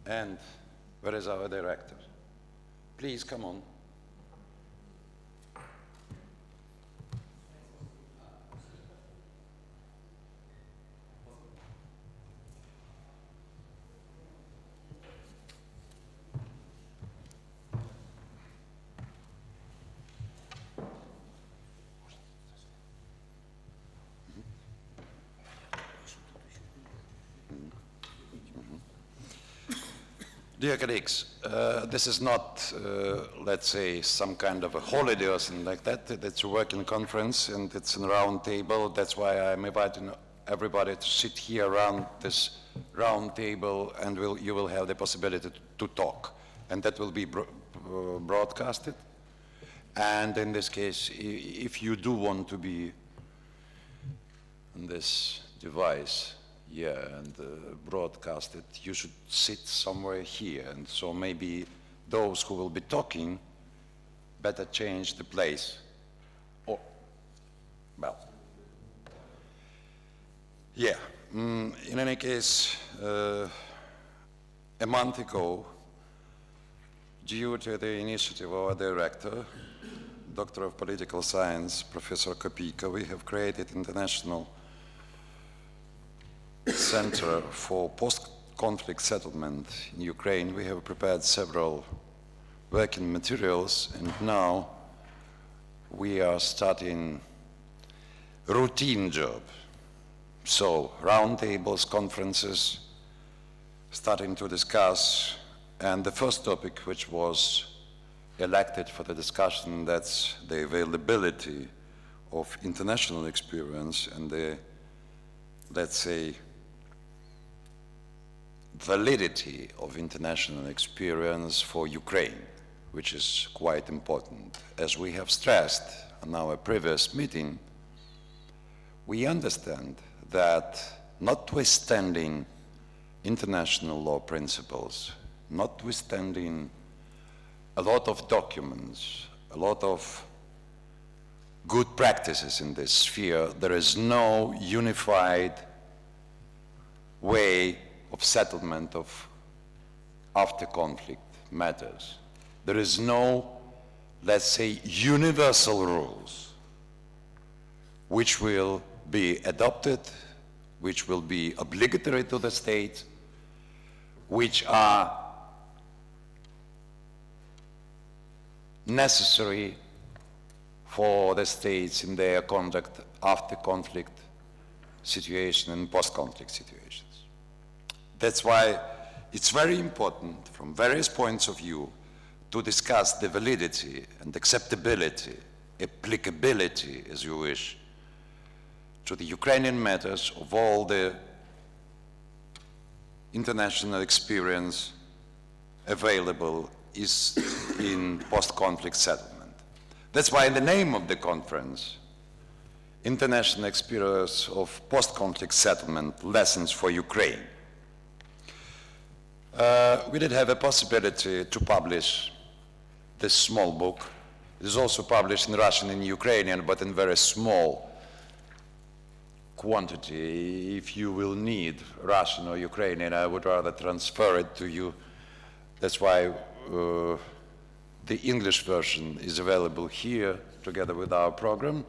And where is our director? Please come on. Dear colleagues, this is not, let's say, some kind of a holiday or something like that. It's a working conference and it's a round table. That's why I'm inviting everybody to sit here around this round table, and you will have the possibility to talk. And that will be broadcasted. And in this case, if you do want to be on this device, and broadcast it, you should sit somewhere here. And so maybe those who will be talking better change the place. Or, well, yeah. In any case, a month ago, due to the initiative of our director, Doctor of Political Science, Professor Kopyka, we have created International Center for Post-Conflict Settlement in Ukraine. We have prepared several working materials, and now we are starting routine job. So roundtables, conferences, starting to discuss, and the first topic which was elected for the discussion, that's the availability of international experience and the, let's say, validity of international experience for Ukraine, which is quite important. As we have stressed in our previous meeting, we understand that notwithstanding international law principles, notwithstanding a lot of documents, a lot of good practices in this sphere, there is no unified way of settlement of after-conflict matters. There is no, let's say, universal rules which will be adopted, which will be obligatory to the state, which are necessary for the states in their conduct after conflict situation and post-conflict situations. That's why it's very important from various points of view to discuss the validity and acceptability, applicability, as you wish, to the Ukrainian matters of all the international experience available is in post-conflict settlement. That's why in the name of the conference, International Experience of Post-Conflict Settlement, Lessons for Ukraine. We did have a possibility to publish this small book. It is also published in Russian and Ukrainian, but in very small quantity. If you will need Russian or Ukrainian, I would rather transfer it to you. That's why the English version is available here together with our program.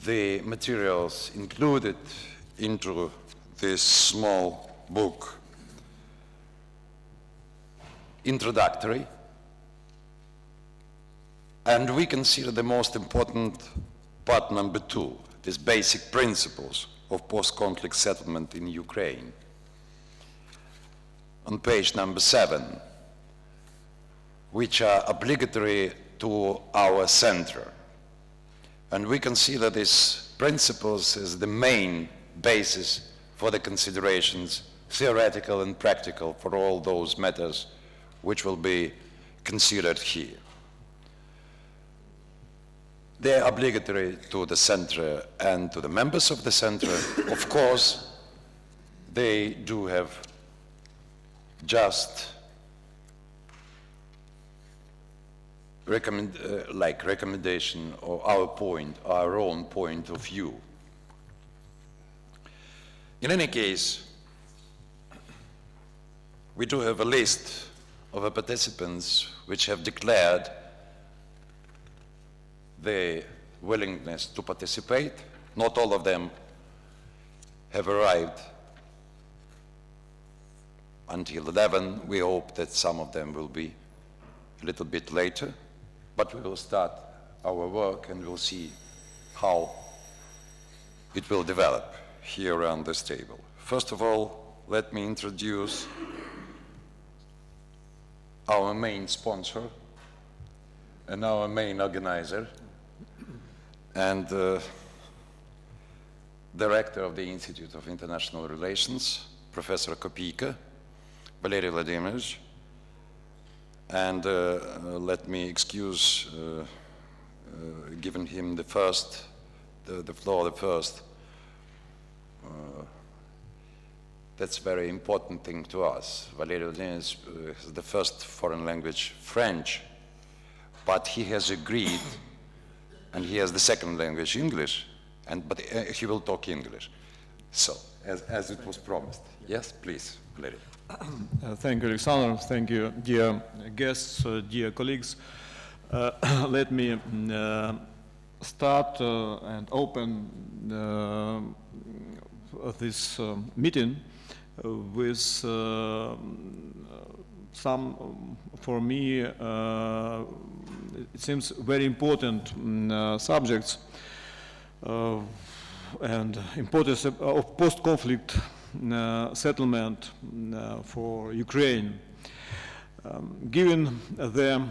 The materials included into this small book, introductory, and we consider the most important part number 2, these basic principles of post-conflict settlement in Ukraine. On page number 7, which are obligatory to our center. And we consider these principles as the main basis for the considerations, theoretical and practical, for all those matters which will be considered here. They are obligatory to the center and to the members of the center. Of course, they do have just recommendation or our own point of view. In any case, we do have a list of the participants which have declared their willingness to participate. Not all of them have arrived until 11. We hope that some of them will be a little bit later, but we will start our work and we'll see how it will develop here around this table. First of all, let me introduce our main sponsor and our main organizer and director of the Institute of International Relations, Professor Kopyka, Valery Vladimirovich. And let me excuse giving him the floor first. That's a very important thing to us. Valery Vladimirovich is the first foreign language French, but he has agreed, and he has the second language English, but he will talk English. So, as it was promised. Yes, please, Valery. Thank you, Alexander. Thank you, dear guests, dear colleagues. Let me start and open this meeting with some, for me, it seems very important subjects and importance of post-conflict settlement for Ukraine. Given the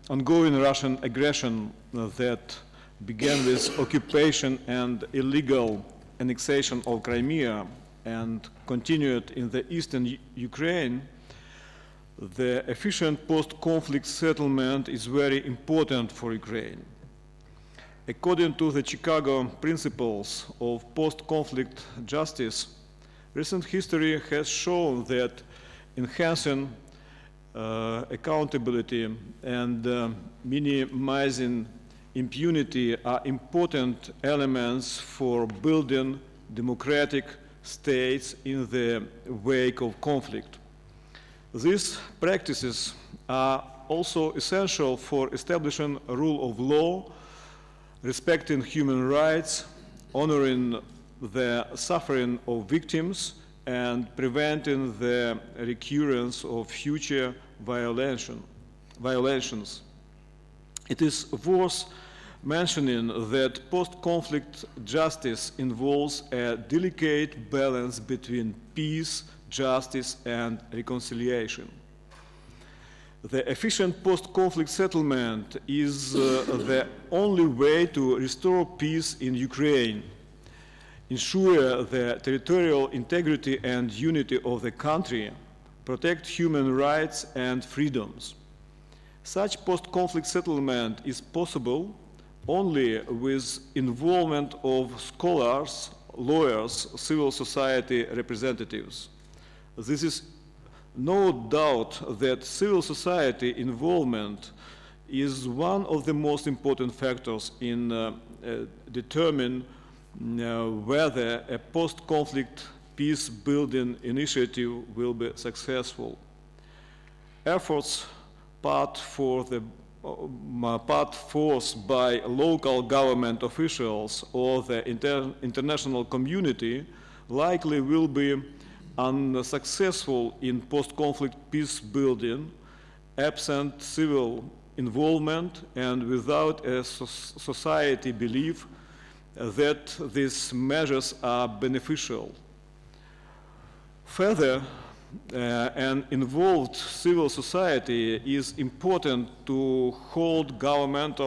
ongoing Russian aggression that began with occupation and illegal annexation of Crimea and continued in the eastern Ukraine, the efficient post-conflict settlement is very important for Ukraine. According to the Chicago principles of post-conflict justice, recent history has shown that enhancing accountability and minimizing impunity are important elements for building democratic states in the wake of conflict. These practices are also essential for establishing a rule of law, respecting human rights, honoring the suffering of victims, and preventing the recurrence of future violations. It is worth mentioning that post-conflict justice involves a delicate balance between peace, justice, and reconciliation. The efficient post-conflict settlement is the only way to restore peace in Ukraine, ensure the territorial integrity and unity of the country, protect human rights and freedoms. Such post-conflict settlement is possible only with involvement of scholars, lawyers, civil society representatives. This is no doubt that civil society involvement is one of the most important factors in determining whether a post-conflict peace-building initiative will be successful. Efforts put forth by local government officials or the international community likely will be unsuccessful in post-conflict peace building, absent civil involvement and without a society belief that these measures are beneficial. Further, an involved civil society is important to hold governments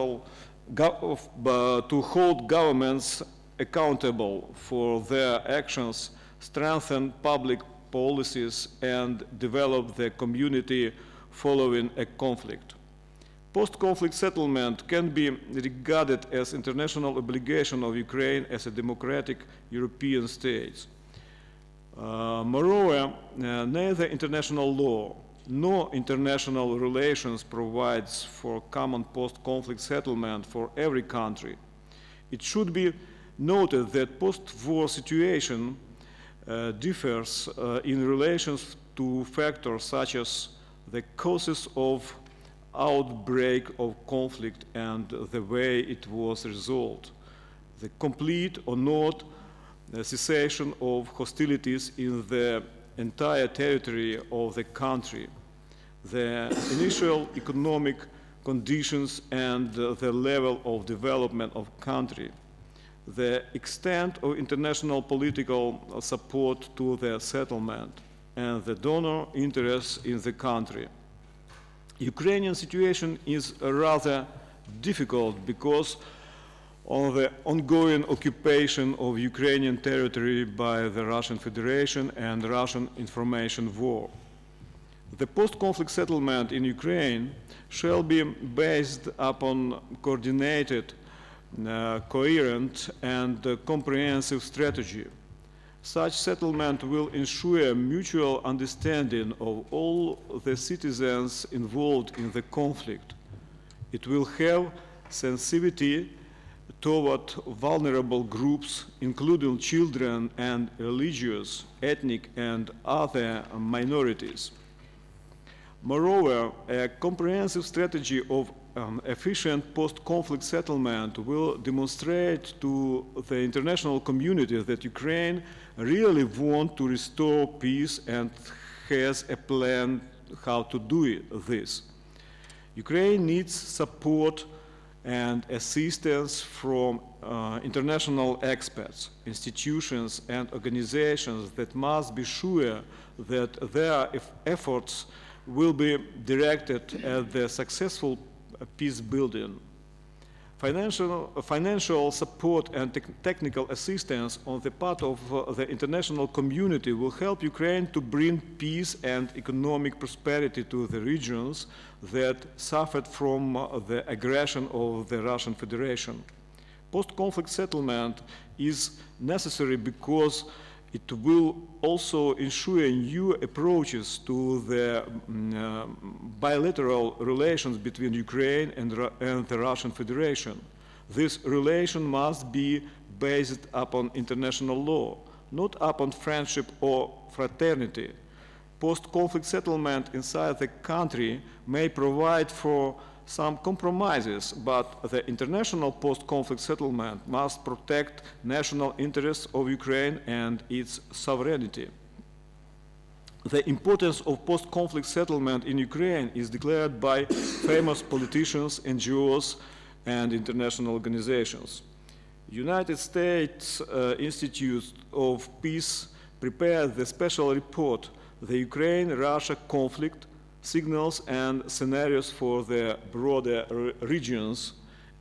accountable for their actions, strengthen public policies, and develop the community following a conflict. Post-conflict settlement can be regarded as international obligation of Ukraine as a democratic European state. Moreover, neither international law nor international relations provides for common post-conflict settlement for every country. It should be noted that post-war situation differs in relation to factors such as the causes of outbreak of conflict and the way it was resolved, the complete or not cessation of hostilities in the entire territory of the country, the initial economic conditions and the level of development of country, the extent of international political support to the settlement, and the donor interest in the country. Ukrainian situation is rather difficult because of the ongoing occupation of Ukrainian territory by the Russian Federation and Russian information war. The post-conflict settlement in Ukraine shall be based upon coordinated, coherent, and comprehensive strategy. Such settlement will ensure mutual understanding of all the citizens involved in the conflict. It will have sensitivity toward vulnerable groups, including children and religious, ethnic, and other minorities. Moreover, a comprehensive strategy of efficient post-conflict settlement will demonstrate to the international community that Ukraine really wants to restore peace and has a plan how to do this. Ukraine needs support and assistance from international experts, institutions, and organizations that must be sure that their efforts will be directed at the successful peace building. Financial support and technical assistance on the part of the international community will help Ukraine to bring peace and economic prosperity to the regions that suffered from the aggression of the Russian Federation. Post-conflict settlement is necessary because it will also ensure new approaches to the bilateral relations between Ukraine and the Russian Federation. This relation must be based upon international law, not upon friendship or fraternity. Post-conflict settlement inside the country may provide for some compromises, but the international post-conflict settlement must protect national interests of Ukraine and its sovereignty. The importance of post-conflict settlement in Ukraine is declared by famous politicians, NGOs, and international organizations. United States Institute of Peace prepared the special report, The Ukraine-Russia Conflict, Signals and Scenarios for the Broader Regions,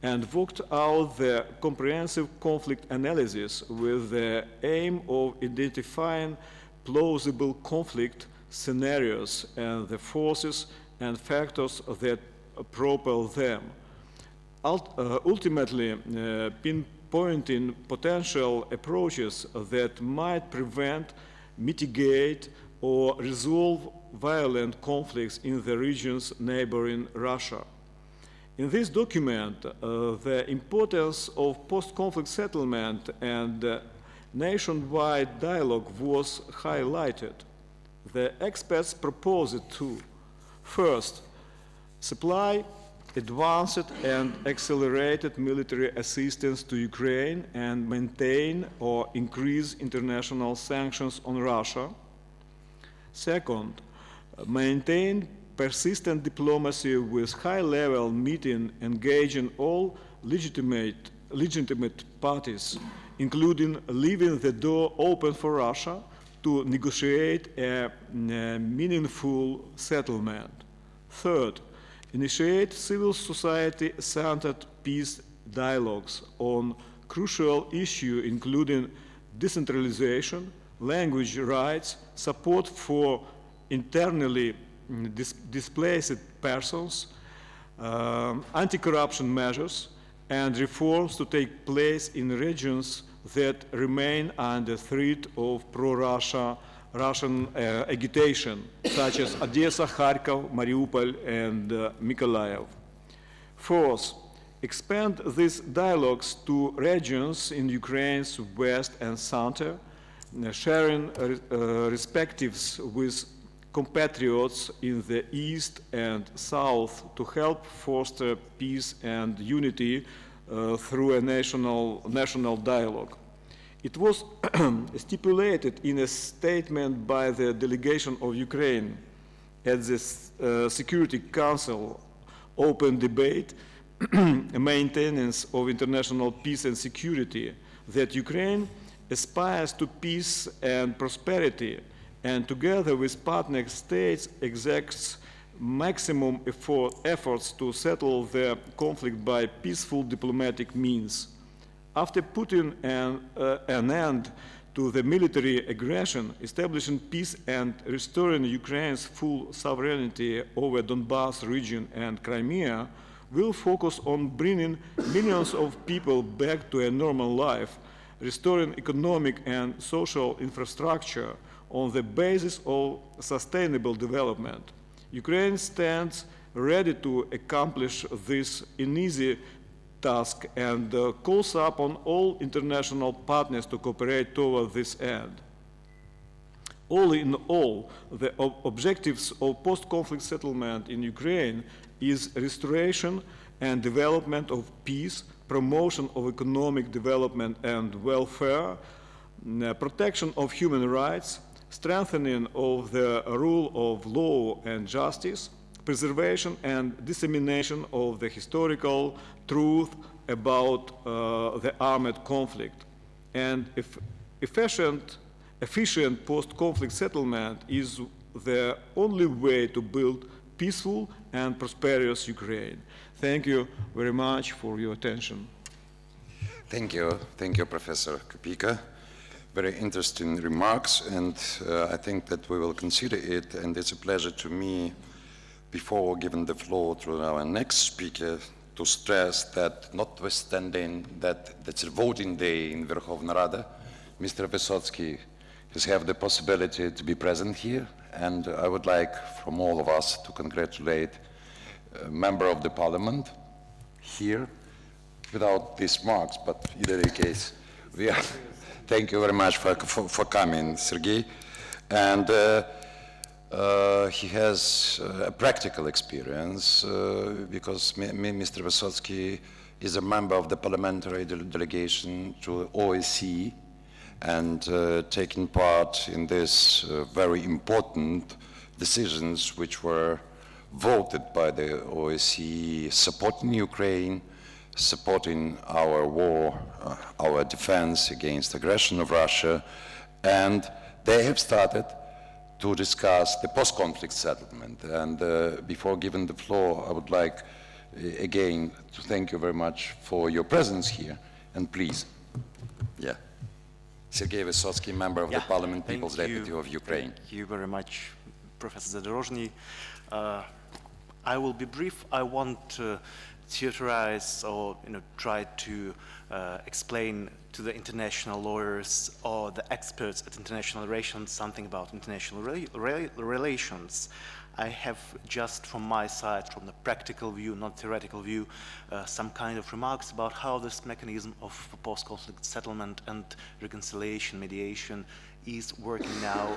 and worked out the comprehensive conflict analysis with the aim of identifying plausible conflict scenarios and the forces and factors that propel them, ultimately pinpointing potential approaches that might prevent, mitigate, or resolve violent conflicts in the regions neighboring Russia. In this document, the importance of post-conflict settlement and nationwide dialogue was highlighted. The experts proposed to, first, supply advanced and accelerated military assistance to Ukraine and maintain or increase international sanctions on Russia. Second, maintain persistent diplomacy with high-level meeting engaging all legitimate parties, including leaving the door open for Russia to negotiate a meaningful settlement. Third, initiate civil society-centered peace dialogues on crucial issues including decentralization, language rights, support for internally displaced persons, anti-corruption measures, and reforms to take place in regions that remain under threat of pro-Russian agitation, such as Odessa, Kharkov, Mariupol, and Mykolaiv. Fourth, expand these dialogues to regions in Ukraine's west and center, sharing perspectives with compatriots in the East and South to help foster peace and unity through a national dialogue. It was stipulated in a statement by the delegation of Ukraine at the Security Council open debate, maintenance of international peace and security, that Ukraine aspires to peace and prosperity, and together with partner states exerts maximum efforts to settle the conflict by peaceful diplomatic means. After putting an end to the military aggression, establishing peace and restoring Ukraine's full sovereignty over Donbas region and Crimea, will focus on bringing millions of people back to a normal life, restoring economic and social infrastructure on the basis of sustainable development. Ukraine stands ready to accomplish this uneasy task and calls upon all international partners to cooperate toward this end. All in all, the objectives of post-conflict settlement in Ukraine is restoration and development of peace, promotion of economic development and welfare, protection of human rights, strengthening of the rule of law and justice, preservation and dissemination of the historical truth about the armed conflict, and efficient post-conflict settlement is the only way to build peaceful and prosperous Ukraine. Thank you very much for your attention. Thank you, Professor Kopika. Very interesting remarks, and I think that we will consider it, and it's a pleasure to me, before giving the floor to our next speaker, to stress that notwithstanding that it's a voting day in Verkhovna Rada, Mr. Vysotsky has had the possibility to be present here, and I would like from all of us to congratulate a member of the parliament here, without these marks, but in any case, we are. Thank you very much for coming, Sergei. And he has a practical experience because Mr. Vysotsky is a member of the parliamentary delegation to OSCE and taking part in these very important decisions which were voted by the OSCE supporting Ukraine, supporting our war, our defense against aggression of Russia, and they have started to discuss the post-conflict settlement. And before giving the floor, I would like again to thank you very much for your presence here, and please, Sergei Vysotsky, member of the Parliament, People's Deputy of Ukraine. Thank you very much, Professor Zadorozhny. I will be brief. I want to theorize or try to explain to the international lawyers or the experts at international relations something about international relations. I have just from my side, from the practical view, not theoretical view, some kind of remarks about how this mechanism of post-conflict settlement and reconciliation, mediation is working now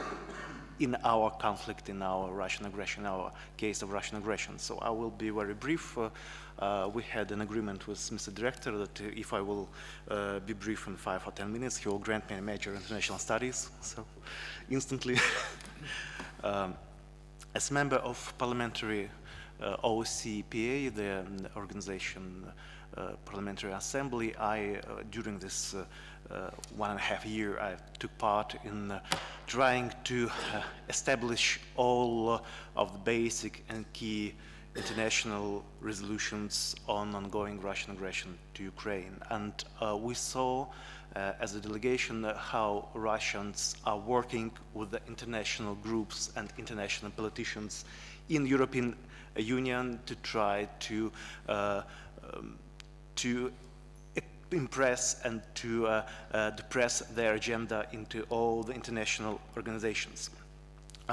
in our conflict, in our Russian aggression, our case of Russian aggression. So I will be very brief. We had an agreement with Mr. Director that if I will be brief in 5 or 10 minutes, he will grant me a major international studies. So instantly, as member of parliamentary OSCE-PA, the organization Parliamentary Assembly, during this 1.5 years, I took part in trying to establish all of the basic and key international resolutions on ongoing Russian aggression to Ukraine. And we saw, as a delegation, how Russians are working with the international groups and international politicians in European Union to try to impress and to depress their agenda into all the international organizations.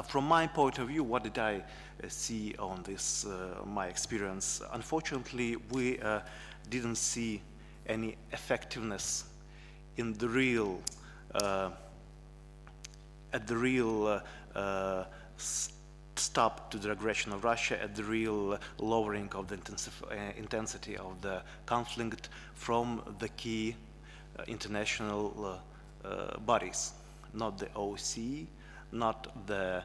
From my point of view, what did I see on this, my experience? Unfortunately, we didn't see any effectiveness in the real at the real stop to the aggression of Russia, at the real lowering of the intensity of the conflict from the key international bodies, not the OSCE, not the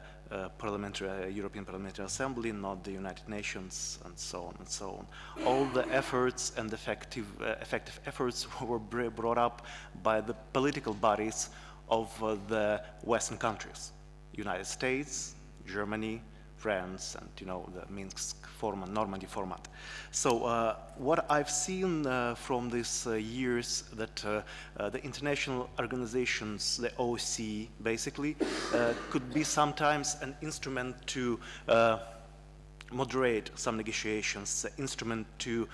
European Parliamentary Assembly, not the United Nations, and so on and so on. All the efforts and effective efforts were brought up by the political bodies of the Western countries, United States, Germany, France, and the Minsk format, Normandy format. So what I've seen from these years that the international organizations, the OSCE basically, could be sometimes an instrument to moderate some negotiations, instrument to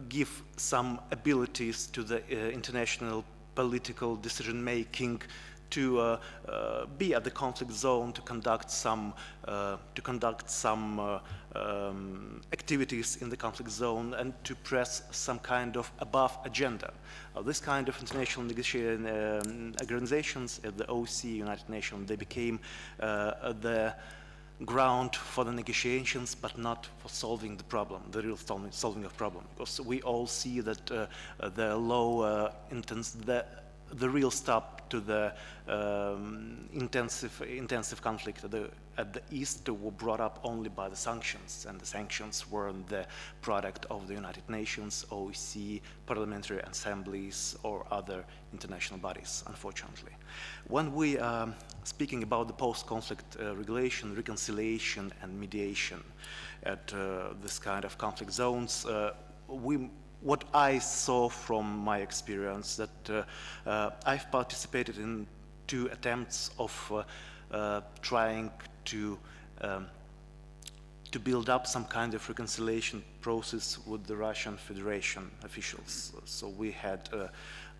give some abilities to the international political decision-making, to be at the conflict zone, to conduct some activities in the conflict zone, and to press some kind of above agenda. This kind of international negotiation organizations at the OSCE, United Nations, they became the ground for the negotiations, but not for solving the problem, the real solving of problem. Because we all see that the low the real stop to the intensive conflict at the East were brought up only by the sanctions, and the sanctions were the product of the United Nations, OSCE, parliamentary assemblies, or other international bodies, unfortunately. When we are speaking about the post-conflict regulation, reconciliation, and mediation at this kind of conflict zones, what I saw from my experience, that I've participated in 2 attempts of trying to build up some kind of reconciliation process with the Russian Federation officials. So we had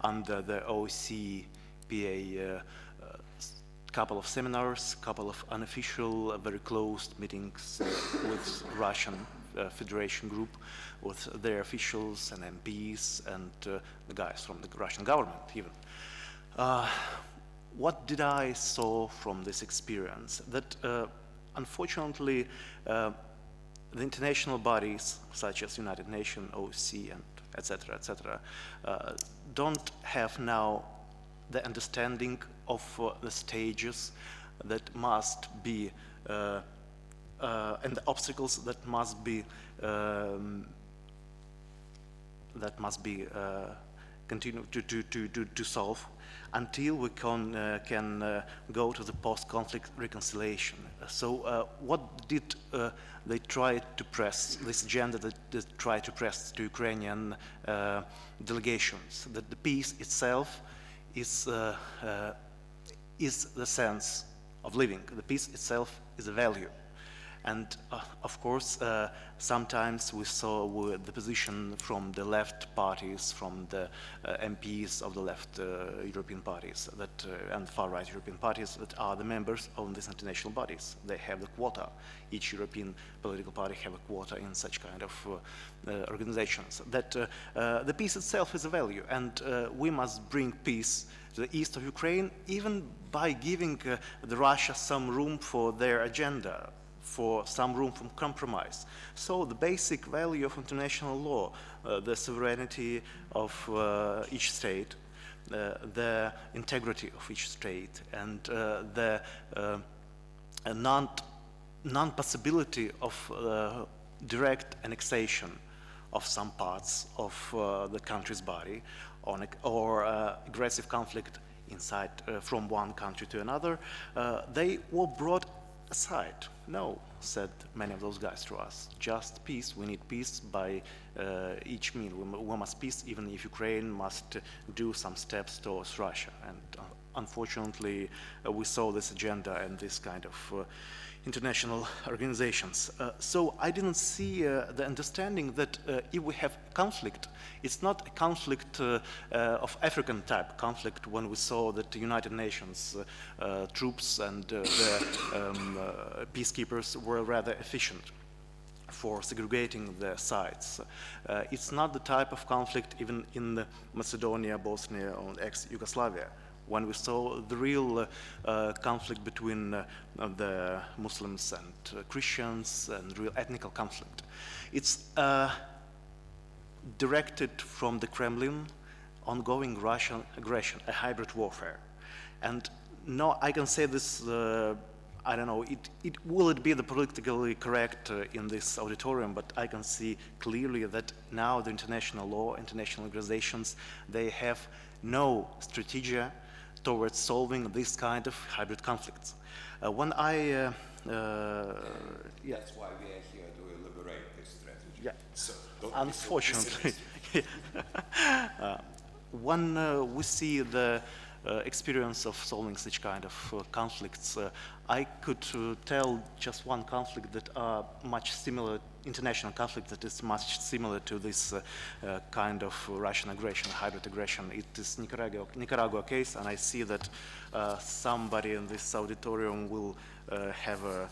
under the OSCE PA couple of seminars, couple of unofficial, very closed meetings with Russian Federation group, with their officials and MPs and the guys from the Russian government even. What did I saw from this experience? That unfortunately the international bodies such as United Nations, OSCE, and etc., don't have now the understanding of the stages that must be and the obstacles that must be continue to solve until we can go to the post-conflict reconciliation. So what did they try to press, this agenda that they try to press to Ukrainian delegations, that the peace itself is the sense of living. The peace itself is a value. And of course, sometimes we saw the position from the left parties, from the MPs of the left European parties and far-right European parties that are the members of these international bodies. They have the quota. Each European political party have a quota in such kind of organizations. That the peace itself is a value, and we must bring peace to the east of Ukraine, even by giving the Russia some room for their agenda, for some room for compromise. So the basic value of international law, the sovereignty of each state, the integrity of each state, and the non-possibility of direct annexation of some parts of the country's body, or aggressive conflict inside from one country to another, they were brought aside. No, said many of those guys to us, just peace. We need peace by each means. We must peace, even if Ukraine must do some steps towards Russia. And unfortunately, we saw this agenda and this kind of international organizations. So I didn't see the understanding that if we have conflict, it's not a conflict of African type conflict, when we saw that the United Nations troops and the peacekeepers were rather efficient for segregating the sites. It's not the type of conflict even in Macedonia, Bosnia, or ex-Yugoslavia, when we saw the real conflict between the Muslims and Christians, and real ethnical conflict. It's directed from the Kremlin, ongoing Russian aggression, a hybrid warfare. And no, I can say this, I don't know, will it be the politically correct in this auditorium, but I can see clearly that now the international law, international organizations, they have no strategy towards solving this kind of hybrid conflicts. When I, yeah. That's why we are here to elaborate this strategy. Yeah. So Unfortunately, when we see the experience of solving such kind of conflicts, I could tell just one conflict that are much similar, international conflict that is much similar to this kind of Russian aggression, hybrid aggression. It is Nicaragua case, and I see that somebody in this auditorium will have a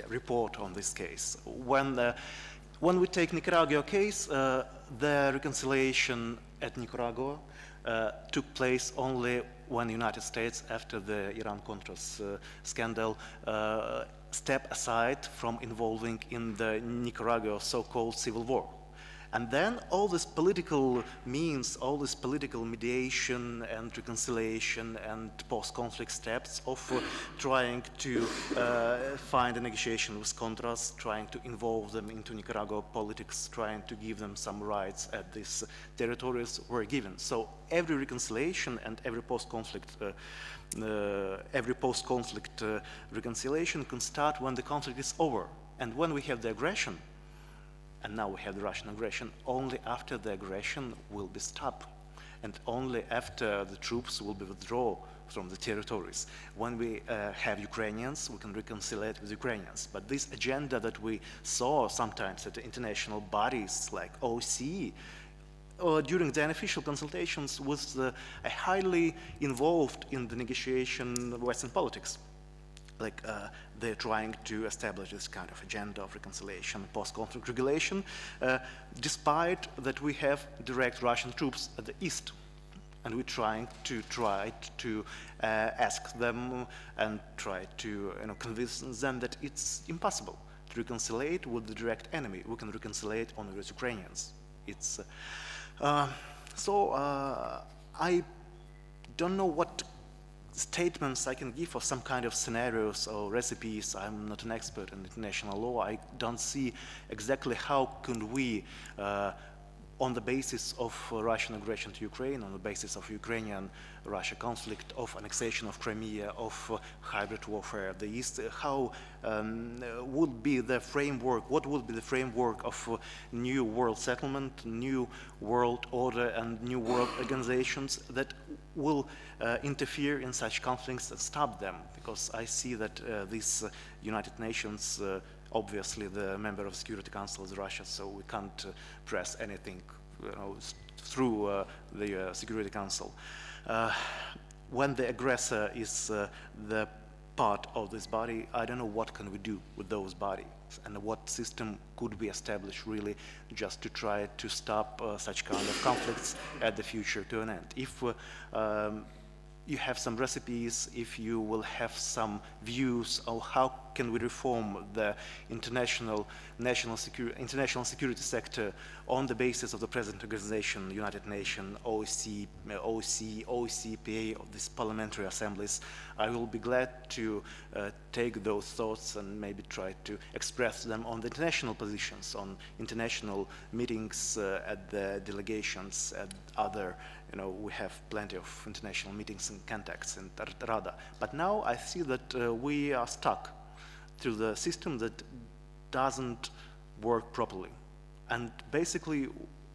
report on this case. When we take Nicaragua case, the reconciliation at Nicaragua took place only when the United States, after the Iran-Contras scandal, stepped aside from involving in the Nicaragua so-called civil war. And then all this political means, all this political mediation and reconciliation and post-conflict steps of trying to find a negotiation with Contras, trying to involve them into Nicaragua politics, trying to give them some rights at these territories were given. So every reconciliation and every post-conflict reconciliation can start when the conflict is over. And when we have the aggression, and now we have the Russian aggression, only after the aggression will be stopped, and only after the troops will be withdrawn from the territories. When we have Ukrainians, we can reconcile with Ukrainians. But this agenda that we saw sometimes at the international bodies like OSCE, during the unofficial consultations, was highly involved in the negotiation of Western politics. Like they're trying to establish this kind of agenda of reconciliation, post-conflict regulation, despite that we have direct Russian troops at the east. And we're trying to ask them and try to convince them that it's impossible to reconcile with the direct enemy. We can reconcile only with Ukrainians. It's I don't know what statements I can give for some kind of scenarios or recipes. I'm not an expert in international law. I don't see exactly how can we, on the basis of Russian aggression to Ukraine, on the basis of Ukrainian-Russia conflict, of annexation of Crimea, of hybrid warfare at the East, how would be the framework, what would be the framework of new world settlement, new world order, and new world organizations that will interfere in such conflicts and stop them? Because I see that this United Nations, obviously the member of the Security Council is Russia, so we can't press anything through the Security Council. When the aggressor is the part of this body, I don't know what can we do with those bodies and what system could be established really just to try to stop such kind of conflicts at the future to an end. If you have some recipes, if you will have some views on how can we reform the international security sector on the basis of the present organization, United Nations, OSCE, OSCE, of these parliamentary assemblies, I will be glad to take those thoughts and maybe try to express them on the international positions, on international meetings at the delegations, at other, we have plenty of international meetings and contacts in Rada. But now I see that we are stuck to the system that doesn't work properly. And basically,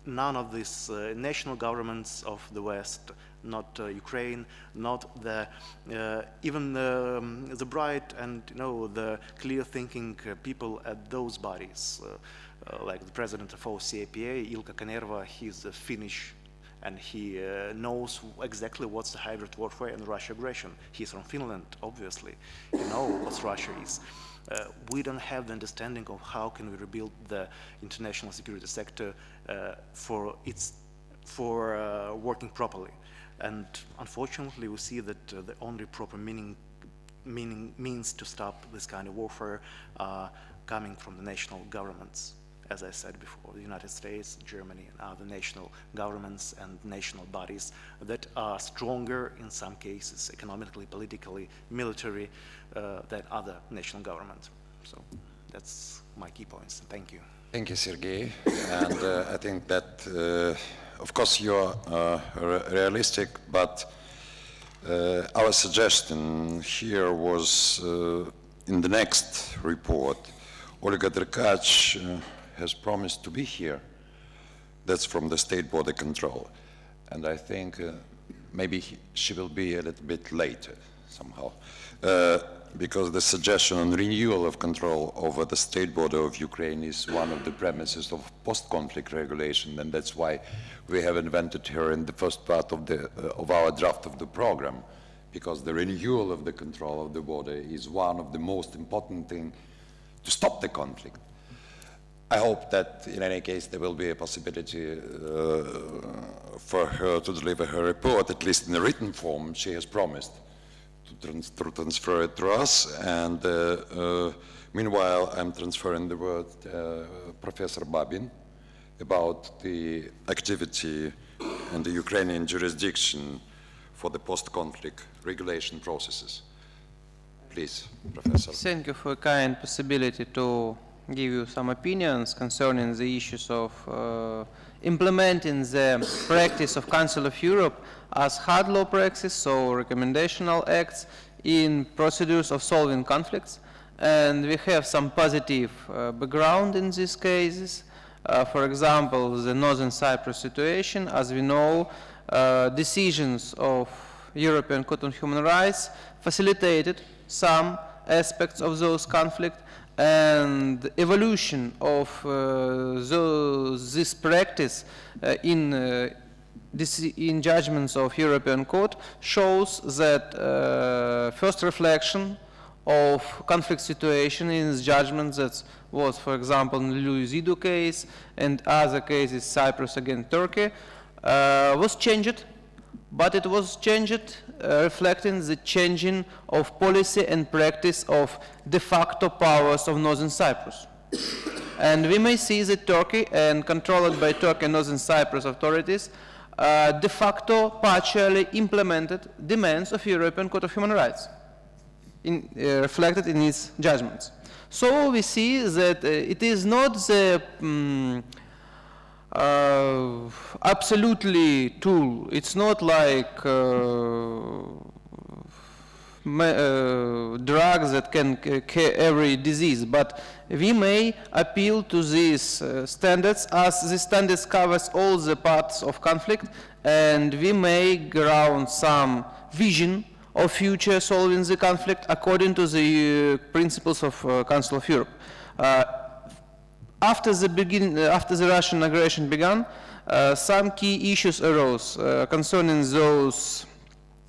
none of these national governments of the West, not Ukraine, not even the bright and the clear-thinking people at those bodies, like the president of OSCE-APA, Ilkka Kanerva, he's Finnish, and he knows exactly what's the hybrid warfare and Russia aggression. He's from Finland, obviously. He knows what Russia is. We don't have the understanding of how can we rebuild the international security sector for its working properly. And unfortunately, we see that the only proper means to stop this kind of warfare are coming from the national governments. As I said before, the United States, Germany, and other national governments and national bodies that are stronger in some cases, economically, politically, military, than other national governments. So that's my key points. Thank you. Thank you, Sergey. And I think that, of course, you're realistic, but our suggestion here was in the next report, Olga Derkach has promised to be here. That's from the State Border Control. And I think maybe she will be a little bit later somehow, because the suggestion on renewal of control over the state border of Ukraine is one of the premises of post-conflict regulation, and that's why we have invented her in the first part of our draft of the program, because the renewal of the control of the border is one of the most important things to stop the conflict. I hope that in any case there will be a possibility for her to deliver her report, at least in a written form. She has promised to transfer it to us, and meanwhile I'm transferring the word to Professor Babin about the activity and the Ukrainian jurisdiction for the post-conflict regulation processes. Please, Professor. Thank you for a kind possibility to give you some opinions concerning the issues of implementing the practice of Council of Europe as hard law practice, so recommendational acts in procedures of solving conflicts. And we have some positive background in these cases. For example, the Northern Cyprus situation, as we know, decisions of European Court of Human Rights facilitated some aspects of those conflicts, and evolution of this practice in judgments of European Court shows that first reflection of conflict situation in judgments that was, for example, in the Louis Zidu case and other cases, Cyprus against Turkey, was changed, but it was changed reflecting the changing of policy and practice of de facto powers of Northern Cyprus. And we may see that Turkey and controlled by Turkey and Northern Cyprus authorities de facto partially implemented demands of European Court of Human Rights, reflected in its judgments. So we see that it is not the absolutely tool. It's not like drugs that can cure every disease, but we may appeal to these standards, as these standards covers all the parts of conflict, and we may ground some vision of future solving the conflict according to the principles of Council of Europe. After the Russian aggression began, some key issues arose concerning those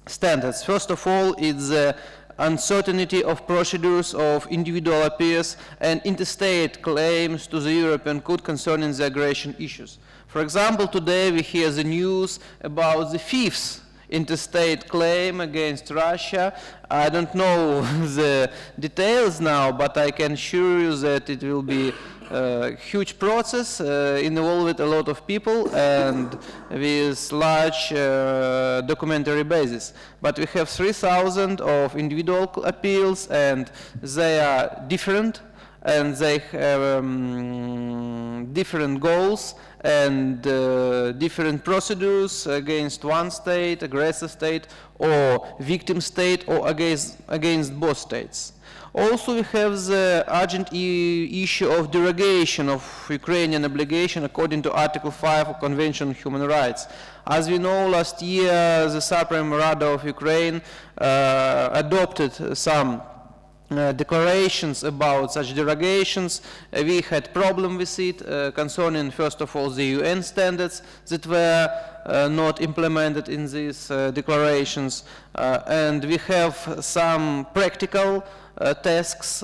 standards. First of all, it's the uncertainty of procedures of individual appeals and interstate claims to the European Court concerning the aggression issues. For example, today we hear the news about the fifth interstate claim against Russia. I don't know the details now, but I can assure you that it will be a huge process involving a lot of people and with large documentary basis. But we have 3,000 of individual appeals, and they are different, and they have different goals and different procedures against one state, aggressor state, or victim state, or against both states. Also, we have the urgent issue of derogation of Ukrainian obligation according to Article 5 of Convention on Human Rights. As we know, last year the Supreme Rada of Ukraine adopted some declarations about such derogations. We had problem with it concerning, first of all, the UN standards that were not implemented in these declarations, and we have some practical tasks.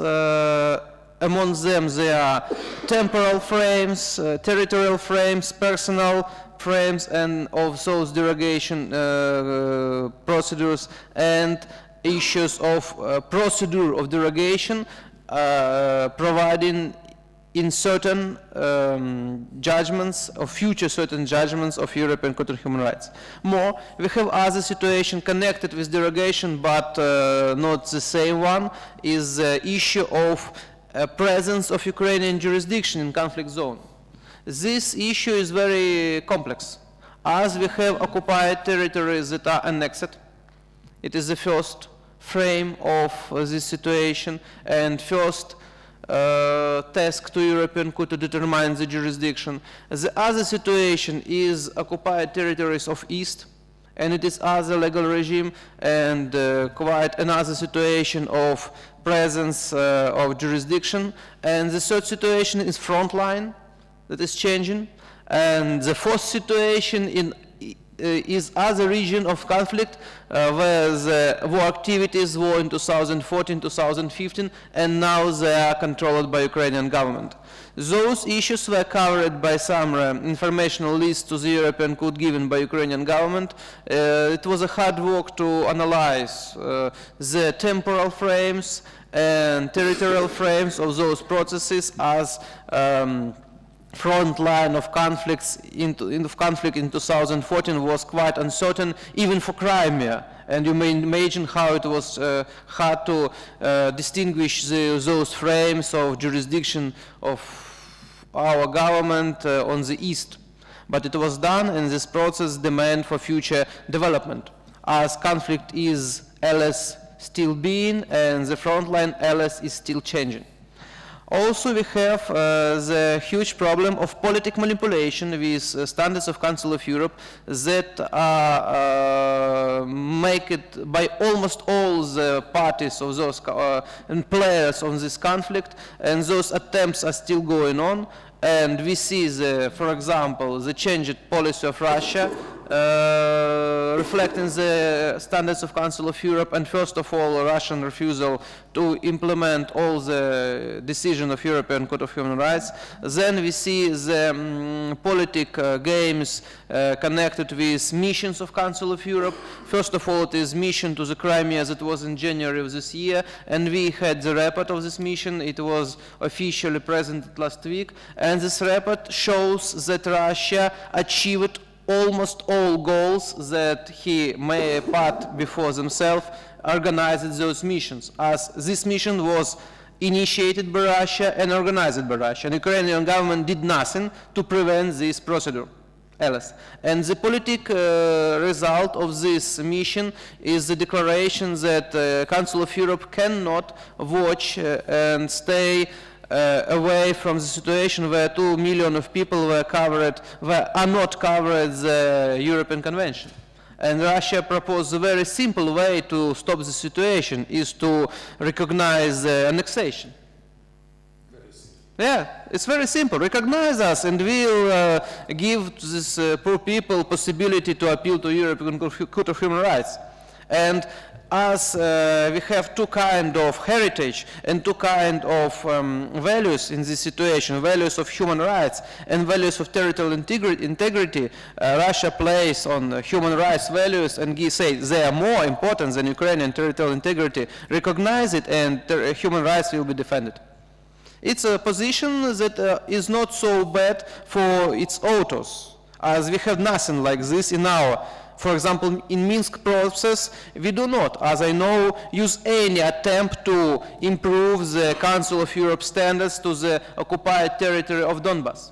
Among them, there are temporal frames, territorial frames, personal frames and of those derogation procedures, and issues of procedure of derogation providing in certain judgments or future certain judgments of European Court of Human Rights. More, we have other situation connected with derogation, but not the same one, is the issue of presence of Ukrainian jurisdiction in conflict zone. This issue is very complex, as we have occupied territories that are annexed. It is the first frame of this situation and first task to European Court to determine the jurisdiction. The other situation is occupied territories of East, and it is other legal regime, and quite another situation of presence of jurisdiction. And the third situation is front line that is changing, and the fourth situation is other region of conflict where the war activities were in 2014, 2015, and now they are controlled by Ukrainian government. Those issues were covered by some informational lists to the European Court given by Ukrainian government. It was a hard work to analyze the temporal frames and territorial frames of those processes, as front line of conflicts in conflict in 2014 was quite uncertain, even for Crimea. And you may imagine how it was hard to distinguish those frames of jurisdiction of our government on the east. But it was done, and this process demand for future development, as conflict is LS still being, and the front line LS is still changing. Also, we have the huge problem of political manipulation with standards of Council of Europe that are make it by almost all the parties of those and players on this conflict, and those attempts are still going on. And we see, for example, the changed policy of Russia reflecting the standards of Council of Europe, and first of all, Russian refusal to implement all the decision of European Court of Human Rights. Then we see the political games connected with missions of Council of Europe. First of all, it is mission to the Crimea that was in January of this year, and we had the report of this mission. It was officially presented last week, and this report shows that Russia achieved almost all goals that he may put before themselves, organized those missions, as this mission was initiated by Russia and organized by Russia. And the Ukrainian government did nothing to prevent this procedure. And the political result of this mission is the declaration that the Council of Europe cannot watch and stay away from the situation where 2 million of people were are not covered the European Convention. And Russia proposed a very simple way to stop the situation, is to recognize the annexation. Yeah, it's very simple. Recognize us, and we'll give to these poor people possibility to appeal to European Court of Human Rights. And as we have two kinds of heritage and two kinds of values in this situation, values of human rights and values of territorial integrity, Russia plays on human rights values and say they are more important than Ukrainian territorial integrity. Recognize it, and human rights will be defended. It's a position that is not so bad for its authors, as we have nothing like this in our. For example, in Minsk process, we do not, as I know, use any attempt to improve the Council of Europe standards to the occupied territory of Donbass.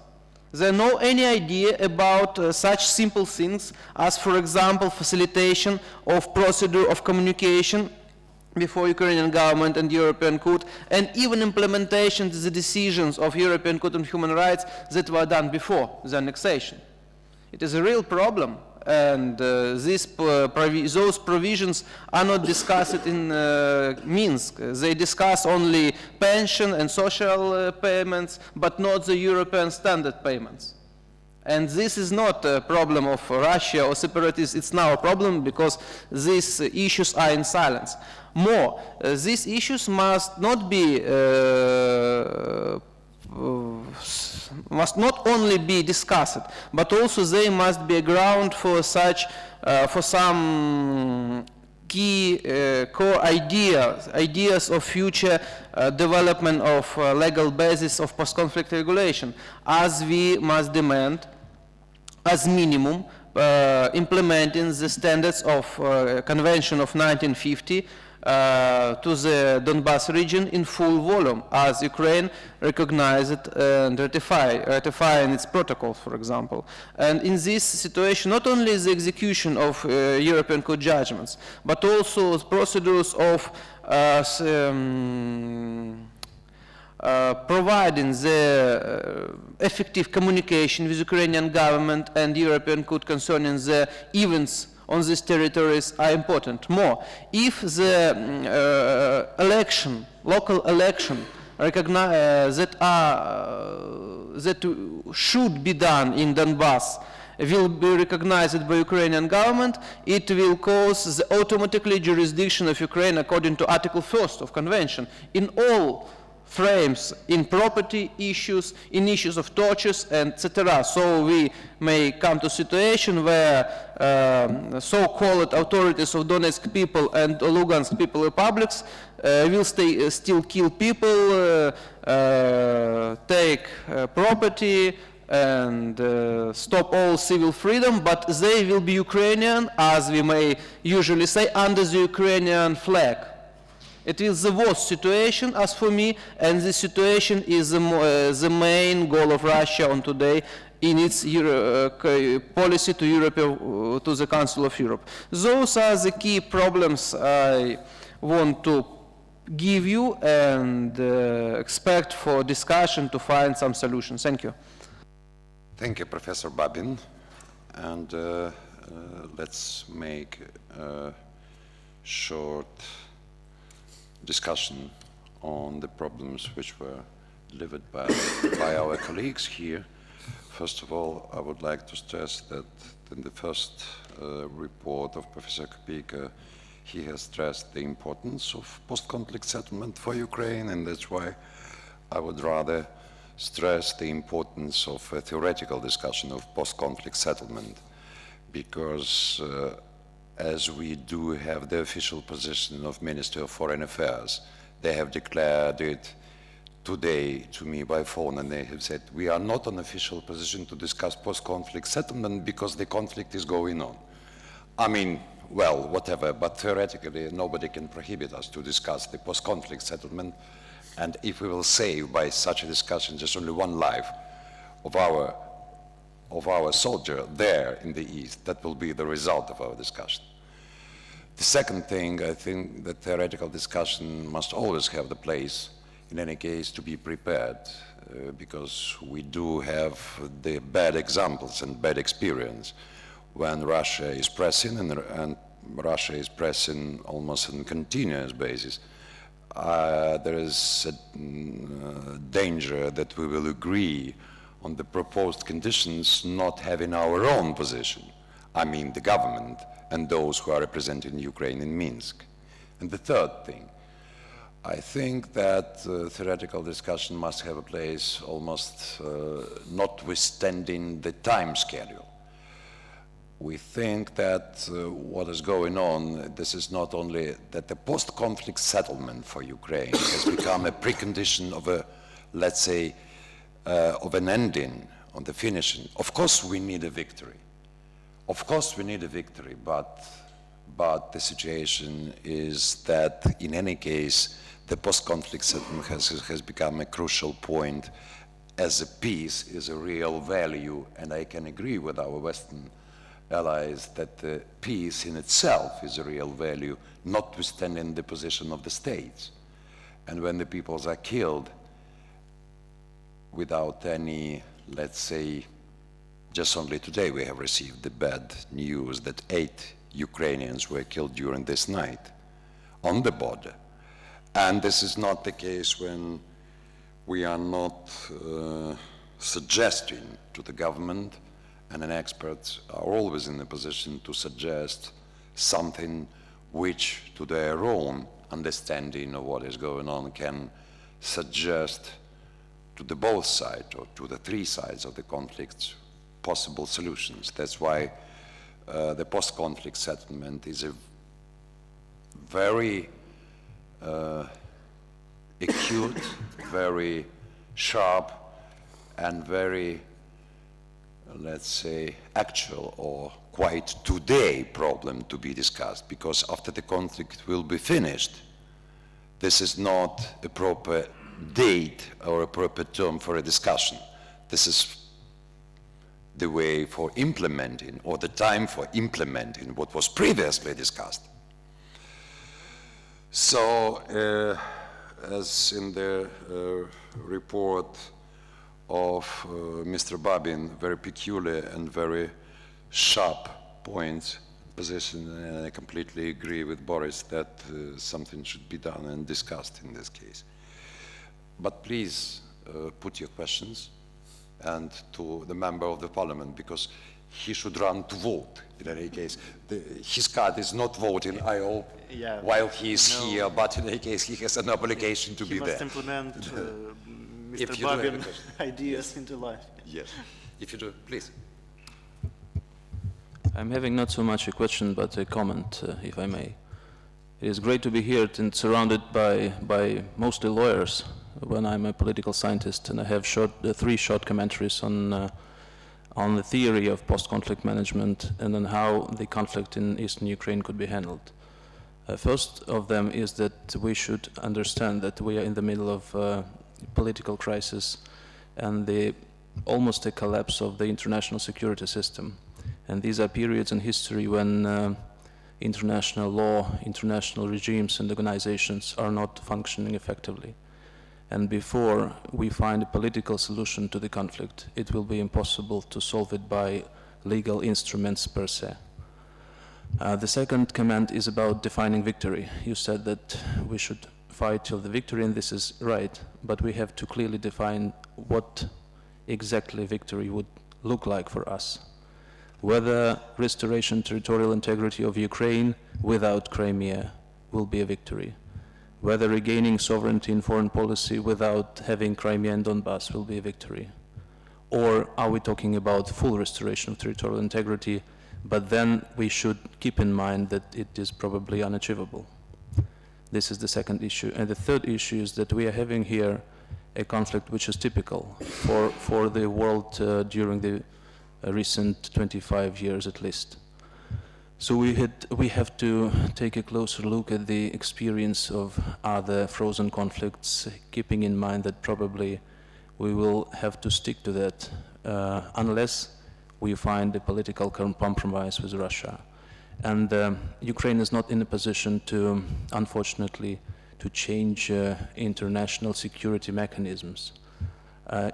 There are no any idea about such simple things as, for example, facilitation of procedure of communication before Ukrainian government and European Court, and even implementation of the decisions of European Court on Human Rights that were done before the annexation. It is a real problem. And those provisions are not discussed in Minsk. They discuss only pension and social payments, but not the European standard payments. And this is not a problem of Russia or separatists, it's now a problem because these issues are in silence. More, these issues must not be must not only be discussed, but also they must be a ground for such, for some key core ideas of future development of legal basis of post-conflict regulation, as we must demand, as minimum, implementing the standards of Convention of 1950 to the Donbas region in full volume, as Ukraine recognized it and ratifying its protocols, for example. And in this situation, not only the execution of European court judgments, but also procedures of providing the effective communication with Ukrainian government and European court concerning the events on these territories are important. More, if the local election that should be done in Donbass will be recognized by Ukrainian government, it will cause the automatically jurisdiction of Ukraine according to Article 1st of Convention in all frames, in property issues, in issues of tortures, etc. So we may come to a situation where so-called authorities of Donetsk people and Lugansk people republics will still kill people, take property, and stop all civil freedom, but they will be Ukrainian, as we may usually say, under the Ukrainian flag. It is the worst situation, as for me, and this situation is the main goal of Russia on today in its policy to Europe, to the Council of Europe. Those are the key problems I want to give you and expect for discussion to find some solutions. Thank you. Thank you, Professor Babin. And let's make a short discussion on the problems which were delivered by our colleagues here. First of all, I would like to stress that in the first report of Professor Kopyka, he has stressed the importance of post-conflict settlement for Ukraine, and that's why I would rather stress the importance of a theoretical discussion of post-conflict settlement, because as we do have the official position of Ministry of Foreign Affairs, they have declared it today to me by phone, and they have said, we are not in official position to discuss post-conflict settlement because the conflict is going on. I mean, well, whatever, but theoretically nobody can prohibit us to discuss the post-conflict settlement, and if we will save by such a discussion just only one life of our soldier there in the east, that will be the result of our discussion. The second thing, I think that theoretical discussion must always have the place, in any case, to be prepared, because we do have the bad examples and bad experience when Russia is pressing, and Russia is pressing almost on a continuous basis. There is a danger that we will agree on the proposed conditions, not having our own position. I mean the government and those who are representing Ukraine in Minsk. And the third thing, I think that theoretical discussion must have a place almost notwithstanding the time schedule. We think that what is going on, this is not only that the post-conflict settlement for Ukraine has become a precondition of a, let's say, of an ending, on the finishing. Of course we need a victory. Of course we need a victory, but the situation is that in any case the post-conflict settlement has become a crucial point, as a peace is a real value, and I can agree with our Western allies that the peace in itself is a real value, notwithstanding the position of the states. And when the peoples are killed without any, let's say, just only today we have received the bad news that 8 Ukrainians were killed during this night on the border. And this is not the case when we are not suggesting to the government, and an experts are always in a position to suggest something which, to their own understanding of what is going on, can suggest to the both sides or to the three sides of the conflict possible solutions. That's why the post-conflict settlement is a very acute, very sharp, and very, let's say, actual or quite today problem to be discussed, because after the conflict will be finished, this is not a proper date or a proper term for a discussion. This is the way for implementing, or the time for implementing what was previously discussed. So, as in the report of Mr. Babin, very peculiar and very sharp points, position, and I completely agree with Boris that something should be done and discussed in this case. But please put your questions and to the member of the parliament, because he should run to vote in any case. His card is not voting, I hope, Yeah. while he is here, but in any case he has an obligation to be He there. must implement If Mr. you do have a Babin's question. ideas into life. Yes. If you do, please. I'm having not so much a question, but a comment, if I may. It is great to be here and surrounded by mostly lawyers when I'm a political scientist, and I have three short commentaries on the theory of post-conflict management and on how the conflict in eastern Ukraine could be handled. First of them is that we should understand that we are in the middle of a political crisis and almost a collapse of the international security system. And these are periods in history when international law, international regimes and organizations are not functioning effectively. And before we find a political solution to the conflict, it will be impossible to solve it by legal instruments per se. The second comment is about defining victory. You said that we should fight till the victory, and this is right, but we have to clearly define what exactly victory would look like for us. Whether restoration territorial integrity of Ukraine without Crimea will be a victory. Whether regaining sovereignty in foreign policy without having Crimea and Donbass will be a victory. Or are we talking about full restoration of territorial integrity, but then we should keep in mind that it is probably unachievable. This is the second issue. And the third issue is that we are having here a conflict which is typical for the world during the recent 25 years at least. So we have to take a closer look at the experience of other frozen conflicts, keeping in mind that probably we will have to stick to that unless we find a political compromise with Russia. And Ukraine is not in a position to, unfortunately, to change international security mechanisms.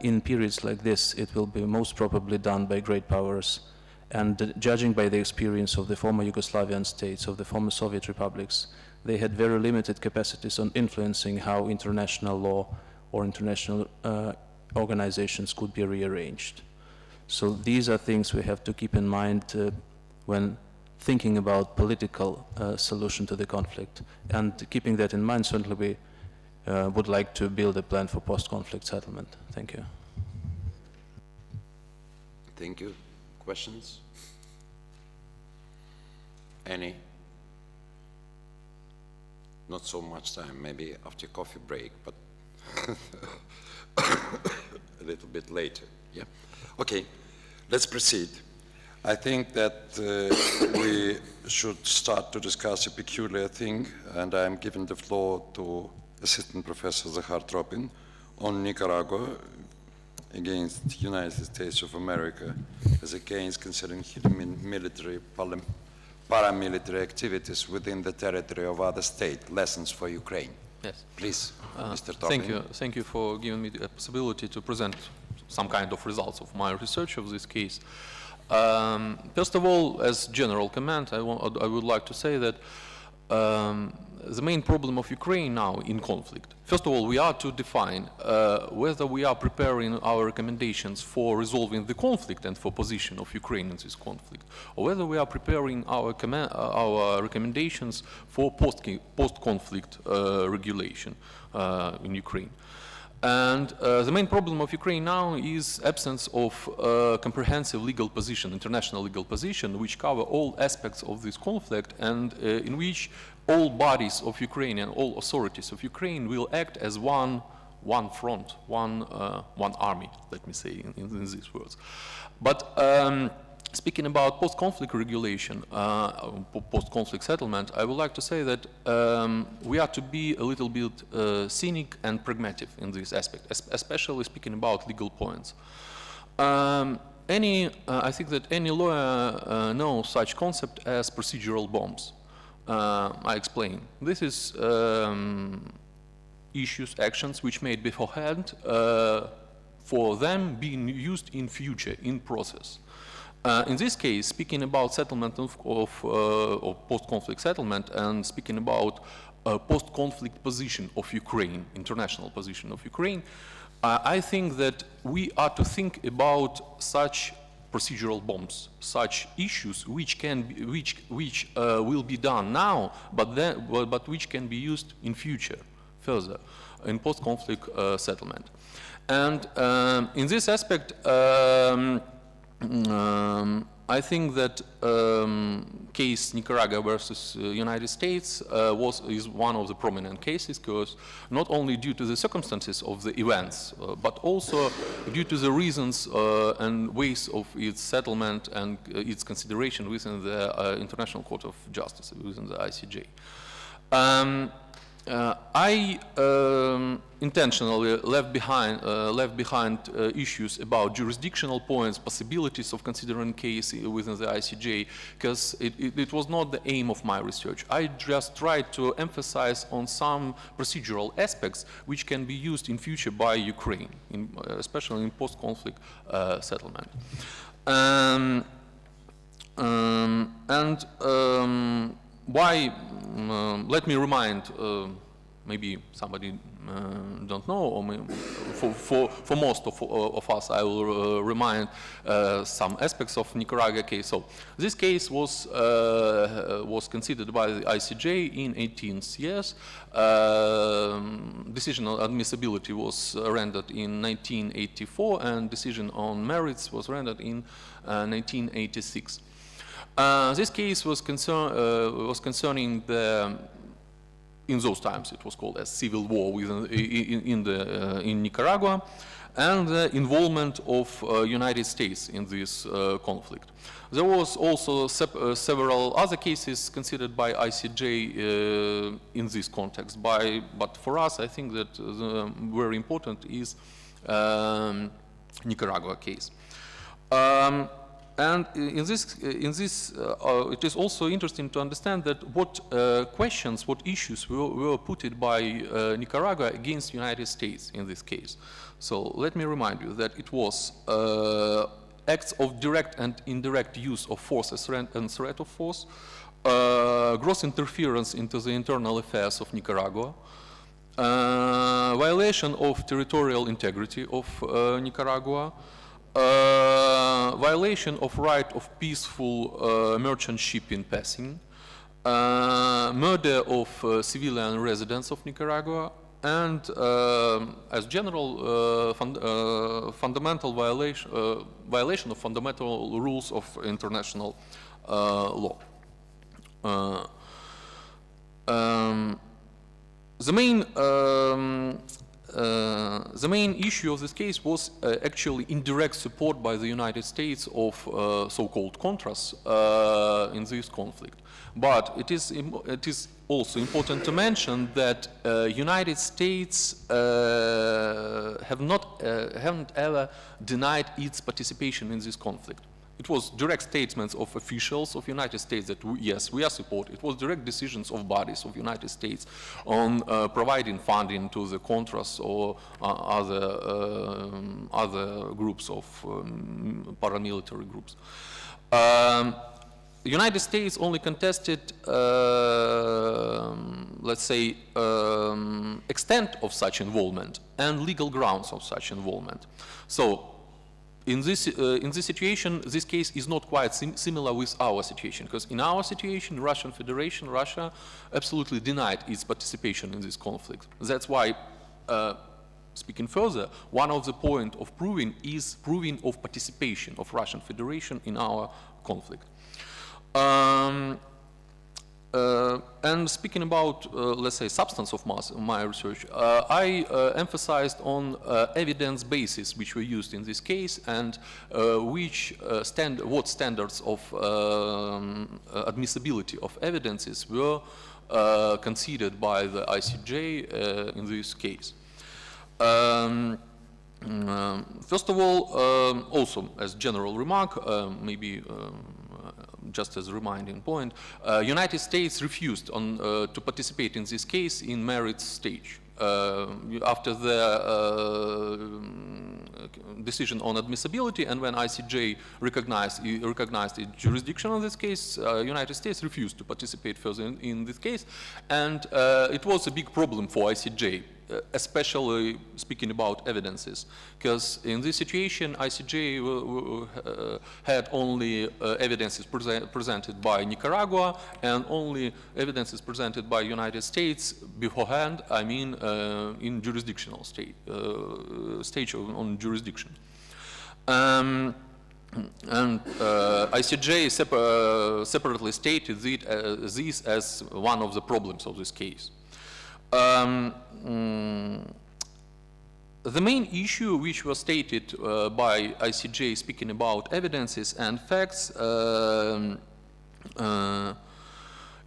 In periods like this, it will be most probably done by great powers. And judging by the experience of the former Yugoslavian states, of the former Soviet republics, they had very limited capacities on influencing how international law or international organizations could be rearranged. So these are things we have to keep in mind when thinking about political solution to the conflict. And keeping that in mind, certainly we would like to build a plan for post-conflict settlement. Thank you. Thank you. Questions? Any? Not so much time, maybe after coffee break, but a little bit later. Yeah. Okay, let's proceed. I think that we should start to discuss a peculiar thing, and I'm giving the floor to Assistant Professor Zahar Tropin on Nicaragua against the United States of America as a case concerning military, paramilitary activities within the territory of other states, lessons for Ukraine. Yes. Please, Mr. Tropin. Thank you. Thank you for giving me the possibility to present some kind of results of my research of this case. First of all, as general comment, I would like to say that the main problem of Ukraine now in conflict, first of all, we are to define whether we are preparing our recommendations for resolving the conflict and for position of Ukraine in this conflict, or whether we are preparing our recommendations for post-conflict regulation in Ukraine. And the main problem of Ukraine now is absence of comprehensive legal position, international legal position, which cover all aspects of this conflict and in which all bodies of Ukraine and all authorities of Ukraine will act as one front, one army, let me say in these words. But speaking about post-conflict regulation, post-conflict settlement, I would like to say that we are to be a little bit cynic and pragmatic in this aspect, especially speaking about legal points. I think that any lawyer knows such concept as procedural bombs. I explain. This is issues, actions which made beforehand for them being used in future, in process. In this case, speaking about settlement of post-conflict settlement and speaking about post-conflict position of Ukraine, international position of Ukraine, I think that we are to think about such procedural bombs, such issues which will be done now, but which can be used in future, further, in post-conflict settlement. And in this aspect, I think that case Nicaragua versus United States is one of the prominent cases, because not only due to the circumstances of the events, but also due to the reasons and ways of its settlement and its consideration within the International Court of Justice, within the ICJ. I intentionally left behind issues about jurisdictional points, possibilities of considering case within the ICJ, because it was not the aim of my research. I just tried to emphasize on some procedural aspects which can be used in future by Ukraine, especially in post-conflict settlement. Why? Let me remind. Maybe somebody don't know, or for most of us, I will remind some aspects of Nicaragua case. So this case was considered by the ICJ in 18 years. Decision on admissibility was rendered in 1984, and decision on merits was rendered in 1986. This case was concerning the, in those times it was called as civil war in Nicaragua, and the involvement of United States in this conflict. There was also several other cases considered by ICJ in this context. But for us, I think that very important is Nicaragua case. And in this, it is also interesting to understand that what questions, what issues were put by Nicaragua against United States in this case. So let me remind you that it was acts of direct and indirect use of force and threat of force, gross interference into the internal affairs of Nicaragua, violation of territorial integrity of Nicaragua, violation of right of peaceful merchant shipping passing, murder of civilian residents of Nicaragua, and as general fundamental violation of fundamental rules of international law. The main issue of this case was actually indirect support by the United States of so-called Contras in this conflict. But it is also important to mention that United States haven't ever denied its participation in this conflict. It was direct statements of officials of United States that yes, we are support. It was direct decisions of bodies of United States on providing funding to the Contras or other groups of paramilitary groups. The United States only contested, let's say, extent of such involvement and legal grounds of such involvement. So, in this situation, this case is not quite similar with our situation, because in our situation, Russian Federation, Russia, absolutely denied its participation in this conflict. That's why speaking further, one of the points of proving is proving of participation of Russian Federation in our conflict. And speaking about, let's say, substance of my research, I emphasized on evidence basis which were used in this case and what standards of admissibility of evidences were considered by the ICJ in this case. First of all, also as general remark, maybe just as a reminding point, United States refused to participate in this case in merits stage. After the decision on admissibility and when ICJ recognized its jurisdiction on this case, United States refused to participate further in this case, and it was a big problem for ICJ. Especially speaking about evidences, because in this situation ICJ had only evidences presented by Nicaragua and only evidences presented by United States beforehand, I mean in jurisdictional stage on jurisdiction. And ICJ separately stated this as one of the problems of this case. The main issue which was stated by ICJ speaking about evidences and facts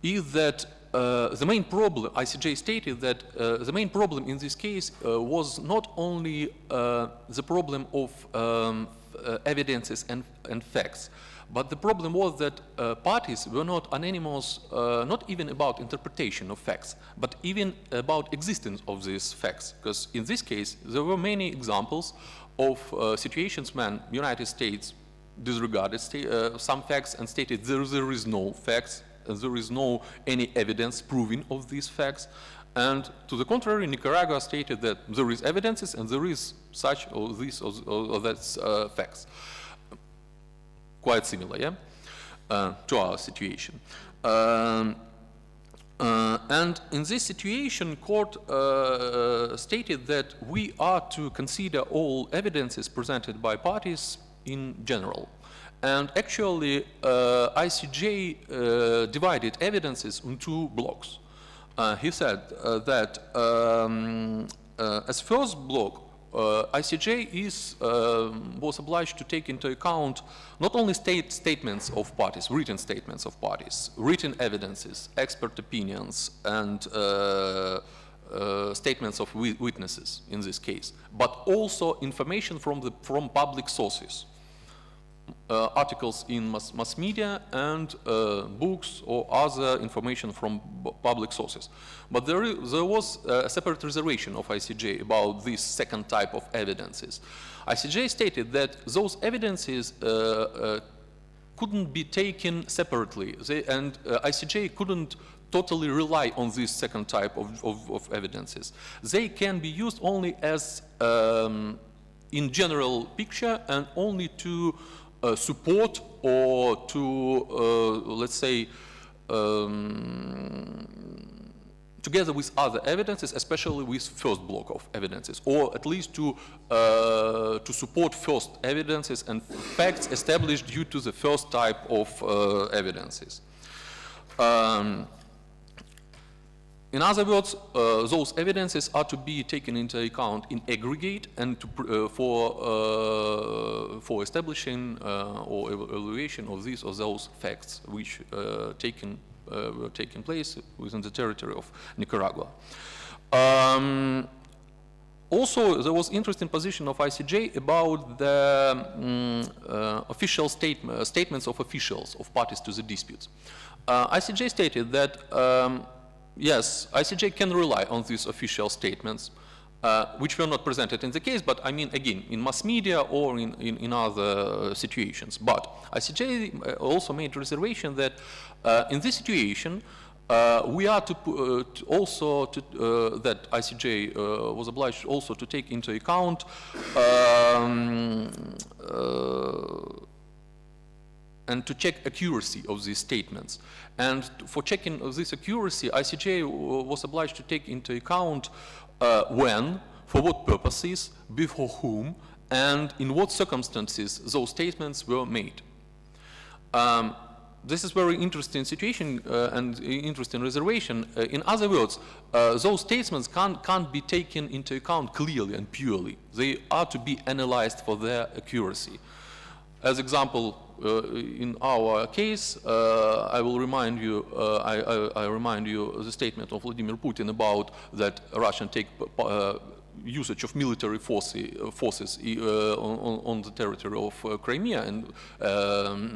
is that the main problem, ICJ stated that the main problem in this case was not only the problem of evidences and facts, but the problem was that parties were not unanimous, not even about interpretation of facts, but even about existence of these facts. Because in this case, there were many examples of situations when United States disregarded some facts and stated there is no facts, and there is no any evidence proving of these facts. And to the contrary, Nicaragua stated that there is evidences and there is such or this or that's facts. Quite similar, yeah, to our situation. And in this situation, court stated that we are to consider all evidences presented by parties in general. And actually, ICJ divided evidences in two blocks. He said that as first block, ICJ was obliged to take into account not only statements of parties, written statements of parties, written evidences, expert opinions, and statements of witnesses in this case, but also information from public sources, articles in mass media and books or other information from public sources. But there was a separate reservation of ICJ about this second type of evidences. ICJ stated that those evidences couldn't be taken separately, and ICJ couldn't totally rely on this second type of evidences. They can be used only as in general picture and only to support or to, let's say, together with other evidences, especially with first block of evidences, or at least to support first evidences and facts established due to the first type of evidences. In other words, those evidences are to be taken into account in aggregate and to, for establishing or evaluation of these or those facts which were taking place within the territory of Nicaragua. Also, there was interesting position of ICJ about the official statements of officials, of parties to the disputes. ICJ stated that yes, ICJ can rely on these official statements, which were not presented in the case, but I mean, again, in mass media or in other situations. But ICJ also made a reservation that in this situation, we are that ICJ was obliged also to take into account and to check accuracy of these statements. And for checking of this accuracy, ICJ was obliged to take into account when, for what purposes, before whom, and in what circumstances those statements were made. This is very interesting situation and interesting reservation. In other words, those statements can't be taken into account clearly and purely. They are to be analyzed for their accuracy. As example, in our case, I will remind you, I remind you the statement of Vladimir Putin about that Russian take usage of military forces on the territory of Crimea and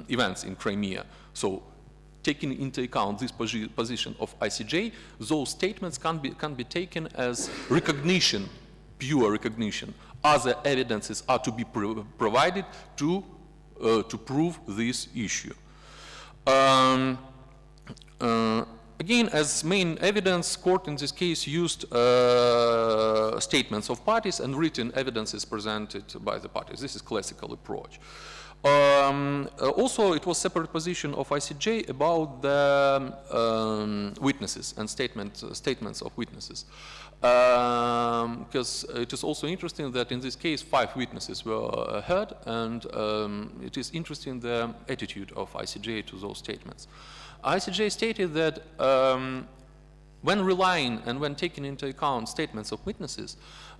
events in Crimea. So, taking into account this position of ICJ, those statements can be taken as recognition, pure recognition. Other evidences are to be provided to prove this issue. Again, as main evidence, court in this case used statements of parties and written evidences presented by the parties. This is classical approach. Also, it was separate position of ICJ about the witnesses and statements of witnesses. Because it is also interesting that in this case 5 witnesses were heard, and it is interesting the attitude of ICJ to those statements. ICJ stated that when relying and when taking into account statements of witnesses,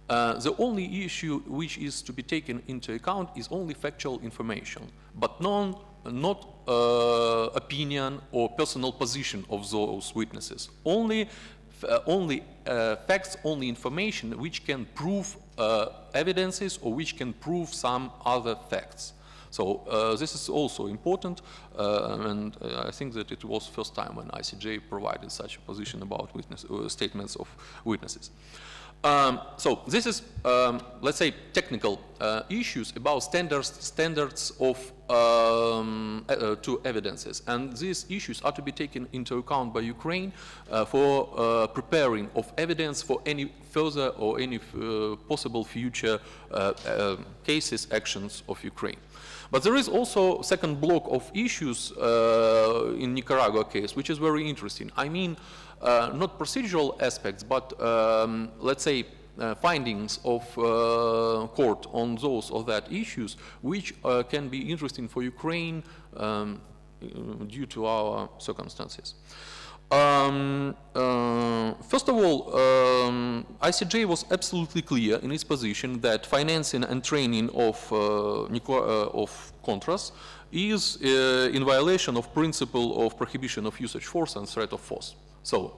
the only issue which is to be taken into account is only factual information, but not opinion or personal position of those witnesses. Only facts, only information which can prove evidences or which can prove some other facts. So this is also important, and I think that it was first time when ICJ provided such a position about statements of witnesses. So this is, let's say, technical issues about standards of to evidences, and these issues are to be taken into account by Ukraine for preparing of evidence for any further or any possible future cases, actions of Ukraine. But there is also second block of issues in Nicaragua case, which is very interesting. I mean, not procedural aspects, but let's say findings of court on those or that issues, which can be interesting for Ukraine due to our circumstances. First of all, ICJ was absolutely clear in its position that financing and training of Contras is in violation of principle of prohibition of usage force and threat of force. So,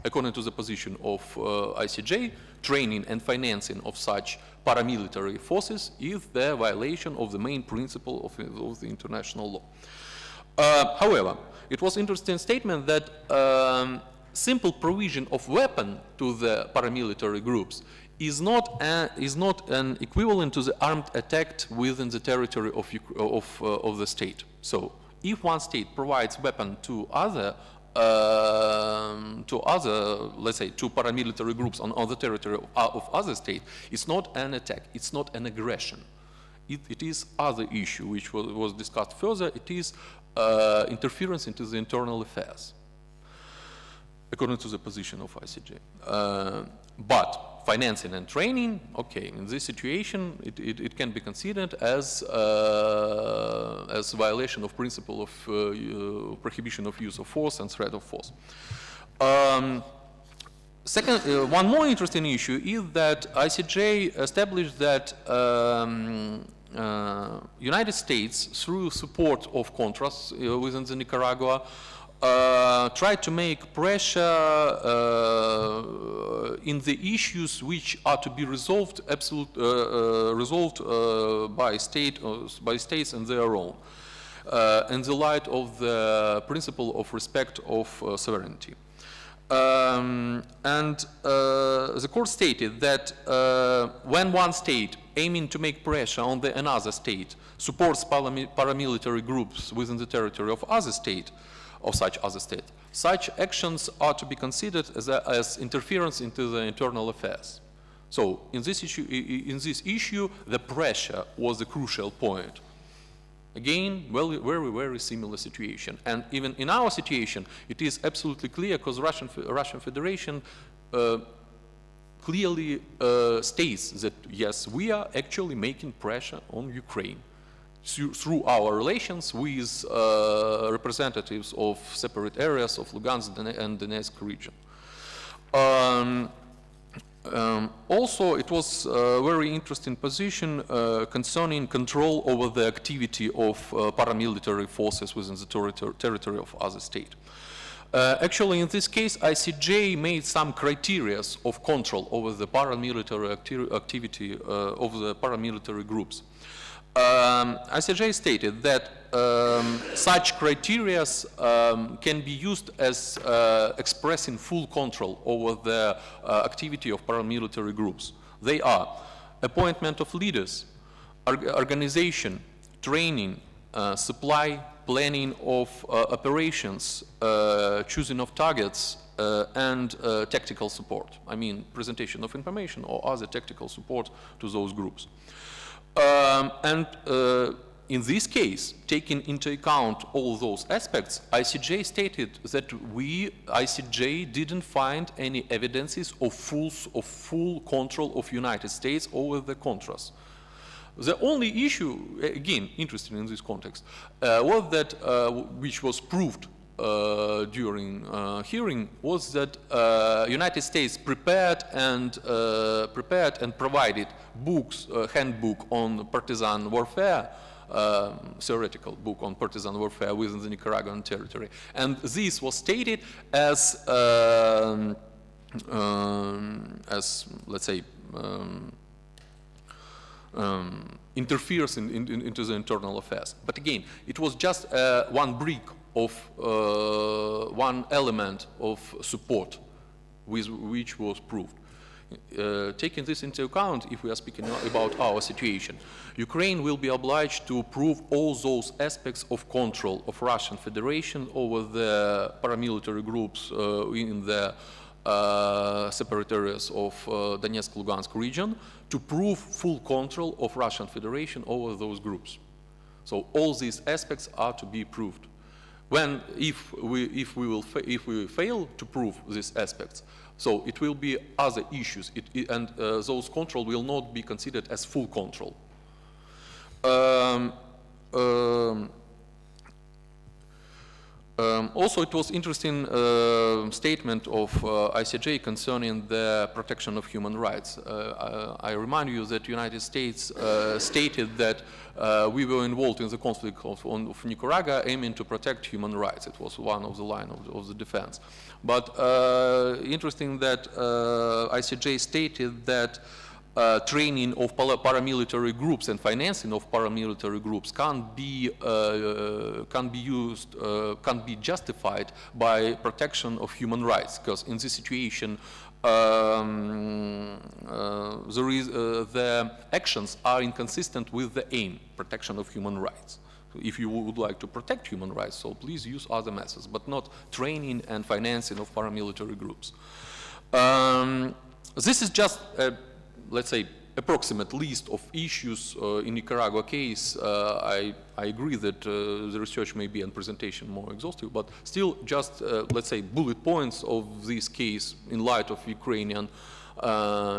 according to the position of ICJ, training and financing of such paramilitary forces is the violation of the main principle of the international law. However, it was interesting statement that simple provision of weapon to the paramilitary groups is not an equivalent to the armed attack within the territory of the state. So, if one state provides weapon to other, let's say, to paramilitary groups on the territory of other state, it's not an attack, it's not an aggression. It is other issue which was discussed further. It is interference into the internal affairs, according to the position of ICJ. But financing and training, okay, in this situation, it can be considered as violation of principle of prohibition of use of force and threat of force. Second, one more interesting issue is that ICJ established that United States, through support of Contras within the Nicaragua, tried to make pressure in the issues which are to be resolved by states and their own, in the light of the principle of respect of sovereignty. The court stated that when one state aiming to make pressure on another state supports paramilitary groups within the territory of such other state, such actions are to be considered as interference into the internal affairs. So in this issue, the pressure was the crucial point. Again, very, very similar situation. And even in our situation, it is absolutely clear because Russian Federation clearly states that, yes, we are actually making pressure on Ukraine through our relations with representatives of separate areas of Lugansk and Donetsk region. Also, it was a very interesting position concerning control over the activity of paramilitary forces within the territory of other state. Actually, in this case, ICJ made some criteria of control over the paramilitary activity of the paramilitary groups. ICJ stated that such criteria can be used as expressing full control over the activity of paramilitary groups. They are appointment of leaders, organization, training, supply, planning of operations, choosing of targets, and tactical support. I mean, presentation of information or other tactical support to those groups. In this case, taking into account all those aspects, ICJ stated that ICJ didn't find any evidences of full control of United States over the Contras. The only issue, again, interesting in this context, was that, which was proved during hearing, was that United States prepared and provided books, handbook on partisan warfare, theoretical book on partisan warfare within the Nicaraguan territory, and this was stated as let's say, interferes into the internal affairs. But again, it was just one brick of one element of support with which was proved. Taking this into account, if we are speaking about our situation, Ukraine will be obliged to prove all those aspects of control of Russian Federation over the paramilitary groups in the separate areas of Donetsk-Lugansk region, to prove full control of Russian Federation over those groups. So all these aspects are to be proved. If we fail to prove these aspects, so it will be other issues, and those control will not be considered as full control. Also, it was interesting statement of ICJ concerning the protection of human rights. I remind you that the United States stated that we were involved in the conflict of Nicaragua aiming to protect human rights. It was one of the line of the defense. But interesting that ICJ stated that training of paramilitary groups and financing of paramilitary groups can't be justified by protection of human rights, because in this situation the actions are inconsistent with the aim, protection of human rights. If you would like to protect human rights, so please use other methods, but not training and financing of paramilitary groups. This is just let's say, approximate list of issues in Nicaragua case. I agree that the research may be and presentation more exhaustive, but still just, let's say, bullet points of this case in light of Ukrainian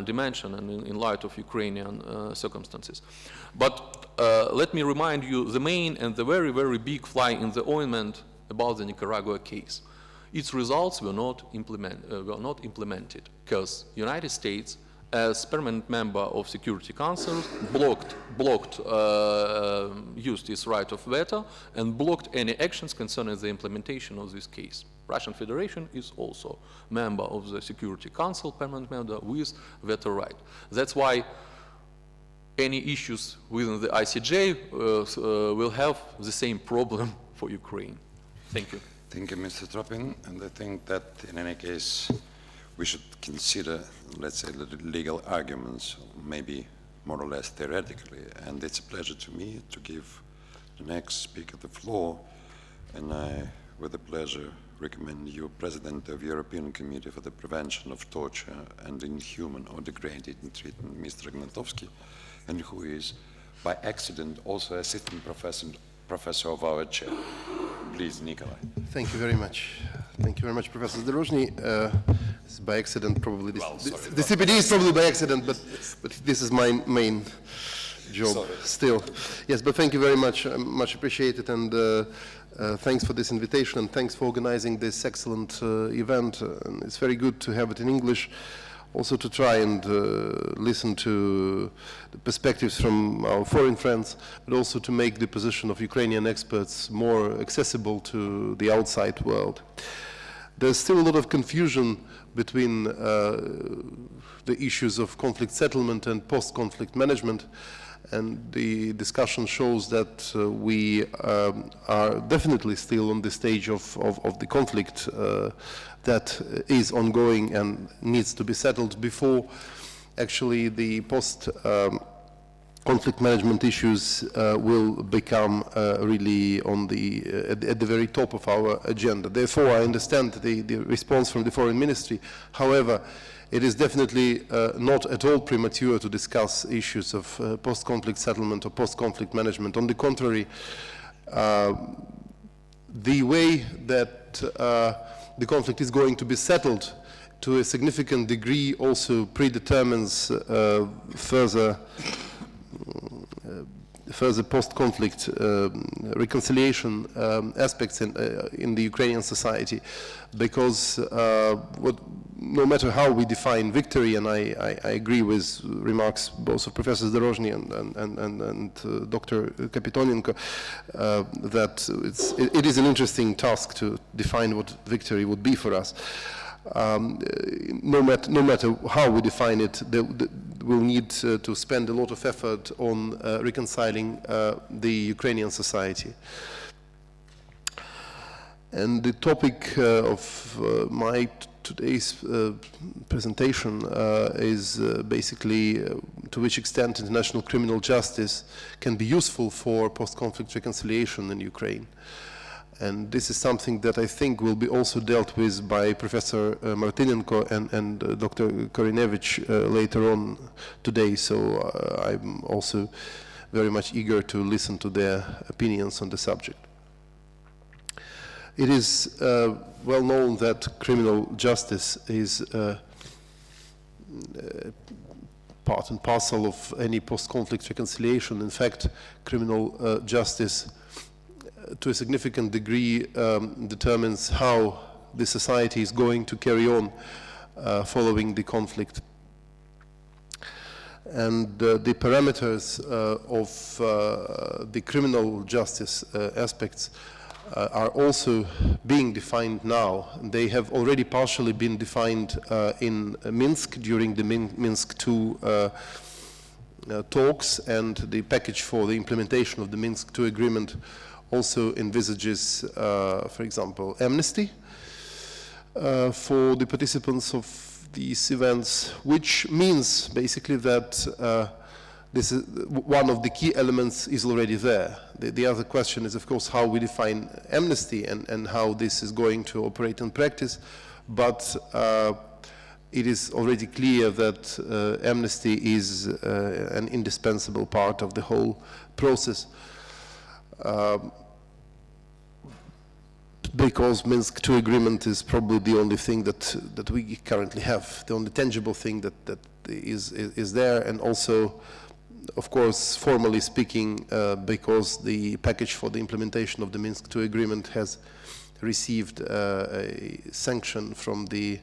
dimension and in light of Ukrainian circumstances. But let me remind you the main and the very, very big fly in the ointment about the Nicaragua case. Its results were not implemented because United States, as permanent member of Security Council, used its right of veto and blocked any actions concerning the implementation of this case. Russian Federation is also member of the Security Council, permanent member with veto right. That's why any issues within the ICJ will have the same problem for Ukraine. Thank you. Thank you, Mr. Tropin, and I think that in any case we should consider, let's say, the legal arguments, maybe more or less theoretically, and it's a pleasure to me to give the next speaker the floor, and I, with a pleasure, recommend you President of European Committee for the Prevention of Torture and Inhuman or Degrading Treatment, Mr. Ignatovsky, and who is, by accident, also assistant professor of our chair. Please, Nikolai. Thank you very much. Thank you very much, Professor Zdorozhny. It's by accident, probably. Well, sorry The CPD is probably by accident, but this is my main job Sorry. still. Yes, but thank you very much. Much appreciated, and thanks for this invitation, and thanks for organizing this excellent event. And it's very good to have it in English, also to try and listen to the perspectives from our foreign friends, but also to make the position of Ukrainian experts more accessible to the outside world. There's still a lot of confusion between the issues of conflict settlement and post-conflict management, and the discussion shows that we are definitely still on the stage of the conflict that is ongoing and needs to be settled before actually the post-conflict management issues will become really on at the very top of our agenda. Therefore, I understand the response from the Foreign Ministry. However, it is definitely not at all premature to discuss issues of post-conflict settlement or post-conflict management. On the contrary, the way that the conflict is going to be settled to a significant degree also predetermines further post-conflict reconciliation aspects in the Ukrainian society, because no matter how we define victory, and I agree with remarks both of Professor Zdorozhny and Dr. Kapitonenko, that it is an interesting task to define what victory would be for us. No matter how we define it, we'll need to spend a lot of effort on reconciling the Ukrainian society. And the topic of my today's presentation is basically to which extent international criminal justice can be useful for post-conflict reconciliation in Ukraine. And this is something that I think will be also dealt with by Professor Martynenko and Dr. Korinevich later on today. So I'm also very much eager to listen to their opinions on the subject. It is well known that criminal justice is part and parcel of any post-conflict reconciliation. In fact, criminal justice to a significant degree determines how the society is going to carry on following the conflict. And the parameters of the criminal justice aspects are also being defined now. They have already partially been defined in Minsk during the Minsk II talks, and the package for the implementation of the Minsk II agreement also envisages, for example, amnesty for the participants of these events, which means basically that this is one of the key elements is already there. The other question is, of course, how we define amnesty and how this is going to operate in practice. But it is already clear that amnesty is an indispensable part of the whole process. Because Minsk II agreement is probably the only thing that we currently have, the only tangible thing that is there, and also, of course, formally speaking, because the package for the implementation of the Minsk II agreement has received a sanction from the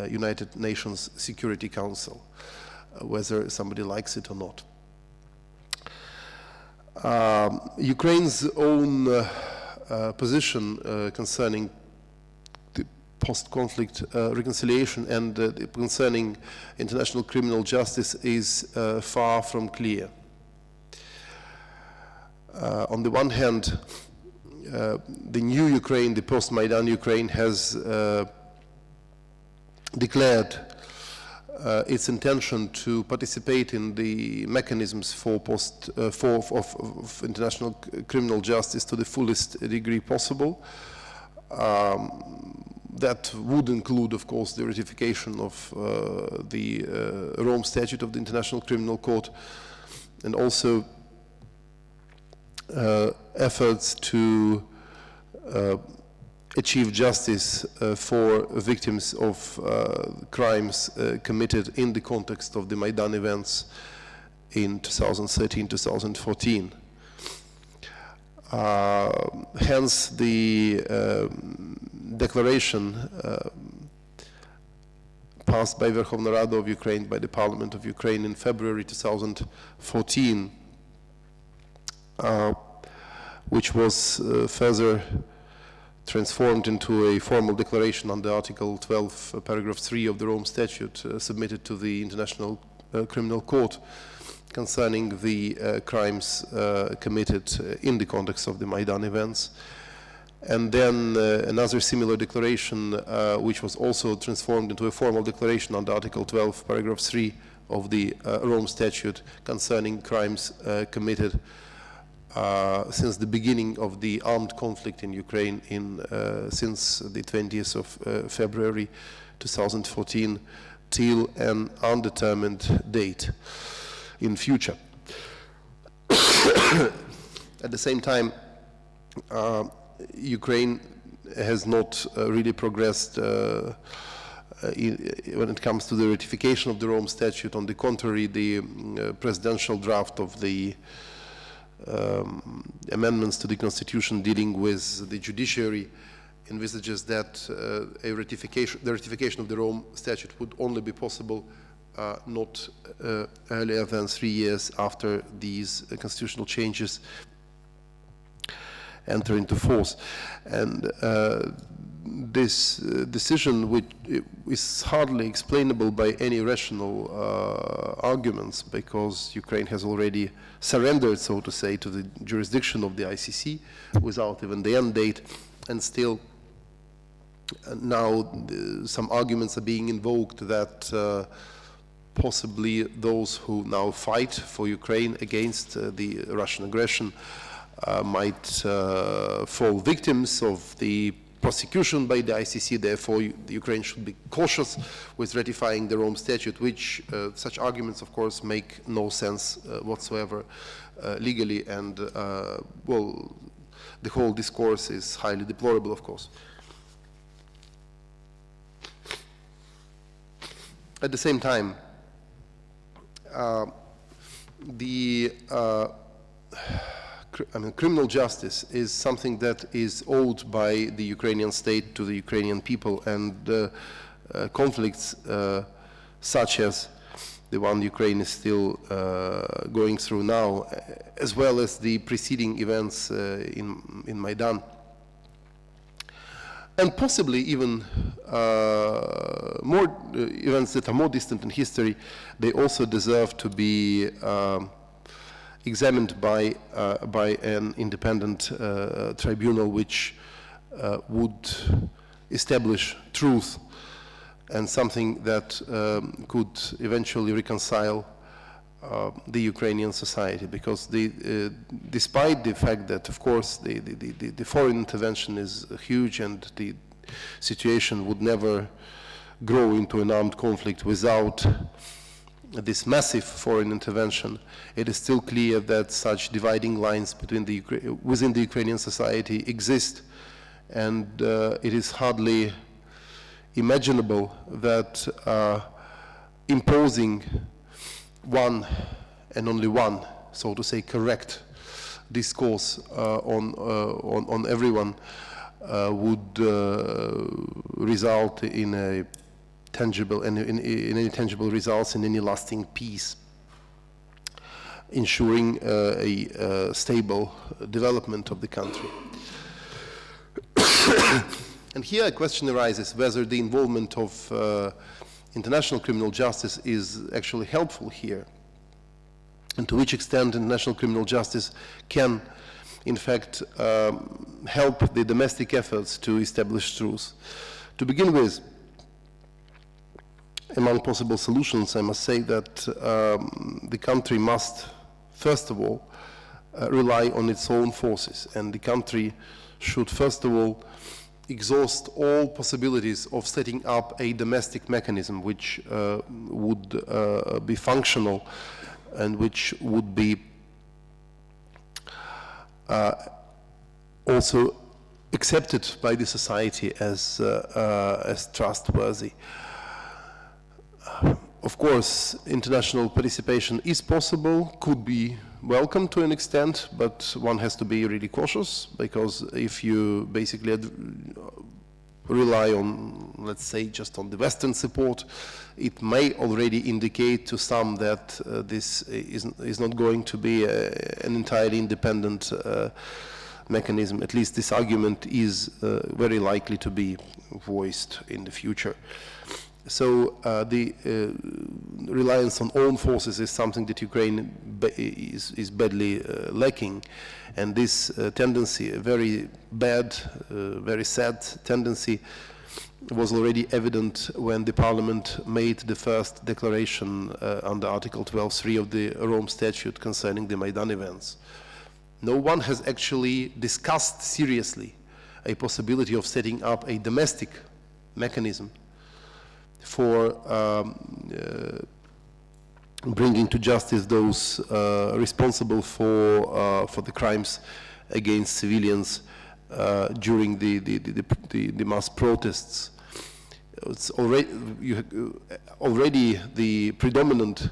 United Nations Security Council, whether somebody likes it or not. Ukraine's own position concerning the post-conflict reconciliation and concerning international criminal justice is far from clear. On the one hand, the new Ukraine, the post-Maidan Ukraine, has declared its intention to participate in the mechanisms for of international criminal justice to the fullest degree possible. That would include, of course, the ratification of the Rome Statute of the International Criminal Court, and also efforts to achieve justice for victims of crimes committed in the context of the Maidan events in 2013-2014. Hence, the declaration passed by Verkhovna Rada of Ukraine, by the Parliament of Ukraine in February 2014, which was further transformed into a formal declaration under Article 12, paragraph 3 of the Rome Statute, submitted to the International Criminal Court concerning the crimes committed in the context of the Maidan events. And then another similar declaration, which was also transformed into a formal declaration under Article 12, paragraph 3 of the Rome Statute concerning crimes committed since the beginning of the armed conflict in Ukraine since the 20th of February 2014 till an undetermined date in future. At the same time, Ukraine has not really progressed when it comes to the ratification of the Rome Statute. On the contrary, the presidential draft of the amendments to the Constitution dealing with the judiciary envisages that the ratification of the Rome Statute would only be possible not earlier than 3 years after these constitutional changes enter into force. And this decision, which is hardly explainable by any rational arguments, because Ukraine has already surrendered, so to say, to the jurisdiction of the ICC without even the end date, and still now some arguments are being invoked that possibly those who now fight for Ukraine against the Russian aggression might fall victims of the prosecution by the ICC. Therefore, the Ukraine should be cautious with ratifying the Rome Statute, which such arguments, of course, make no sense whatsoever legally, and well, the whole discourse is highly deplorable, of course. At the same time, criminal justice is something that is owed by the Ukrainian state to the Ukrainian people, and conflicts such as the one Ukraine is still going through now, as well as the preceding events in Maidan, and possibly even more events that are more distant in history, they also deserve to be examined by an independent tribunal, which would establish truth and something that could eventually reconcile the Ukrainian society. Because despite the fact that, of course, the foreign intervention is huge and the situation would never grow into an armed conflict without this massive foreign intervention, it is still clear that such dividing lines within the Ukrainian society exist, and it is hardly imaginable that imposing one and only one, so to say, correct discourse on everyone would result in a tangible in any tangible results, in any lasting peace, ensuring a stable development of the country. And here a question arises whether the involvement of international criminal justice is actually helpful here, and to which extent international criminal justice can, in fact, help the domestic efforts to establish truth. To begin with, among possible solutions, I must say that the country must, first of all, rely on its own forces, and the country should, first of all, exhaust all possibilities of setting up a domestic mechanism which would be functional and which would be also accepted by the society as trustworthy. Of course, international participation is possible, could be welcome to an extent, but one has to be really cautious, because if you basically rely on, let's say, just on the Western support, it may already indicate to some that this is not going to be an entirely independent mechanism. At least this argument is very likely to be voiced in the future. So the reliance on own forces is something that Ukraine is badly lacking, and this tendency, a very bad, very sad tendency, was already evident when the parliament made the first declaration under Article 12.3 of the Rome Statute concerning the Maidan events. No one has actually discussed seriously a possibility of setting up a domestic mechanism for bringing to justice those responsible for the crimes against civilians during the mass protests. It's already the predominant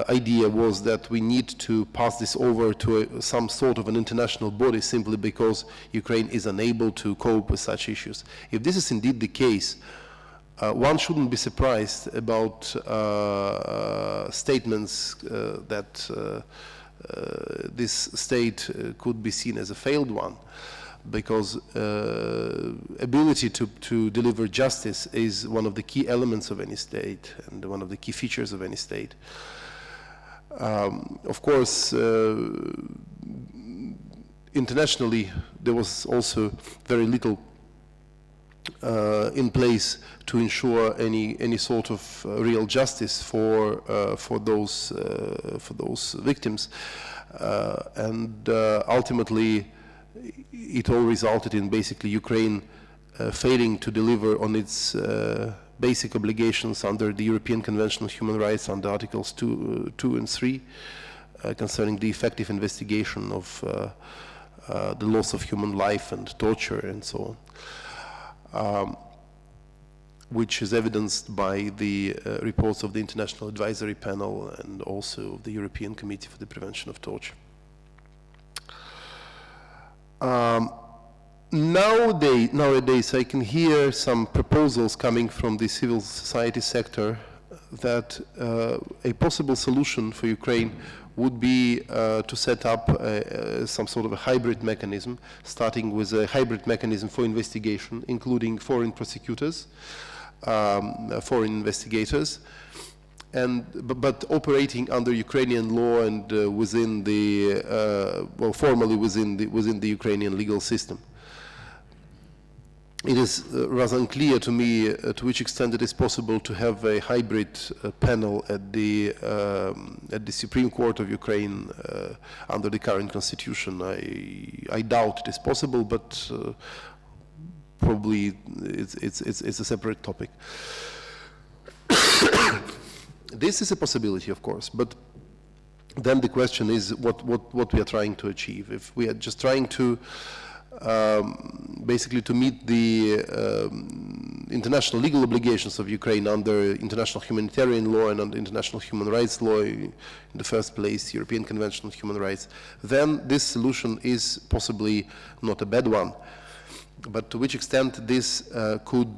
idea was that we need to pass this over to some sort of an international body, simply because Ukraine is unable to cope with such issues. If this is indeed the case, one shouldn't be surprised about statements that this state could be seen as a failed one, because ability to deliver justice is one of the key elements of any state and one of the key features of any state. Of course, internationally, there was also very little in place to ensure any sort of real justice for those victims, and ultimately it all resulted in basically Ukraine failing to deliver on its basic obligations under the European Convention on Human Rights, under Articles 2 and 3, concerning the effective investigation of the loss of human life and torture and so on, which is evidenced by the reports of the International Advisory Panel and also of the European Committee for the Prevention of Torture. Nowadays, I can hear some proposals coming from the civil society sector that a possible solution for Ukraine would be to set up some sort of a hybrid mechanism, starting with a hybrid mechanism for investigation, including foreign prosecutors, foreign investigators, but operating under Ukrainian law and within the formally within the Ukrainian legal system. It is rather unclear to me to which extent it is possible to have a hybrid panel at the Supreme Court of Ukraine under the current constitution. I doubt it is possible, but probably it's a separate topic. This is a possibility, of course, but then the question is what we are trying to achieve. If we are just trying to basically to meet the international legal obligations of Ukraine under international humanitarian law and under international human rights law, in the first place, European Convention on Human Rights, then this solution is possibly not a bad one. But to which extent this could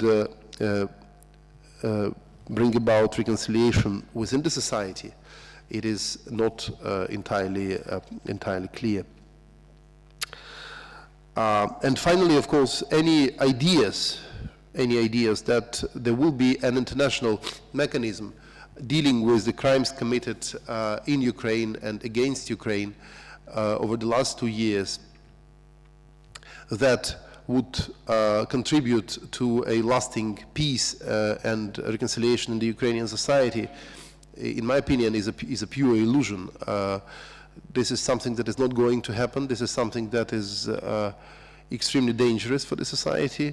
bring about reconciliation within the society, it is not entirely clear. And finally, of course, any ideas that there will be an international mechanism dealing with the crimes committed in Ukraine and against Ukraine over the last 2 years that would contribute to a lasting peace and reconciliation in the Ukrainian society, in my opinion, is a pure illusion. This is something that is not going to happen. This is something that is extremely dangerous for the society.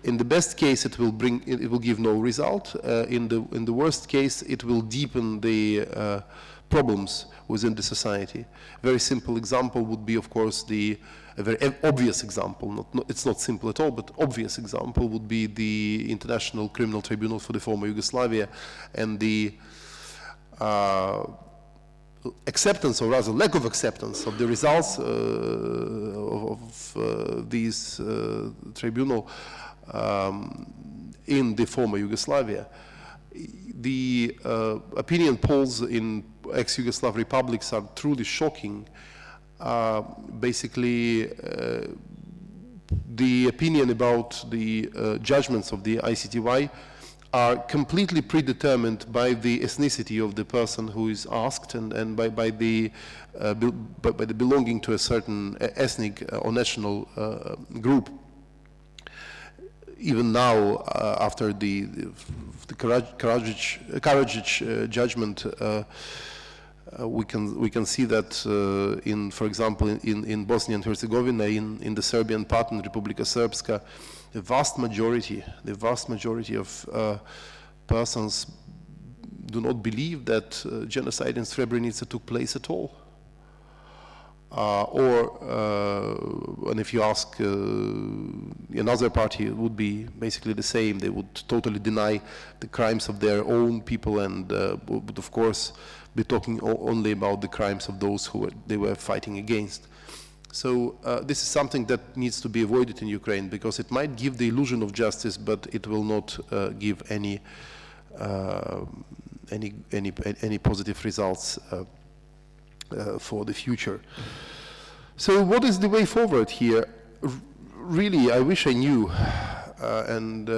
In the best case, it will give no result. In the worst case, it will deepen the problems within the society. A very simple example would be, of course, a very obvious example, it's not simple at all, but obvious example would be the International Criminal Tribunal for the former Yugoslavia and the acceptance, or rather lack of acceptance, of the results of these tribunal in the former Yugoslavia. The opinion polls in ex-Yugoslav republics are truly shocking. Basically, the opinion about the judgments of the ICTY are completely predetermined by the ethnicity of the person who is asked, and by the belonging to a certain ethnic or national group. Even now, after the Karadzic judgment, we can see that for example, in Bosnia and Herzegovina, in the Serbian part, in Republika Srpska, the vast majority of persons do not believe that genocide in Srebrenica took place at all. And if you ask another party, it would be basically the same. They would totally deny the crimes of their own people, and would of course be talking only about the crimes of those who they were fighting against. So this is something that needs to be avoided in Ukraine, because it might give the illusion of justice, but it will not give any positive results for the future. So what is the way forward here? Really, I wish I knew, and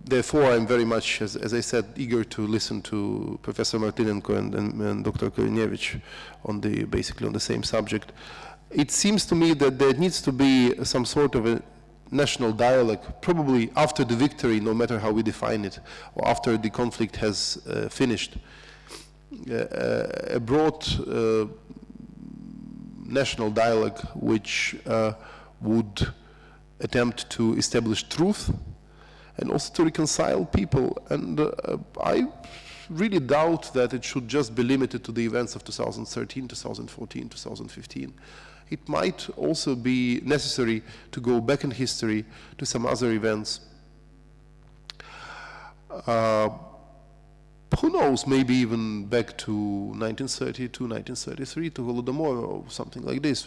therefore I'm very much, as I said, eager to listen to Professor Martynenko and Dr. Kolinevich basically on the same subject. It seems to me that there needs to be some sort of a national dialogue, probably after the victory, no matter how we define it, or after the conflict has finished. A broad national dialogue which would attempt to establish truth and also to reconcile people. And I really doubt that it should just be limited to the events of 2013, 2014, 2015. It might also be necessary to go back in history to some other events. Who knows, maybe even back to 1932, 1933, to Holodomor or something like this.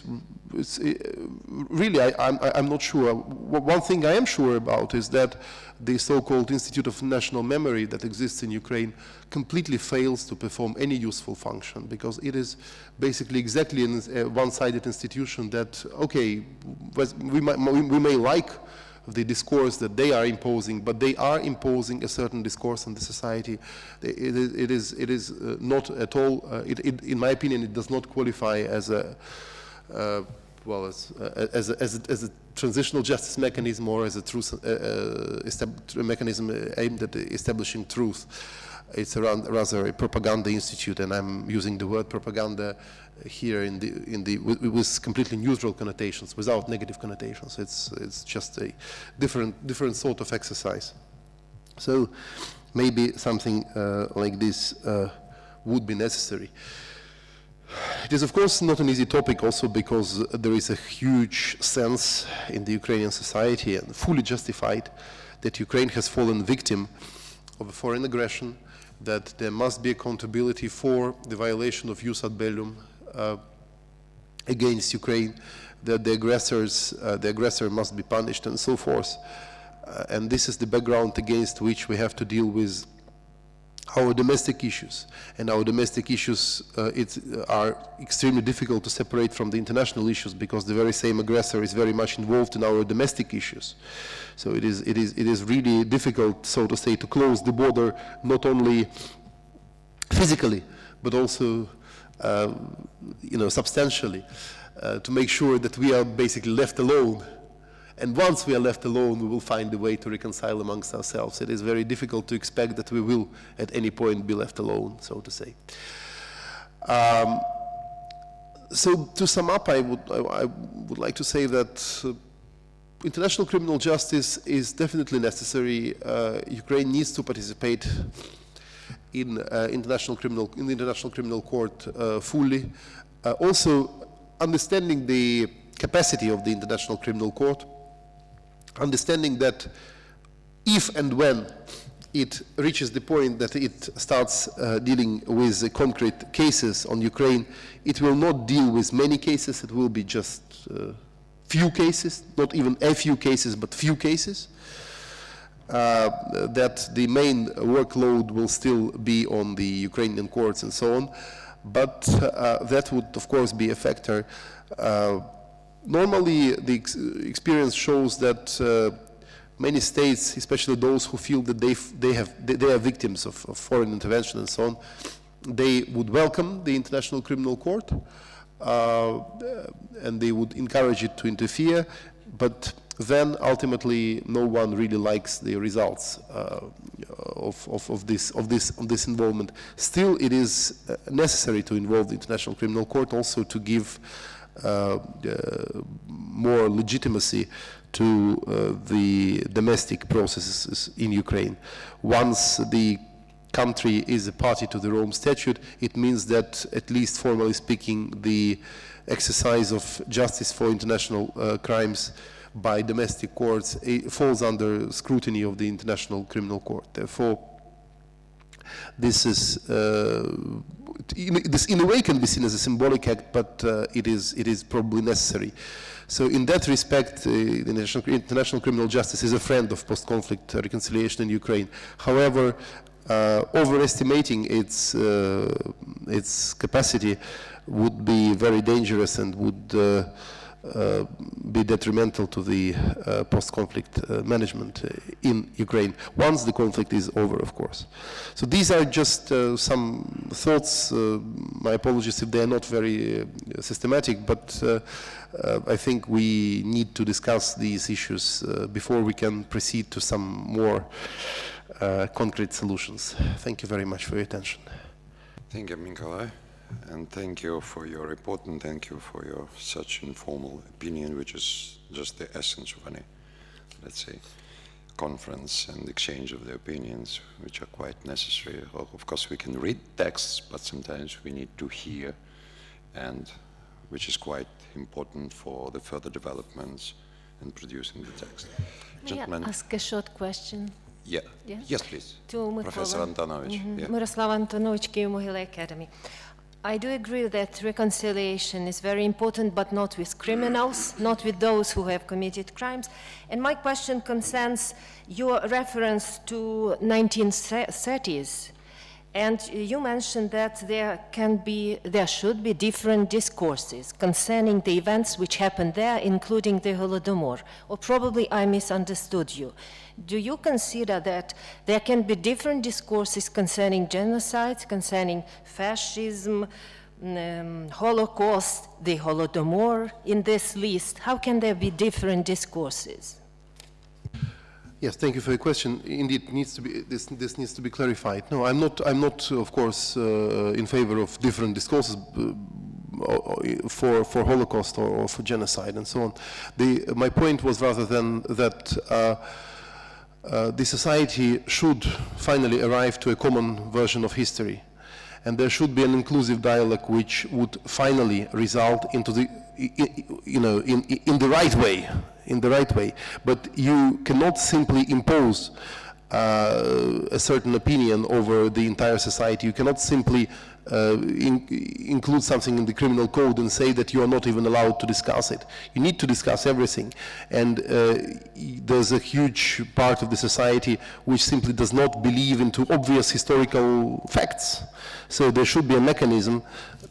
Really, I'm not sure. One thing I am sure about is that the so-called Institute of National Memory that exists in Ukraine completely fails to perform any useful function, because it is basically exactly a one-sided institution that, okay, we may like the discourse that they are imposing, but they are imposing a certain discourse on the society. It is not at all, in my opinion, it does not qualify as a transitional justice mechanism, or as a truth mechanism aimed at establishing truth. It's rather a propaganda institute, and I'm using the word propaganda here with completely neutral connotations, without negative connotations. It's just a different sort of exercise. So maybe something like this would be necessary. It is, of course, not an easy topic, also because there is a huge sense in the Ukrainian society, and fully justified, that Ukraine has fallen victim of a foreign aggression, that there must be accountability for the violation of jus ad bellum against Ukraine, that the aggressor must be punished, and so forth. And this is the background against which we have to deal with our domestic issues. And our domestic issues are extremely difficult to separate from the international issues, because the very same aggressor is very much involved in our domestic issues. So it is really difficult, so to say, to close the border, not only physically, but also substantially, to make sure that we are basically left alone. And once we are left alone, we will find a way to reconcile amongst ourselves. It is very difficult to expect that we will at any point be left alone, so to say. So to sum up, I would like to say that international criminal justice is definitely necessary. Ukraine needs to participate in the International Criminal Court fully. Also, understanding the capacity of the International Criminal Court, understanding that if and when it reaches the point that it starts dealing with concrete cases on Ukraine, it will not deal with many cases, it will be just few cases, not even a few cases, but few cases. That the main workload will still be on the Ukrainian courts and so on, but that would of course be a factor. Normally the experience shows that many states, especially those who feel that they are victims of foreign intervention and so on, they would welcome the International Criminal Court and they would encourage it to interfere, but then ultimately no one really likes the results of this involvement. Still, it is necessary to involve the International Criminal Court also to give more legitimacy to the domestic processes in Ukraine. Once the country is a party to the Rome Statute, it means that, at least formally speaking, the exercise of justice for international crimes by domestic courts falls under scrutiny of the International Criminal Court. Therefore, this is this in a way can be seen as a symbolic act, but it is probably necessary. So in that respect, the international criminal justice is a friend of post-conflict reconciliation in Ukraine. However, overestimating its capacity would be very dangerous and would be detrimental to the post-conflict management in Ukraine, once the conflict is over, of course. So these are just some thoughts. My apologies if they are not very systematic, but I think we need to discuss these issues before we can proceed to some more concrete solutions. Thank you very much for your attention. Thank you, Nikolai. And thank you for your report, and thank you for your such informal opinion, which is just the essence of any, let's say, conference and exchange of the opinions, which are quite necessary. Of course, we can read texts, but sometimes we need to hear, and which is quite important for the further developments in producing the text. May I ask a short question? Yeah. Yes, please. To Professor Antonovich. Yeah. Miroslav Antonovich, Kyiv-Mogily Academy. I do agree that reconciliation is very important, but not with criminals, not with those who have committed crimes. And my question concerns your reference to 1930s. And you mentioned that there should be different discourses concerning the events which happened there, including the Holodomor. Or probably I misunderstood you. Do you consider that there can be different discourses concerning genocide, concerning fascism, Holocaust, the Holodomor in this list? How can there be different discourses? Yes, thank you for your question. Indeed, this needs to be clarified. No, I'm not, of course, in favor of different discourses for Holocaust or for genocide and so on. My point was rather than that the society should finally arrive to a common version of history, and there should be an inclusive dialogue which would finally result into the, in the right way. In the right way, but you cannot simply impose a certain opinion over the entire society. You cannot simply include something in the criminal code and say that you are not even allowed to discuss it. You need to discuss everything, and there's a huge part of the society which simply does not believe into obvious historical facts. So there should be a mechanism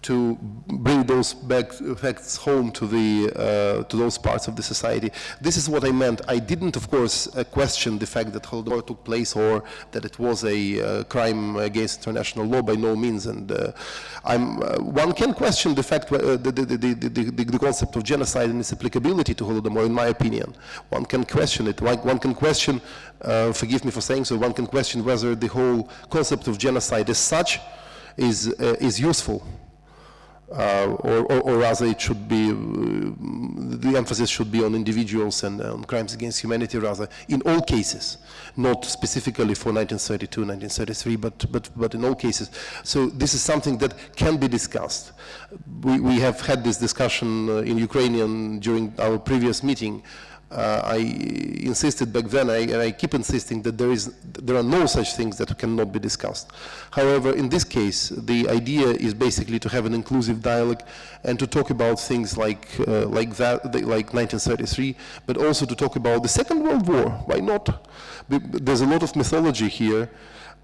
to bring those facts home to those parts of the society. This is what I meant. I didn't, of course, question the fact that Holodomor took place or that it was a crime against international law, by no means. And one can question the fact, the concept of genocide and its applicability to Holodomor, in my opinion. One can question it. One can question, forgive me for saying so, one can question whether the whole concept of genocide as such is useful. or rather it should be, the emphasis should be on individuals and on crimes against humanity rather, in all cases, not specifically for 1932, 1933, but in all cases. So this is something that can be discussed. We have had this discussion in Ukrainian during our previous meeting. I insisted back then, and I keep insisting that there are no such things that cannot be discussed. However, in this case, the idea is basically to have an inclusive dialogue and to talk about things like 1933, but also to talk about the Second World War. Why not? There's a lot of mythology here,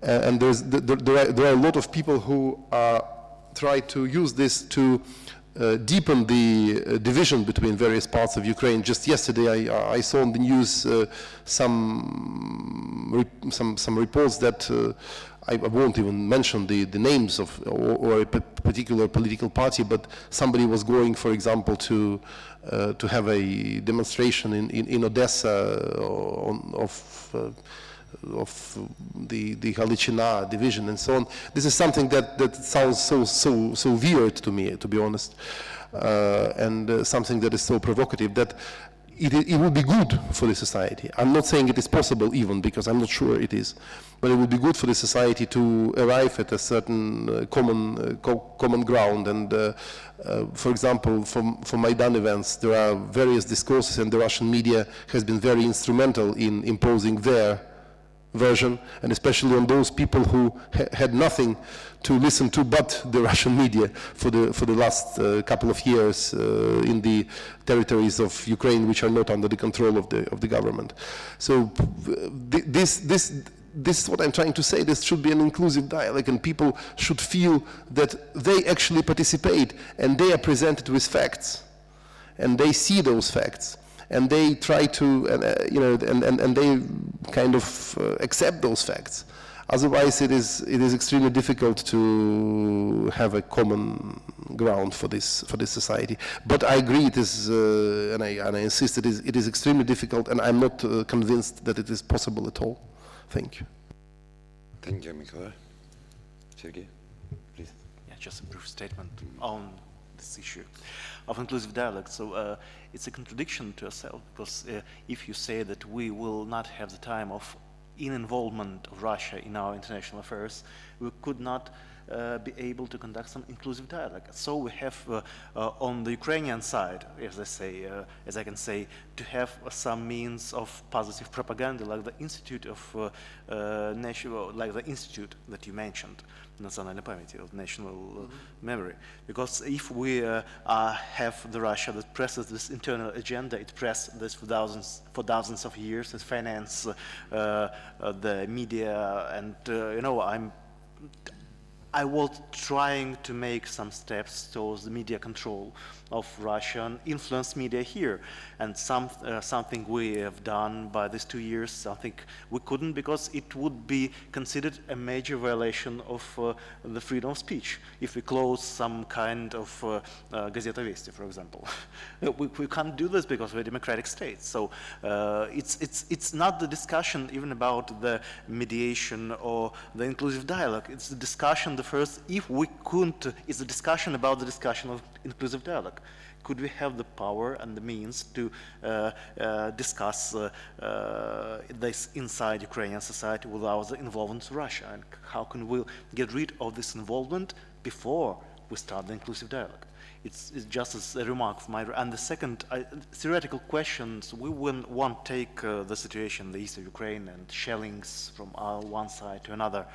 and there are a lot of people who try to use this to deepen the division between various parts of Ukraine. Just yesterday, I saw on the news some reports that I won't even mention the names of or a particular political party, but somebody was going, for example, to have a demonstration in Odessa of the Halichina division and so on. This is something that sounds so weird to me, to be honest, and something that is so provocative that it would be good for the society. I'm not saying it is possible even, because I'm not sure it is, but it would be good for the society to arrive at a certain common ground. And for example, for Maidan events, there are various discourses, and the Russian media has been very instrumental in imposing their version, and especially on those people who had nothing to listen to but the Russian media for the last couple of years in the territories of Ukraine which are not under the control of the government. So this is what I'm trying to say. This should be an inclusive dialogue, and people should feel that they actually participate and they are presented with facts, and they see those facts, and they try to, and they kind of accept those facts. Otherwise, it is extremely difficult to have a common ground for this society. But I agree, it is, and I insist, it is extremely difficult, and I'm not convinced that it is possible at all. Thank you. Thank you, Mikhail. Sergey, please. Yeah, just a brief statement on this issue of inclusive dialogue. So it's a contradiction to yourself, because if you say that we will not have the time of involvement of Russia in our international affairs, we could not be able to conduct some inclusive dialogue. So we have on the Ukrainian side, as I can say, to have some means of positive propaganda, like the Institute of like the institute that you mentioned, National Pamяти, of national memory. Because if we have the Russia that presses this internal agenda, it pressed this for thousands of years, it finance the media, and I was trying to make some steps towards the media control of Russian influence media here, and something we have done by these 2 years, something we couldn't, because it would be considered a major violation of the freedom of speech if we close some kind of Gazeta Vesti, for example. we can't do this because we're a democratic state. So it's not the discussion even about the mediation or the inclusive dialogue. It's the discussion, the first, if we couldn't, it's the discussion about the discussion of inclusive dialogue. Could we have the power and the means to discuss this inside Ukrainian society without the involvement of Russia? And how can we get rid of this involvement before we start the inclusive dialogue? It's just as a remark of my. And the second, theoretical questions, we won't take the situation in the east of Ukraine and shellings from one side to another.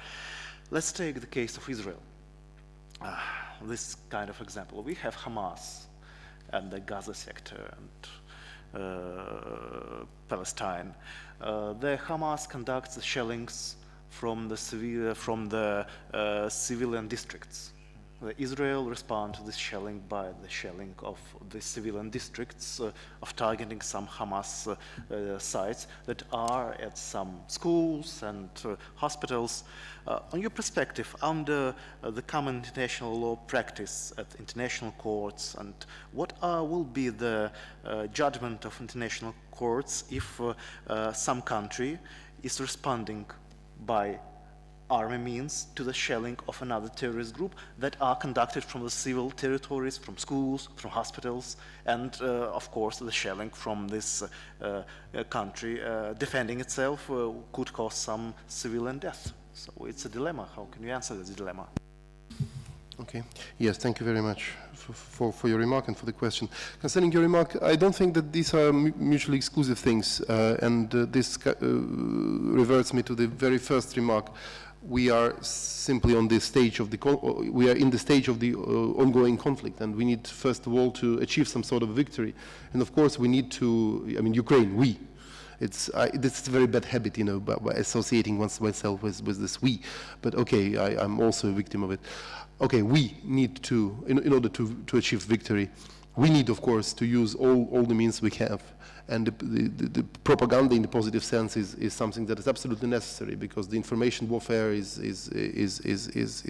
Let's take the case of Israel. This kind of example. We have Hamas and the Gaza sector and Palestine. The Hamas conducts the shellings from the civilian districts. Israel responds to this shelling by the shelling of the civilian districts, of targeting some Hamas sites that are at some schools and hospitals. On your perspective, under the common international law practice at international courts, and what will be the judgment of international courts if some country is responding by army means to the shelling of another terrorist group that are conducted from the civil territories, from schools, from hospitals, and of course the shelling from this country defending itself could cause some civilian death. So it's a dilemma. How can you answer this dilemma? Okay. Yes, thank you very much for your remark and for the question. Concerning your remark, I don't think that these are mutually exclusive things, and this reverts me to the very first remark. We are simply on this stage of we are in the stage of the ongoing conflict, and we need first of all to achieve some sort of victory. And of course, we need to. I mean, Ukraine. We. It's a very bad habit, you know, by associating oneself with this we. But okay, I'm also a victim of it. Okay, we need to, in order to achieve victory, we need, of course, to use all the means we have. And the propaganda, in the positive sense, is something that is absolutely necessary, because the information warfare is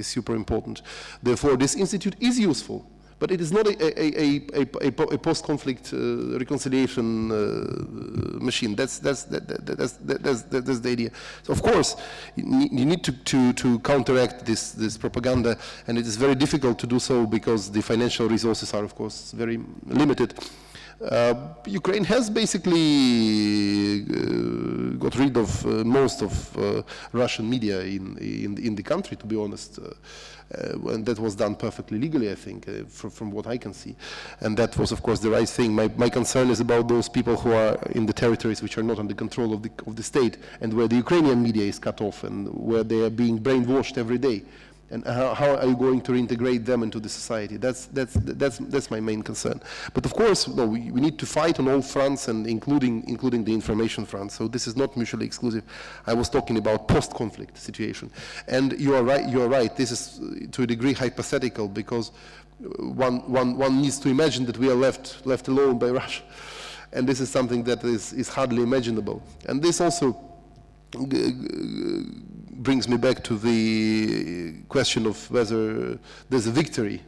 super important. Therefore, this institute is useful. But it is not a post-conflict reconciliation machine. That's the idea. So of course, you need to counteract this propaganda, and it is very difficult to do so because the financial resources are, of course, very limited. Ukraine has basically got rid of most of Russian media in the country, to be honest. And that was done perfectly legally, I think, from what I can see. And that was, of course, the right thing. My concern is about those people who are in the territories which are not under control of the state, and where the Ukrainian media is cut off, and where they are being brainwashed every day. And how are you going to reintegrate them into the society? That's my main concern. But of course, no, we need to fight on all fronts, and including the information front. So this is not mutually exclusive. I was talking about post-conflict situation, and you are right. You are right. This is to a degree hypothetical, because one needs to imagine that we are left alone by Russia, and this is something that is hardly imaginable. And this also brings me back to the question of whether there's a victory,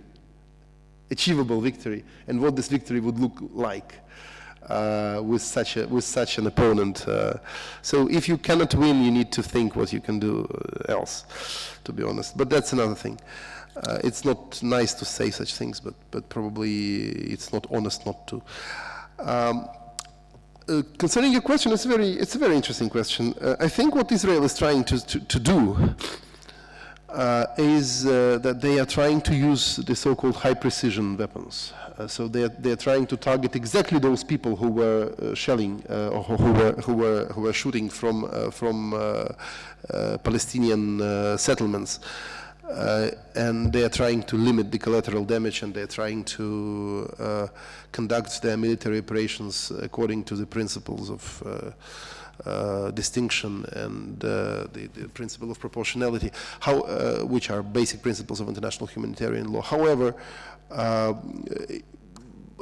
achievable victory, and what this victory would look like with such an opponent. So if you cannot win, you need to think what you can do else, to be honest. But that's another thing. It's not nice to say such things, but probably it's not honest not to. Concerning your question, it's a very interesting question. I think what Israel is trying to do is that they are trying to use the so-called high-precision weapons. So they are trying to target exactly those people who were shelling or who were shooting from Palestinian settlements. And they are trying to limit the collateral damage, and they are trying to conduct their military operations according to the principles of distinction and the principle of proportionality, which are basic principles of international humanitarian law. However,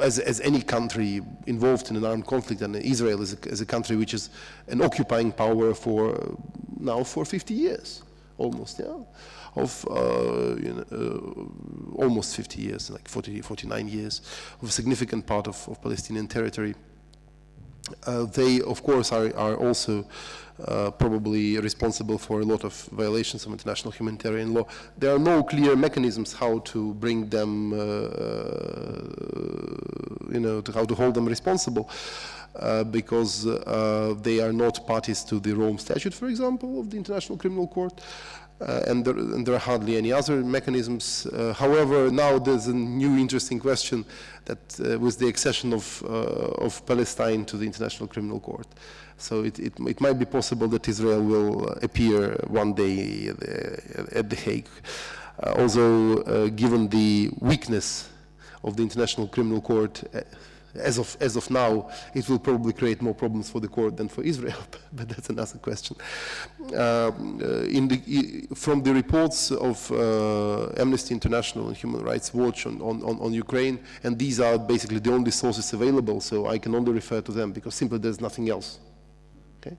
as any country involved in an armed conflict, and Israel is a country which is an occupying power for 50 years, almost, yeah. Almost 50 years, like 49 years, of a significant part of Palestinian territory. They, of course, are also probably responsible for a lot of violations of international humanitarian law. There are no clear mechanisms how to bring them, how to hold them responsible. Because they are not parties to the Rome Statute, for example, of the International Criminal Court. And there are hardly any other mechanisms. However, now there's a new interesting question that with the accession of Palestine to the International Criminal Court. So it might be possible that Israel will appear one day at The Hague. Although, given the weakness of the International Criminal Court, as of now, it will probably create more problems for the court than for Israel, but that's another question. From the reports of Amnesty International and Human Rights Watch on Ukraine, and these are basically the only sources available, so I can only refer to them because simply there's nothing else. Okay.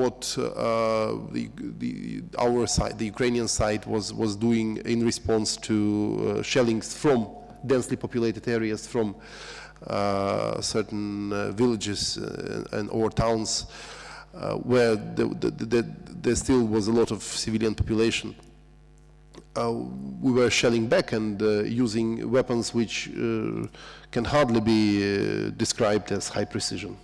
What our side, the Ukrainian side, was doing in response to shellings from densely populated areas, from certain villages or towns where there still was a lot of civilian population, we were shelling back and using weapons which can hardly be described as high precision.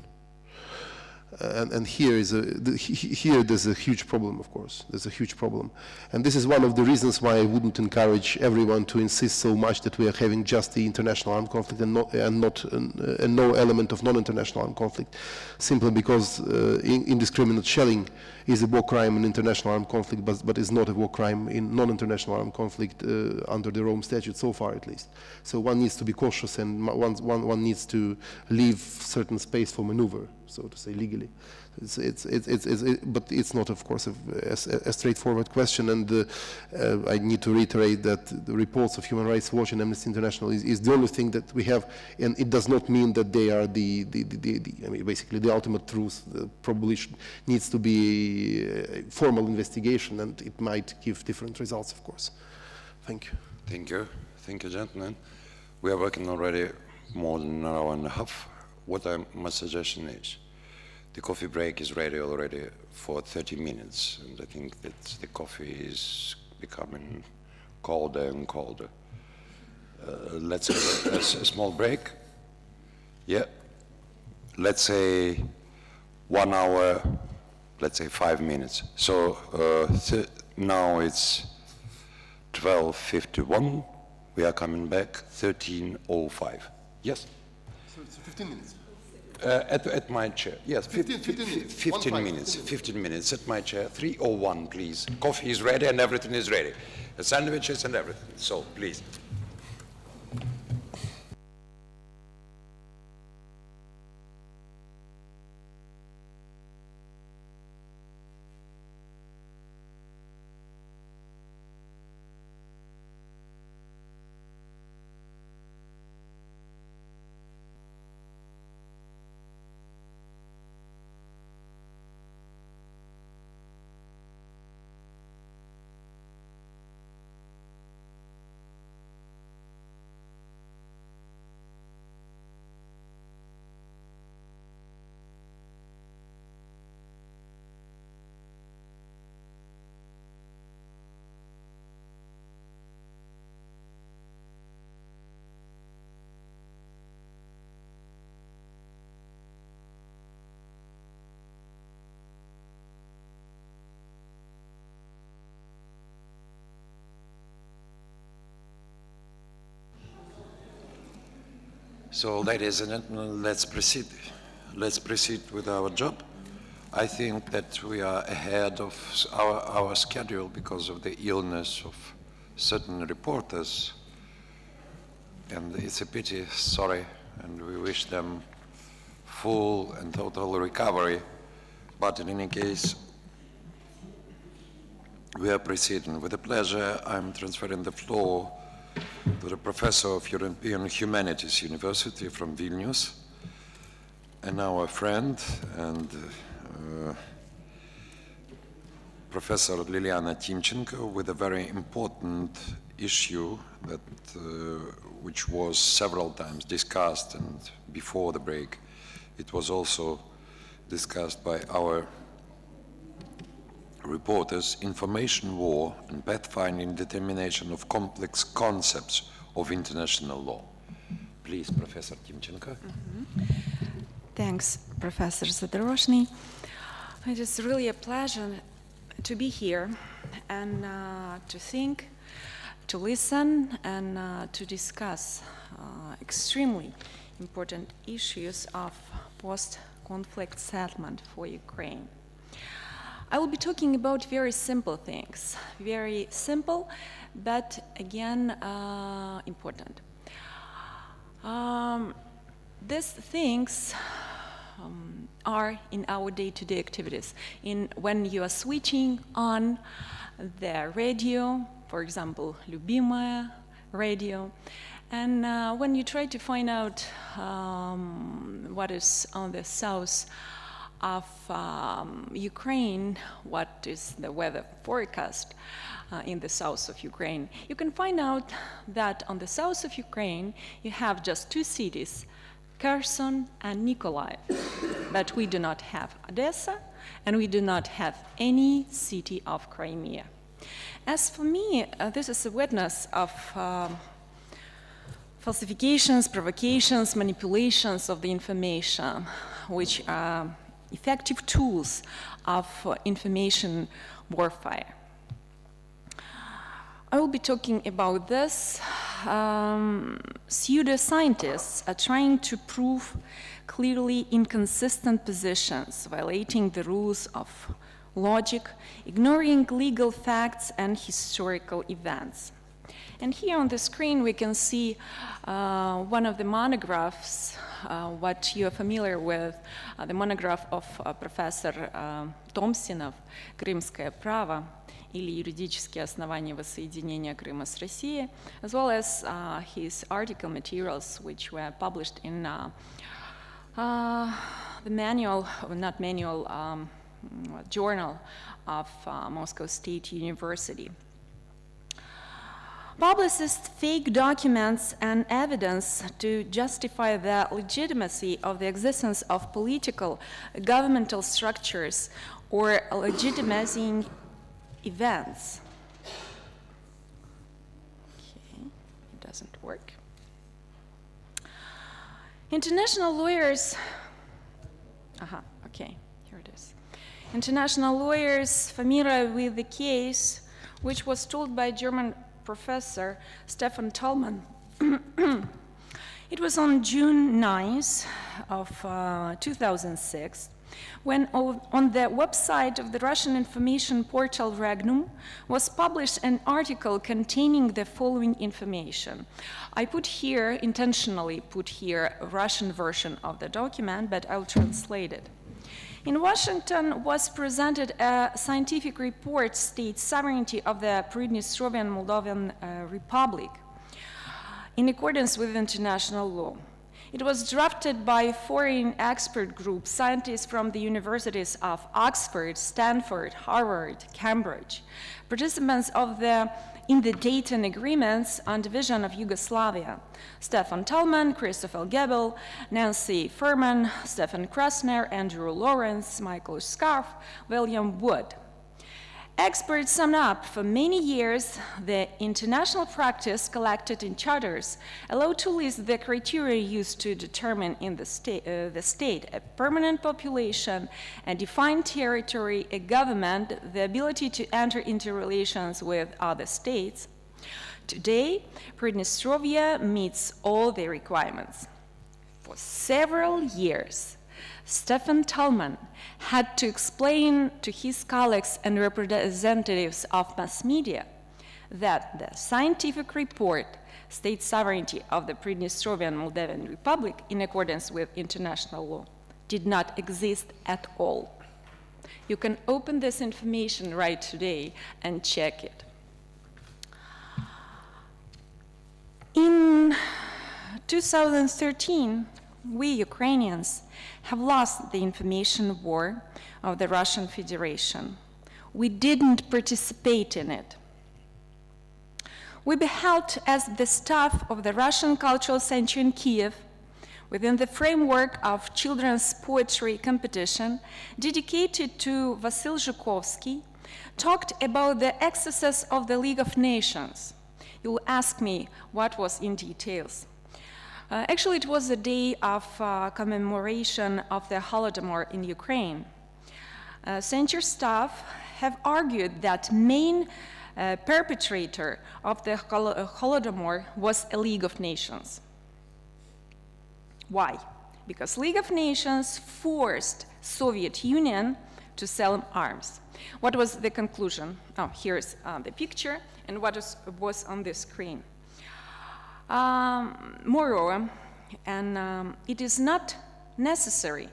And here there's a huge problem, of course. There's a huge problem. And this is one of the reasons why I wouldn't encourage everyone to insist so much that we are having just the international armed conflict and no element of non-international armed conflict, simply because indiscriminate shelling is a war crime in international armed conflict, but is not a war crime in non-international armed conflict under the Rome Statute, so far at least. So one needs to be cautious, and one needs to leave certain space for maneuver, so to say, legally. But it's not, of course, a straightforward question, and I need to reiterate that the reports of Human Rights Watch and Amnesty International is the only thing that we have, and it does not mean that they are I mean, basically the ultimate truth. Probably needs to be a formal investigation, and it might give different results, of course. Thank you. Thank you. Thank you, gentlemen. We are working already more than an hour and a half. What my suggestion is, the coffee break is ready already for 30 minutes, and I think that the coffee is becoming colder and colder. Let's have a small break. Yeah. Let's say 1 hour, let's say 5 minutes. So now it's 12:51. We are coming back 13:05. Yes? So it's 15 minutes. At my chair, yes, 15 minutes. 15 minutes, 15 minutes at my chair, 3:01, please. Coffee is ready and everything is ready. The sandwiches and everything, so please. So, ladies and gentlemen, let's proceed. Let's proceed with our job. I think that we are ahead of our schedule because of the illness of certain reporters, and it's a pity, sorry, and we wish them full and total recovery. But in any case, we are proceeding. With a pleasure, I'm transferring the floor to the professor of European Humanities University from Vilnius, and our friend and Professor Liliana Timchenko, with a very important issue that which was several times discussed, and before the break it was also discussed by our reporters: information war and pathfinding determination of complex concepts of international law. Please, Professor Timchenko. Thanks, Professor Zadorozhny. It is really a pleasure to be here and to think, to listen, and to discuss extremely important issues of post-conflict settlement for Ukraine. I will be talking about very simple things, very simple, but again, important. These things are in our day-to-day activities. When you are switching on the radio, for example, Любимая radio, and when you try to find out what is on the south of Ukraine, what is the weather forecast in the south of Ukraine, you can find out that on the south of Ukraine you have just two cities, Kherson and Mykolaiv, but we do not have Odessa and we do not have any city of Crimea. As for me, this is a witness of falsifications, provocations, manipulations of the information, which are effective tools of information warfare. I will be talking about this. Pseudoscientists are trying to prove clearly inconsistent positions, violating the rules of logic, ignoring legal facts and historical events. And here on the screen we can see one of the monographs, what you are familiar with, the monograph of Professor Томсинов «Крымское право» или «Юридические основания воссоединения Крыма с Россией», as well as his article materials which were published in the manual, not manual, journal of Moscow State University. Publicists fake documents and evidence to justify the legitimacy of the existence of political governmental structures or legitimizing events. Okay, it doesn't work. International lawyers, okay, here it is. International lawyers familiar with the case, which was told by German Professor Stefan Tallmann. It was on June 9th of 2006 when on the website of the Russian information portal Regnum was published an article containing the following information. I intentionally put here a Russian version of the document, but I'll translate it. In Washington was presented a scientific report, State Sovereignty of the Pridnestrian Moldovan Republic, in accordance with international law. It was drafted by a foreign expert group, scientists from the universities of Oxford, Stanford, Harvard, Cambridge, participants in the Dayton Agreements on Division of Yugoslavia: Stefan Tallmann, Christopher Gebel, Nancy Furman, Stephen Krasner, Andrew Lawrence, Michael Scarf, William Wood. Experts sum up for many years the international practice collected in charters allowed to list the criteria used to determine in the state a permanent population, a defined territory, a government, the ability to enter into relations with other states. Today, Pridnestrovia meets all the requirements. For several years, Stefan Tallmann had to explain to his colleagues and representatives of mass media that the scientific report, State Sovereignty of the Pridnestrian Moldovan Republic, in accordance with international law, did not exist at all. You can open this information right today and check it. In 2013, we Ukrainians have lost the information war of the Russian Federation. We didn't participate in it. We beheld as the staff of the Russian Cultural Center in Kyiv, within the framework of children's poetry competition dedicated to Vasyl Zhukovsky, talked about the excesses of the League of Nations. You will ask me what was in details. Actually, it was the day of commemoration of the Holodomor in Ukraine. Center staff have argued that main perpetrator of the Holodomor was a League of Nations. Why? Because League of Nations forced Soviet Union to sell arms. What was the conclusion? Oh, here's the picture and what was on the screen. Moreover, it is not necessary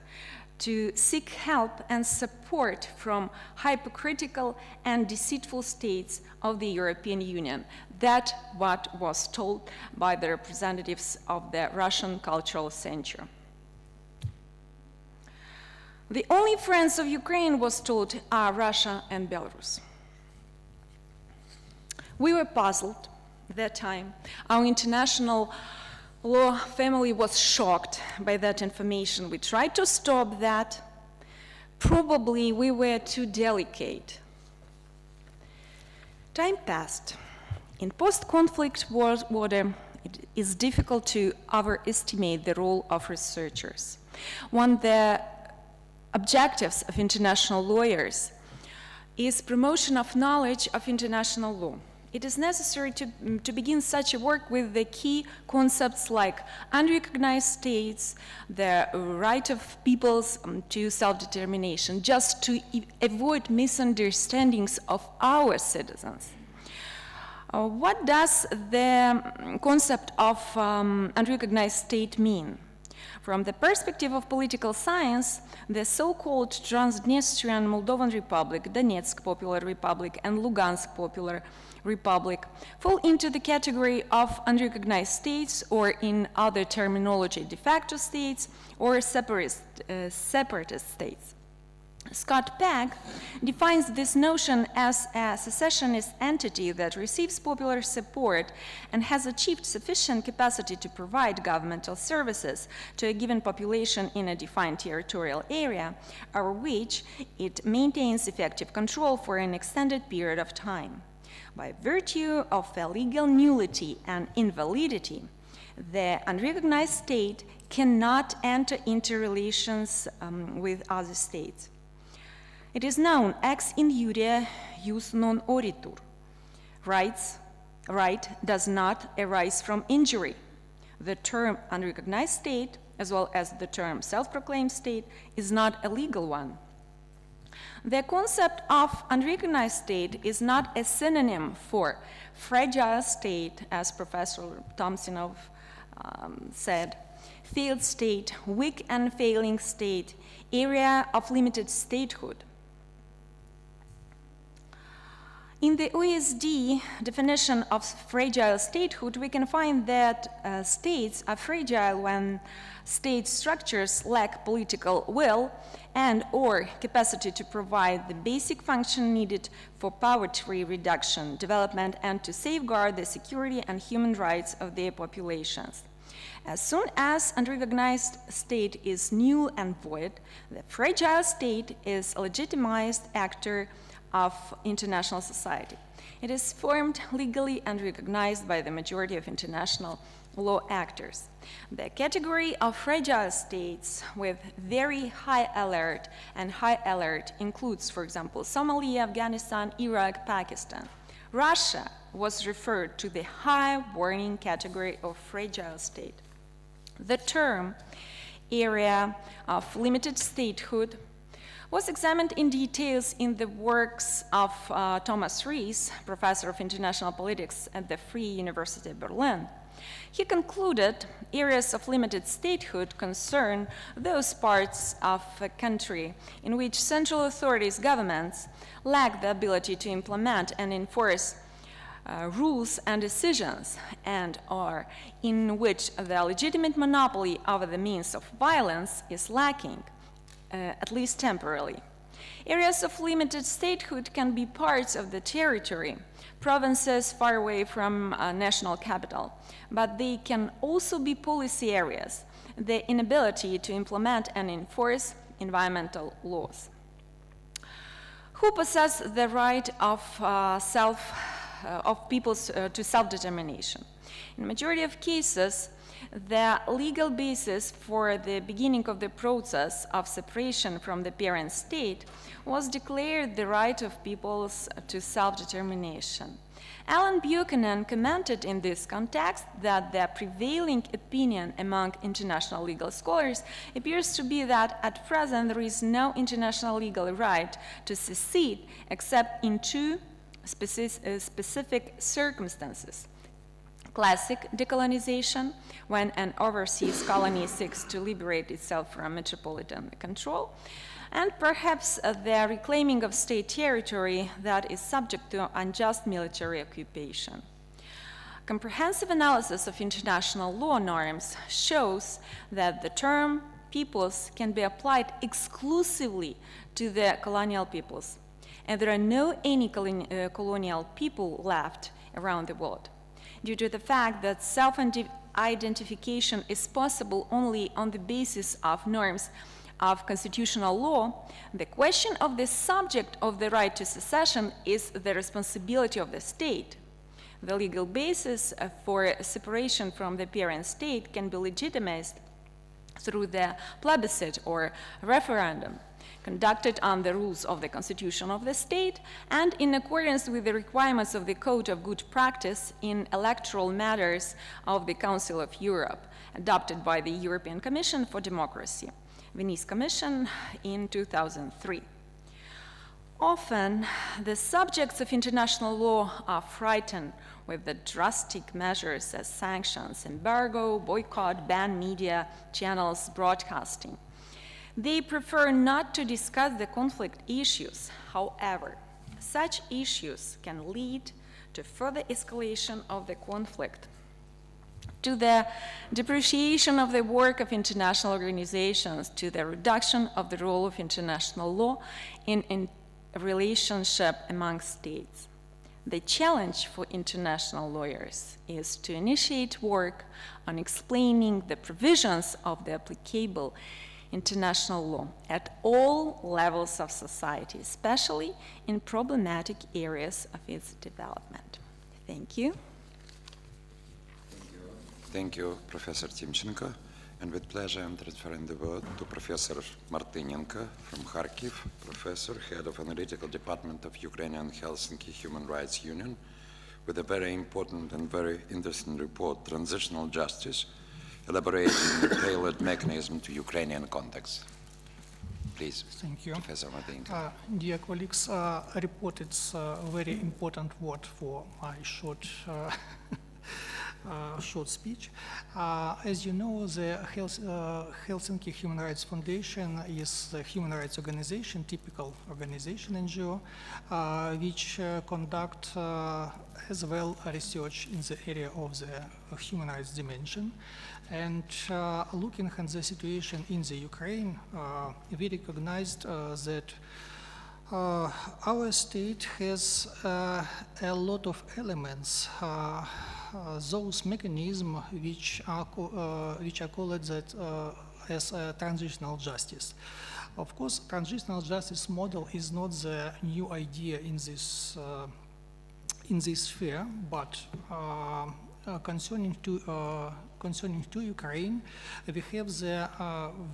to seek help and support from hypocritical and deceitful states of the European Union. That's what was told by the representatives of the Russian Cultural Center. The only friends of Ukraine, was told, are Russia and Belarus. We were puzzled at that time. Our international law family was shocked by that information. We tried to stop that, Probably we were too delicate. Time passed. In post-conflict order, it is difficult to overestimate the role of researchers. One of the objectives of international lawyers is promotion of knowledge of international law. It is necessary to begin such a work with the key concepts like unrecognized states, the right of peoples to self-determination, just to avoid misunderstandings of our citizens. What does the concept of unrecognized state mean? From the perspective of political science, the so-called Transnistrian Moldovan Republic, Donetsk Popular Republic, and Lugansk Popular Republic fall into the category of unrecognized states, or in other terminology, de facto states or separatist states. Scott Pegg defines this notion as a secessionist entity that receives popular support and has achieved sufficient capacity to provide governmental services to a given population in a defined territorial area, over which it maintains effective control for an extended period of time. By virtue of a legal nullity and invalidity, the unrecognized state cannot enter into relations with other states. It is known ex injuria jus non oritur. Right does not arise from injury. The term unrecognized state, as well as the term self-proclaimed state, is not a legal one. The concept of unrecognized state is not a synonym for fragile state, as Professor Tomsinov said, failed state, weak and failing state, area of limited statehood. In the OSD definition of fragile statehood, we can find that states are fragile when state structures lack political will and or capacity to provide the basic function needed for poverty reduction, development, and to safeguard the security and human rights of their populations. As soon as unrecognized state is null and void, the fragile state is a legitimized actor of international society. It is formed legally and recognized by the majority of international law actors. The category of fragile states with very high alert and high alert includes, for example, Somalia, Afghanistan, Iraq, Pakistan. Russia was referred to the high warning category of fragile state. The term area of limited statehood was examined in details in the works of Thomas Ries, professor of international politics at the Free University of Berlin. He concluded areas of limited statehood concern those parts of a country in which central authorities, governments, lack the ability to implement and enforce rules and decisions, and or in which the legitimate monopoly over the means of violence is lacking, at least temporarily. Areas of limited statehood can be parts of the territory, provinces far away from a national capital, but they can also be policy areas, the inability to implement and enforce environmental laws. Who possess the right of peoples to self-determination? In the majority of cases, the legal basis for the beginning of the process of separation from the parent state was declared the right of peoples to self-determination. Alan Buchanan commented in this context that the prevailing opinion among international legal scholars appears to be that at present there is no international legal right to secede except in two specific circumstances. Classic decolonization, when an overseas colony seeks to liberate itself from metropolitan control, and perhaps the reclaiming of state territory that is subject to unjust military occupation. Comprehensive analysis of international law norms shows that the term peoples can be applied exclusively to the colonial peoples, and there are no any colonial people left around the world, due to the fact that self-identification is possible only on the basis of norms of constitutional law, the question of the subject of the right to secession is the responsibility of the state. The legal basis for separation from the parent state can be legitimized through the plebiscite or referendum conducted on the rules of the constitution of the state and in accordance with the requirements of the Code of Good Practice in Electoral Matters of the Council of Europe, adopted by the European Commission for Democracy, Venice Commission, in 2003. Often, the subjects of international law are frightened with the drastic measures as sanctions, embargo, boycott, ban media channels, broadcasting. They prefer not to discuss the conflict issues. However, such issues can lead to further escalation of the conflict, to the depreciation of the work of international organizations, to the reduction of the role of international law in relationship among states. The challenge for international lawyers is to initiate work on explaining the provisions of the applicable international law at all levels of society, especially in problematic areas of its development. Thank you. Thank you, Professor Timchenko. And with pleasure, I'm transferring the word to Professor Martynenko from Kharkiv, Professor, Head of Analytical Department of Ukrainian Helsinki Human Rights Union, with a very important and very interesting report, Transitional Justice, elaborating a tailored mechanism to Ukrainian context. Please, Thank you. Professor Martynenko. Dear colleagues, report is a very important word for my short speech. As you know, the Helsinki Human Rights Foundation is a human rights organization, typical organization, NGO, which conduct as well research in the area of the human rights dimension. And looking at the situation in the Ukraine, we recognized that our state has a lot of elements, those mechanisms which are called that as transitional justice. Of course, transitional justice model is not the new idea in this sphere, but concerning to Ukraine, we have the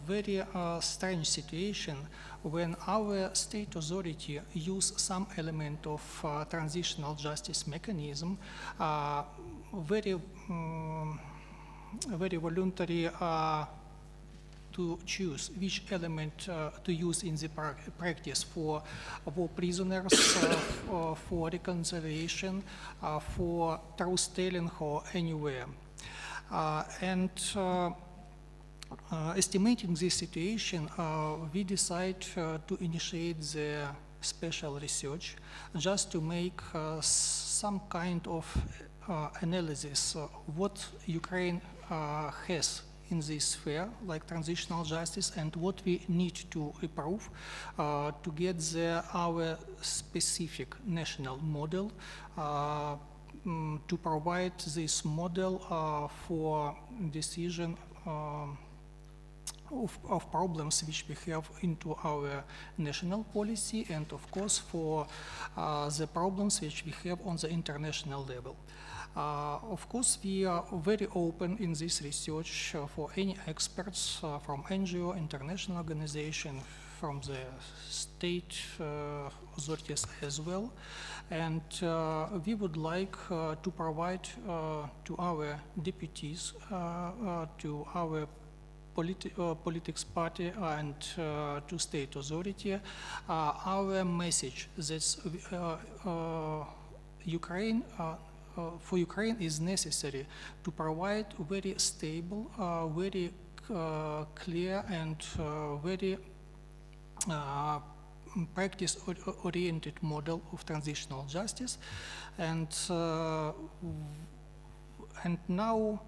very strange situation when our state authority use some element of transitional justice mechanism, very voluntary to choose which element to use in the practice for prisoners, for reconciliation, for truth-telling or anywhere. Estimating this situation, we decide to initiate the special research just to make some kind of analysis of what Ukraine has in this sphere, like transitional justice, and what we need to improve to get our specific national model, to provide this model for decision of problems which we have into our national policy, and of course for the problems which we have on the international level. Of course, we are very open in this research for any experts from NGO, international organization, from the state authorities as well. And we would like to provide to our deputies, to our politics party and to state authority, our message that for Ukraine is necessary to provide very stable, very clear and very practice-oriented model of transitional justice. And now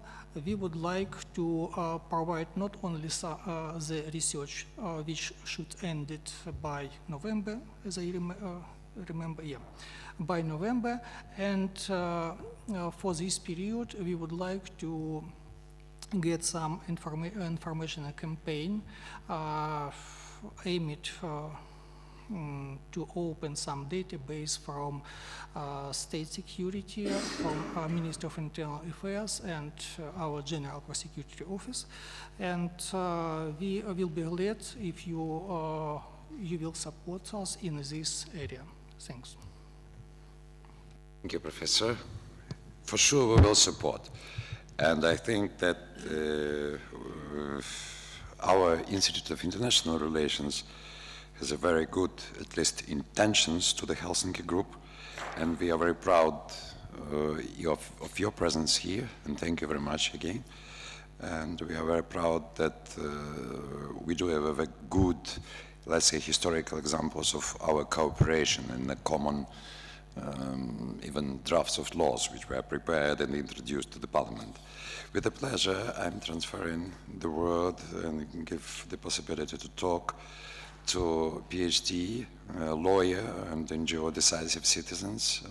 we would like to provide not only the research which should end it by November, as I remember, by November, and for this period we would like to get some information campaign aimed to open some database from state security, from Ministry of Internal Affairs and our General Prosecutor Office. And we will be glad if you will support us in this area. Thanks. Thank you, Professor. For sure we will support. And I think that our Institute of International Relations has a very good, at least, intentions to the Helsinki group, and we are very proud of your presence here, and thank you very much again. And we are very proud that we do have a very good, let's say, historical examples of our cooperation and the common even drafts of laws which were prepared and introduced to the Parliament. With a pleasure, I'm transferring the word and give the possibility to talk to PhD, lawyer and NGO Decisive Citizens,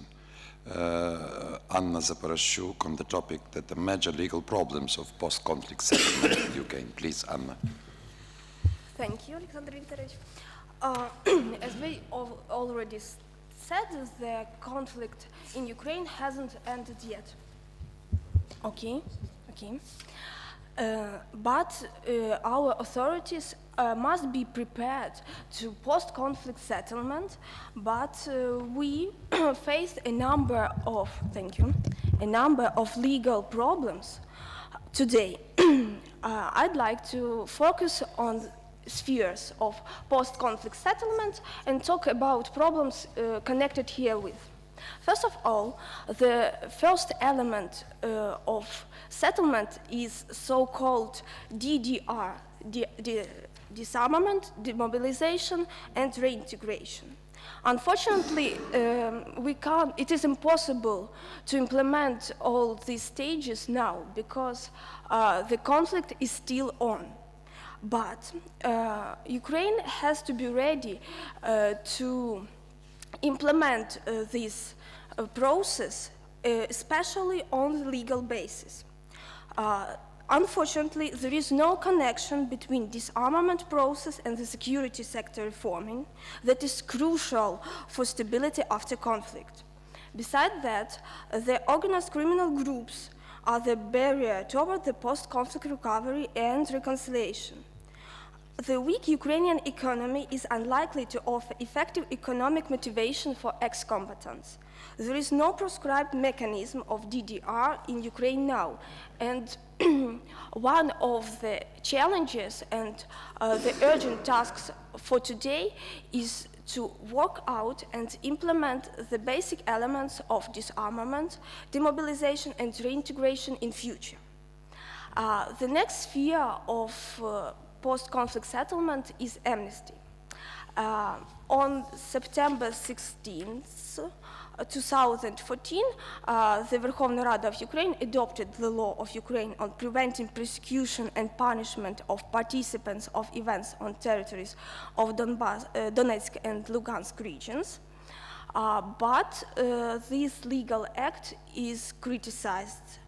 Anna Zaporozhchuk, on the topic that the major legal problems of post-conflict settlement in Ukraine. Please, Anna. Thank you, Alexander Viktorovich. As we already said, the conflict in Ukraine hasn't ended yet. Okay. But our authorities must be prepared to post-conflict settlement, but we face a number of legal problems today. I'd like to focus on spheres of post-conflict settlement and talk about problems connected herewith. First of all, the first element of settlement is so-called DDR, disarmament, demobilization, and reintegration. Unfortunately, it is impossible to implement all these stages now because the conflict is still on. But Ukraine has to be ready to implement this process, especially on the legal basis. Unfortunately, there is no connection between disarmament process and the security sector reforming that is crucial for stability after conflict. Besides that, the organized criminal groups are the barrier toward the post-conflict recovery and reconciliation. The weak Ukrainian economy is unlikely to offer effective economic motivation for ex-combatants. There is no prescribed mechanism of DDR in Ukraine now, and one of the challenges and the urgent tasks for today is to work out and implement the basic elements of disarmament, demobilization, and reintegration in future. The next sphere of post-conflict settlement is amnesty. On September 16th, 2014, the Verkhovna Rada of Ukraine adopted the law of Ukraine on preventing persecution and punishment of participants of events on territories of Donetsk and Lugansk regions. But this legal act is criticized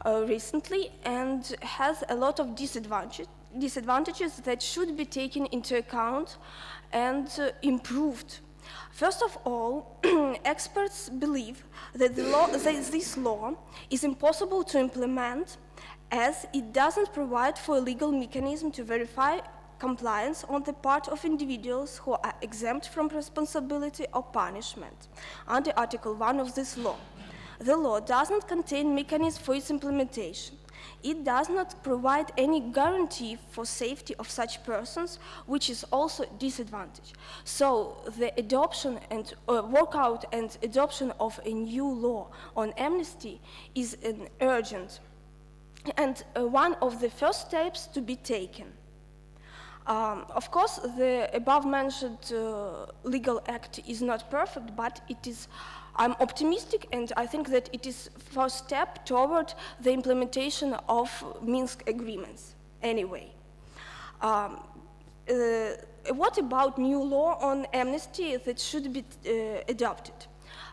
recently and has a lot of disadvantages that should be taken into account and improved. First of all, experts believe that this law is impossible to implement as it doesn't provide for a legal mechanism to verify compliance on the part of individuals who are exempt from responsibility or punishment under Article 1 of this law. The law doesn't contain mechanisms for its implementation. It does not provide any guarantee for safety of such persons, which is also a disadvantage. So the adoption and workout and adoption of a new law on amnesty is an urgent and one of the first steps to be taken. Of course, the above-mentioned legal act is not perfect, but it is. I'm optimistic, and I think that it is first step toward the implementation of Minsk agreements. Anyway, what about new law on amnesty that should be adopted?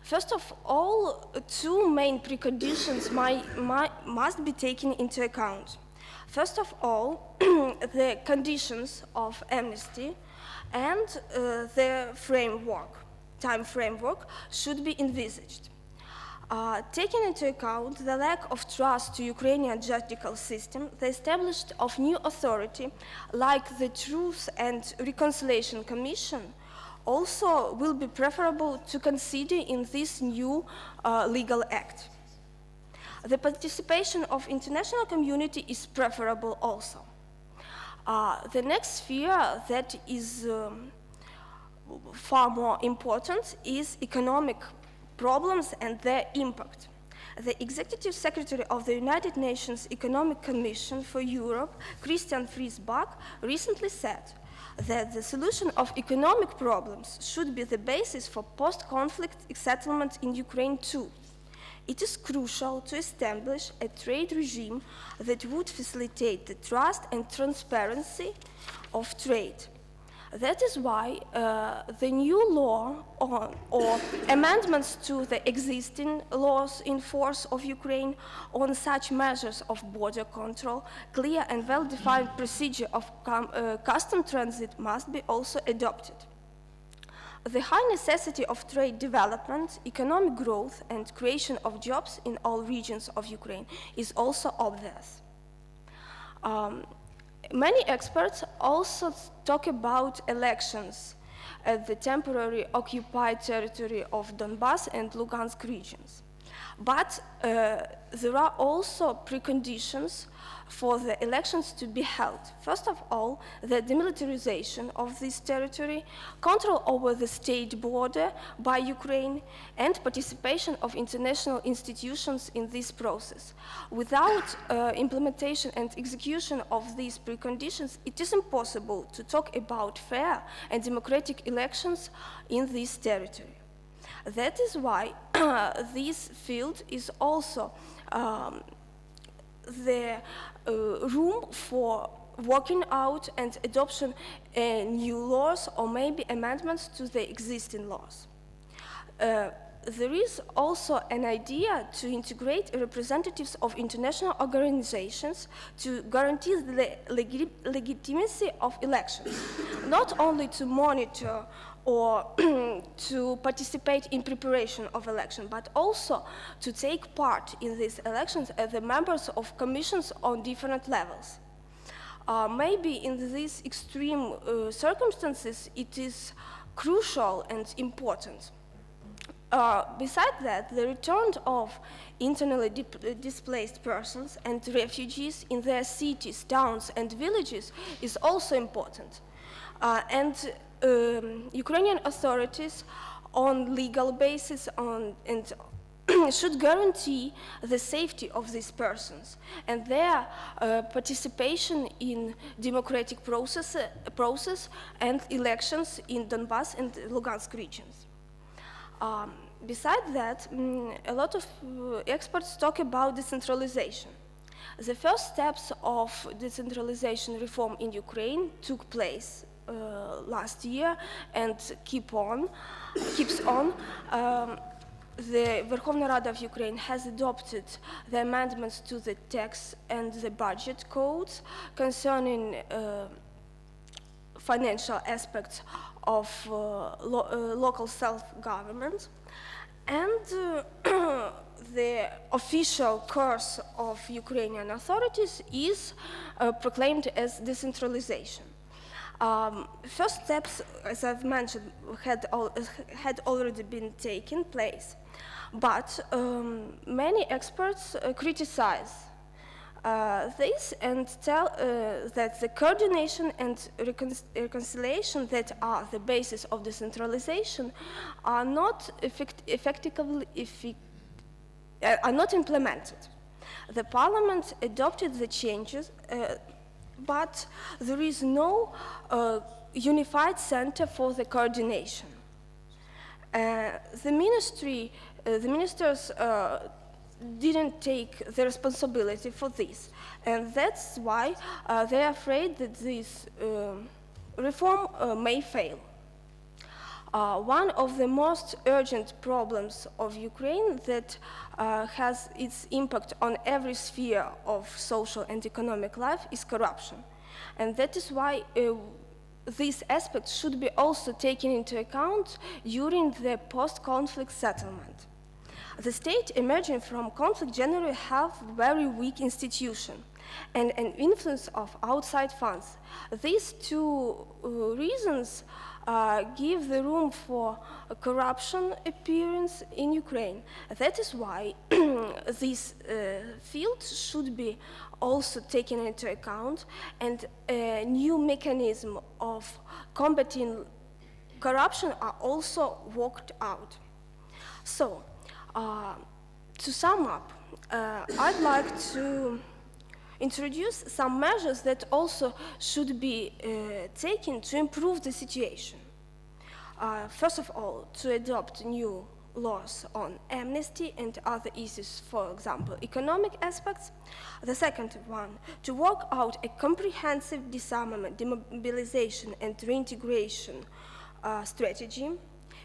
First of all, two main preconditions must be taken into account. First of all, the conditions of amnesty and the time framework should be envisaged. Taking into account the lack of trust to Ukrainian judicial system, the establishment of new authority like the Truth and Reconciliation Commission also will be preferable to consider in this new legal act. The participation of international community is preferable also. The next sphere that is far more important is economic problems and their impact. The Executive Secretary of the United Nations Economic Commission for Europe, Christian Friesbach, recently said that the solution of economic problems should be the basis for post-conflict settlement in Ukraine too. It is crucial to establish a trade regime that would facilitate the trust and transparency of trade. That is why the new law or amendments to the existing laws in force of Ukraine on such measures of border control, clear and well-defined procedure of custom transit must be also adopted. The high necessity of trade development, economic growth, and creation of jobs in all regions of Ukraine is also obvious. Many experts also talk about elections at the temporary occupied territory of Donbas and Lugansk regions. But there are also preconditions for the elections to be held. First of all, the demilitarization of this territory, control over the state border by Ukraine, and participation of international institutions in this process. Without implementation and execution of these preconditions, it is impossible to talk about fair and democratic elections in this territory. That is why this field is also the room for working out and adoption new laws or maybe amendments to the existing laws. There is also an idea to integrate representatives of international organizations to guarantee the legitimacy of elections, not only to monitor or to participate in preparation of election, but also to take part in these elections as the members of commissions on different levels. Maybe in these extreme circumstances, it is crucial and important. Besides that, the return of internally displaced persons and refugees in their cities, towns, and villages is also important. Ukrainian authorities on legal basis should guarantee the safety of these persons and their participation in democratic process and elections in Donbas and Lugansk regions. Besides that, a lot of experts talk about decentralization. The first steps of decentralization reform in Ukraine took place last year and keeps on. The Verkhovna Rada of Ukraine has adopted the amendments to the tax and the budget codes concerning financial aspects of local self-government, and the official course of Ukrainian authorities is proclaimed as decentralization. First steps, as I've mentioned, had already been taken place, but many experts criticize this and tell that the coordination and reconciliation that are the basis of decentralization are not are not implemented. The parliament adopted the changes, but there is no unified center for the coordination. The ministers didn't take the responsibility for this, and that's why they're afraid that this reform may fail. one of the most urgent problems of Ukraine that has its impact on every sphere of social and economic life is corruption. And that is why these aspects should be also taken into account during the post-conflict settlement. The state emerging from conflict generally have very weak institutions and an influence of outside funds. These two reasons give the room for corruption appearance in Ukraine. That is why this field should be also taken into account, and a new mechanism of combating corruption are also worked out. So, to sum up, I'd like to introduce some measures that also should be taken to improve the situation. First of all, to adopt new laws on amnesty and other issues, for example, economic aspects. The second one, to work out a comprehensive disarmament, demobilization, and reintegration strategy.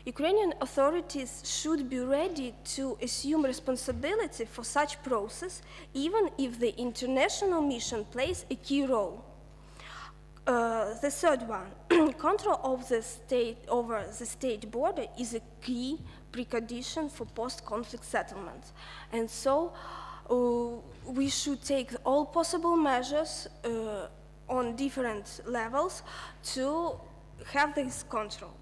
Ukrainian authorities should be ready to assume responsibility for such process, even if the international mission plays a key role. The third one, control of the state over the state border is a key precondition for post-conflict settlements. And so we should take all possible measures on different levels to have this control.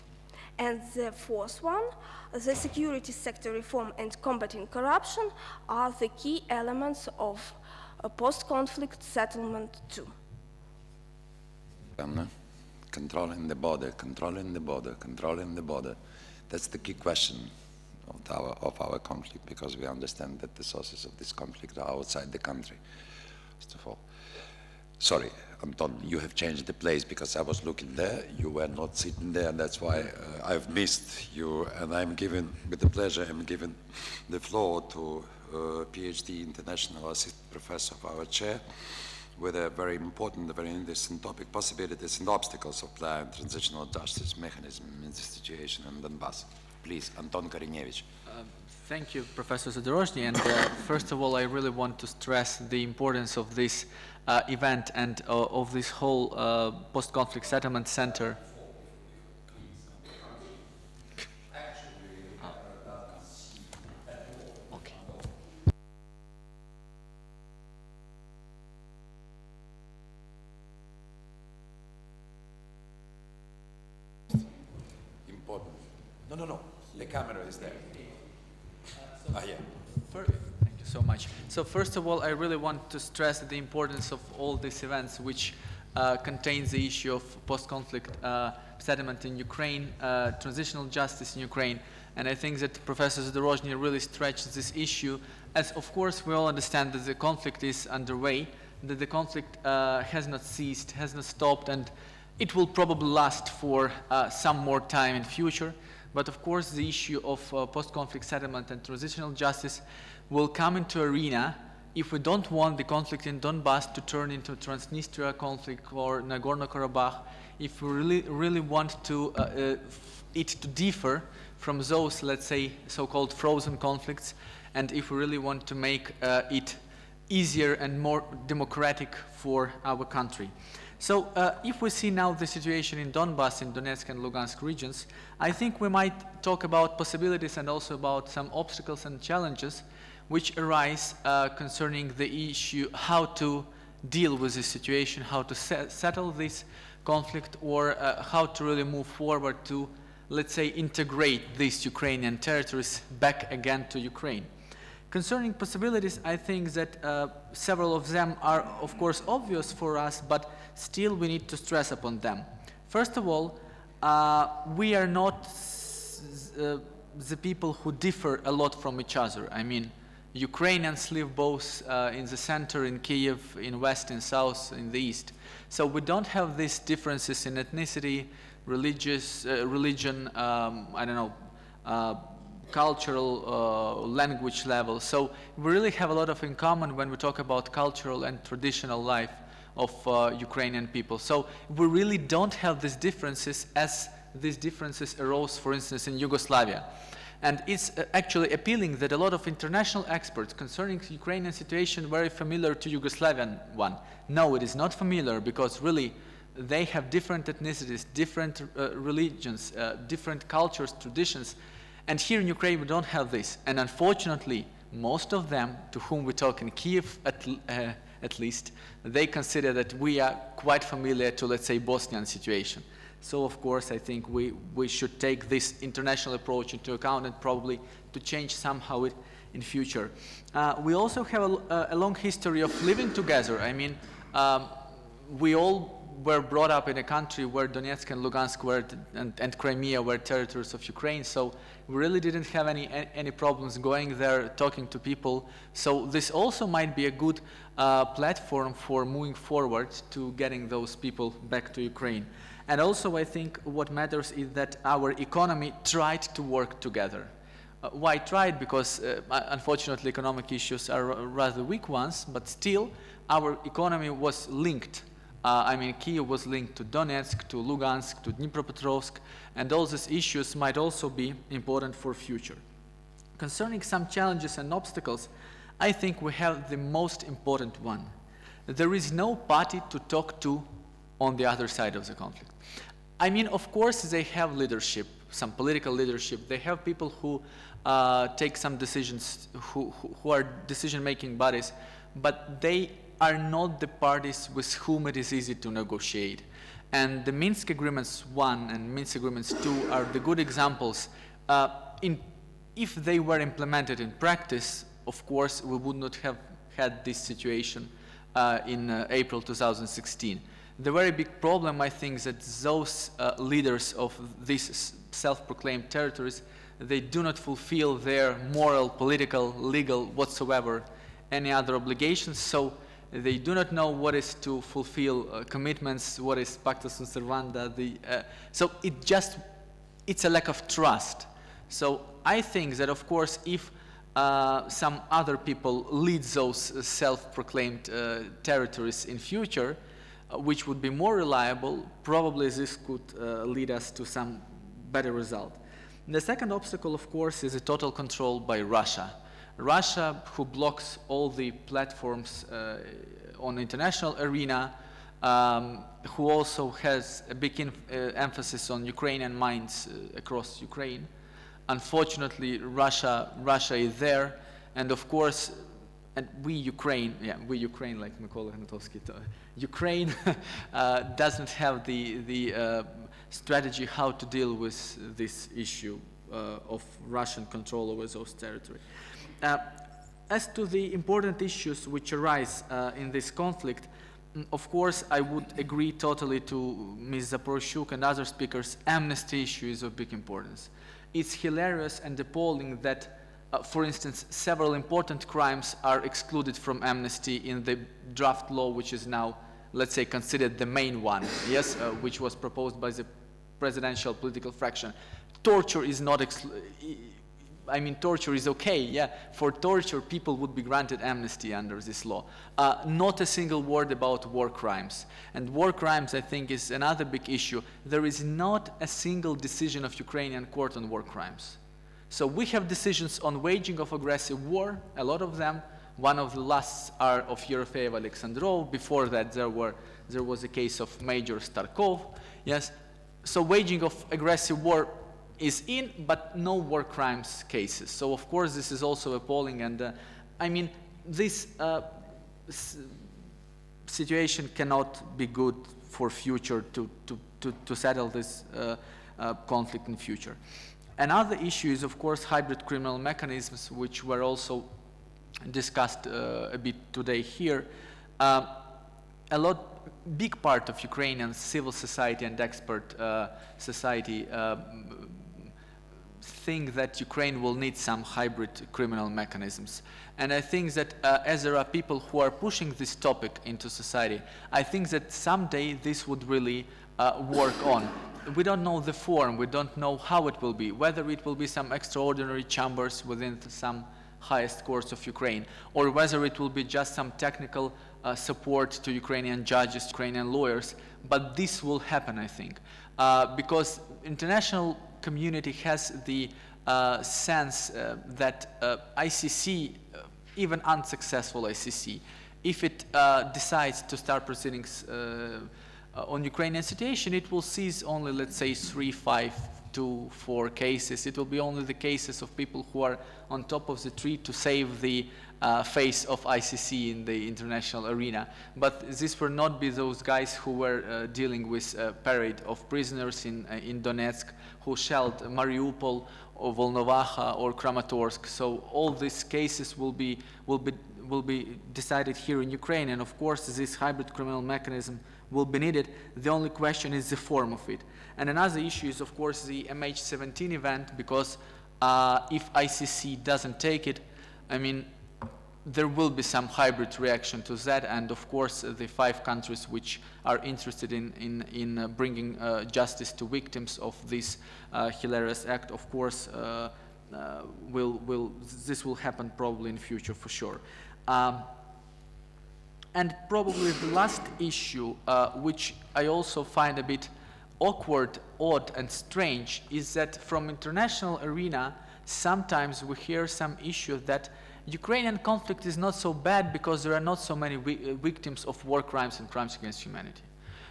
And the fourth one, the security sector reform and combating corruption are the key elements of a post-conflict settlement too. Controlling the border, controlling the border, controlling the border. That's the key question of our conflict, because we understand that the sources of this conflict are outside the country, first of all. Sorry, Anton, you have changed the place because I was looking there, you were not sitting there, and that's why I've missed you, and I'm giving, with the pleasure, I'm giving the floor to PhD international assistant professor of our chair, with a very important, very interesting topic, possibilities and obstacles of applying transitional justice mechanism in this situation in Donbass. Please, Anton Karinevich. Thank you, Professor Zadorozhny. And first of all, I really want to stress the importance of this event and of this whole post-conflict settlement center. No, the camera is there. Yeah. Thank you so much. So first of all, I really want to stress the importance of all these events, which contains the issue of post-conflict settlement in Ukraine, transitional justice in Ukraine. And I think that Professor Zadorozhny really stretched this issue, as of course we all understand that the conflict is underway, that the conflict has not ceased, has not stopped, and it will probably last for some more time in future. But of course, the issue of post-conflict settlement and transitional justice will come into arena if we don't want the conflict in Donbass to turn into Transnistria conflict or Nagorno-Karabakh, if we really want to it to differ from those, let's say, so-called frozen conflicts, and if we really want to make it easier and more democratic for our country. So if we see now the situation in Donbass, in Donetsk and Lugansk regions, I think we might talk about possibilities and also about some obstacles and challenges which arise concerning the issue how to deal with this situation, how to settle this conflict, or how to really move forward to, let's say, integrate these Ukrainian territories back again to Ukraine. Concerning possibilities, I think that several of them are, of course, obvious for us, but still we need to stress upon them. First of all, we are not the people who differ a lot from each other. I mean, Ukrainians live both in the center, in Kyiv, in west, in south, in the east. So we don't have these differences in ethnicity, religion, I don't know, cultural language level. So we really have a lot of in common when we talk about cultural and traditional life of Ukrainian people. So we really don't have these differences as these differences arose, for instance, in Yugoslavia. And it's actually appealing that a lot of international experts concerning the Ukrainian situation very familiar to Yugoslavian one. No, it is not familiar, because really they have different ethnicities, different religions, different cultures, traditions. And here in Ukraine we don't have this. And unfortunately, most of them, to whom we talk in Kyiv at least, they consider that we are quite familiar to, let's say, Bosnian situation. So, of course, I think we should take this international approach into account and probably to change somehow it in future. We also have a long history of living together. I mean, we all were brought up in a country where Donetsk and Lugansk were, and Crimea were territories of Ukraine, so we really didn't have any problems going there, talking to people. So this also might be a good platform for moving forward to getting those people back to Ukraine. And also I think what matters is that our economy tried to work together. Why tried? Because unfortunately economic issues are rather weak ones, but still our economy was linked. I mean, Kyiv was linked to Donetsk, to Lugansk, to Dnipropetrovsk, and all these issues might also be important for future. Concerning some challenges and obstacles, I think we have the most important one. There is no party to talk to on the other side of the conflict. I mean, of course, they have leadership, some political leadership. They have people who take some decisions, who are decision-making bodies, but they are not the parties with whom it is easy to negotiate. And the Minsk Agreements 1 and Minsk Agreements 2 are the good examples. If they were implemented in practice, of course, we would not have had this situation in April 2016. The very big problem, I think, is that those leaders of these self-proclaimed territories, they do not fulfill their moral, political, legal, whatsoever, any other obligations, so they do not know what is to fulfill commitments, what is pacta sunt servanda. So it's a lack of trust. So I think that, of course, if some other people lead those self-proclaimed territories in future, which would be more reliable, probably this could lead us to some better result. The second obstacle, of course, is a total control by Russia. Russia, who blocks all the platforms on the international arena, who also has a big emphasis on Ukrainian minds across Ukraine. Unfortunately, Russia is there, and of course, and we Ukraine, like Mykola Hnatovsky, Ukraine doesn't have the strategy how to deal with this issue of Russian control over those territories. As to the important issues which arise in this conflict, of course, I would agree totally to Ms. Zaporozhuk and other speakers, amnesty issue is of big importance. It's hilarious and appalling that, for instance, several important crimes are excluded from amnesty in the draft law, which is now, let's say, considered the main one, yes, which was proposed by the presidential political fraction. Torture is not I mean, torture is okay, yeah. For torture, people would be granted amnesty under this law. Not a single word about war crimes. And war crimes, I think, is another big issue. There is not a single decision of Ukrainian court on war crimes. So we have decisions on waging of aggressive war, a lot of them. One of the last are of Yerofeev Alexandrov. Before that, there was a case of Major Starkov, yes. So waging of aggressive war is in, but no war crimes cases. So of course this is also appalling, and I mean this situation cannot be good for future to settle this conflict in future. Another issue is of course hybrid criminal mechanisms, which were also discussed a bit today here. Big part of Ukrainian civil society and expert society think that Ukraine will need some hybrid criminal mechanisms. And I think that as there are people who are pushing this topic into society, I think that someday this would really work on. We don't know the form, we don't know how it will be, whether it will be some extraordinary chambers within some highest courts of Ukraine, or whether it will be just some technical support to Ukrainian judges, Ukrainian lawyers, but this will happen, I think, because international community has the sense that ICC, even unsuccessful ICC, if it decides to start proceedings on Ukrainian situation, it will seize only, let's say, 3, 5 to 4 cases. It will be only the cases of people who are on top of the tree to save the face of ICC in the international arena. But this will not be those guys who were dealing with a parade of prisoners in Donetsk, who shelled Mariupol or Volnovakha or Kramatorsk. So all these cases will be decided here in Ukraine, and of course this hybrid criminal mechanism will be needed. The only question is the form of it. And another issue is, of course, the MH17 event, because if ICC doesn't take it, I mean, there will be some hybrid reaction to that, and of course the 5 countries which are interested in bringing justice to victims of this hilarious act, of course, this will happen probably in future for sure. And probably the last issue, which I also find a bit awkward, odd, and strange, is that from international arena, sometimes we hear some issue that Ukrainian conflict is not so bad because there are not so many victims of war crimes and crimes against humanity.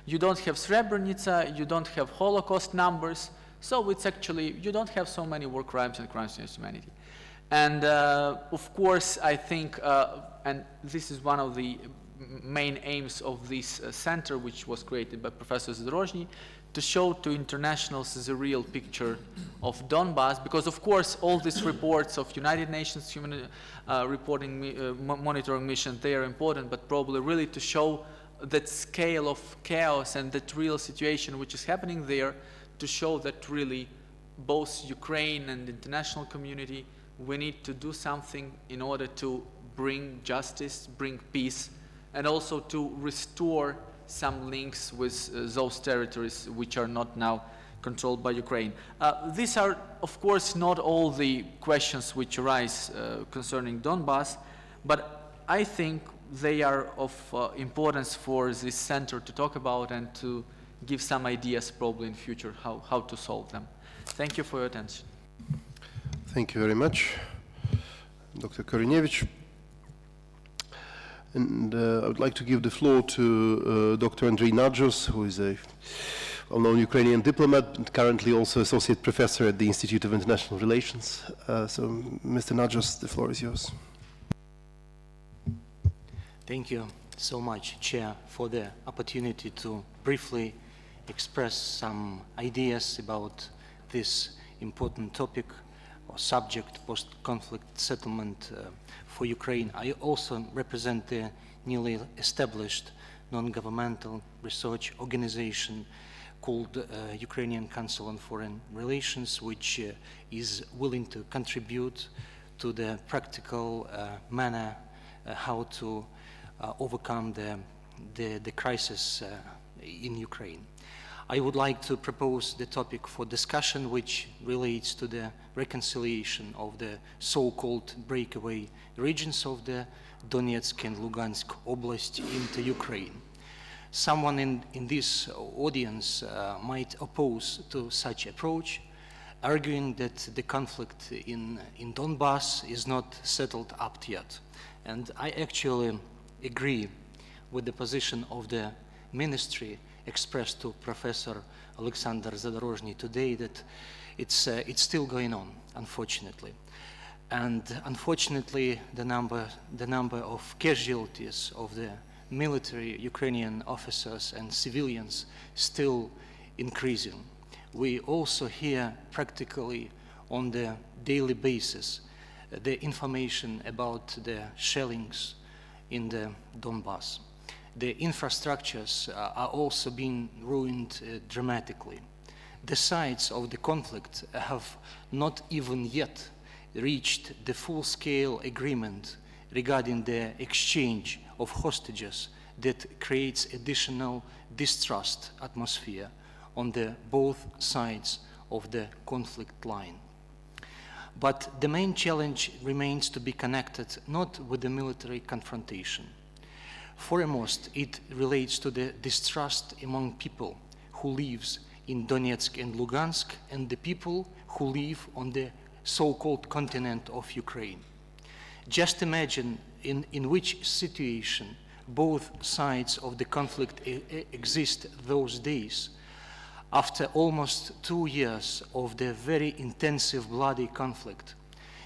You don't have Srebrenica, you don't have Holocaust numbers, so it's actually, you don't have so many war crimes and crimes against humanity. And of course, I think, and this is one of the main aims of this center, which was created by Professor Zadorozhny, to show to internationals the real picture of Donbass, because of course all these reports of United Nations Human Monitoring Mission, they are important, but probably really to show that scale of chaos and that real situation which is happening there, to show that really both Ukraine and the international community, we need to do something in order to bring justice, bring peace, and also to restore some links with those territories which are not now controlled by Ukraine. These are, of course, not all the questions which arise concerning Donbass, but I think they are of importance for this center to talk about and to give some ideas probably in future how to solve them. Thank you for your attention. Thank you very much, Dr. Korynevich. And I would like to give the floor to Dr. Andrei Nadjos, who is a well-known Ukrainian diplomat and currently also associate professor at the Institute of International Relations. So, Mr. Nadjos, the floor is yours. Thank you so much, Chair, for the opportunity to briefly express some ideas about this important topic or subject, post-conflict settlement for Ukraine. I also represent the newly established non-governmental research organization called Ukrainian Council on Foreign Relations, which is willing to contribute to the practical manner how to overcome the crisis in Ukraine. I would like to propose the topic for discussion, which relates to the reconciliation of the so-called breakaway regions of the Donetsk and Lugansk Oblast into Ukraine. Someone in this audience might oppose to such approach, arguing that the conflict in Donbass is not settled up yet. And I actually agree with the position of the ministry expressed to Professor Alexander Zadorozhny today, that it's still going on, unfortunately. And unfortunately, the number of casualties of the military Ukrainian officers and civilians still increasing. We also hear practically on the daily basis the information about the shellings in the Donbass. The infrastructures are also being ruined dramatically. The sides of the conflict have not even yet reached the full-scale agreement regarding the exchange of hostages that creates additional distrust atmosphere on the both sides of the conflict line. But the main challenge remains to be connected not with the military confrontation, Foremost, it relates to the distrust among people who lives in Donetsk and Lugansk and the people who live on the so-called continent of Ukraine. Just imagine in which situation both sides of the conflict exist those days, after almost 2 years of the very intensive bloody conflict,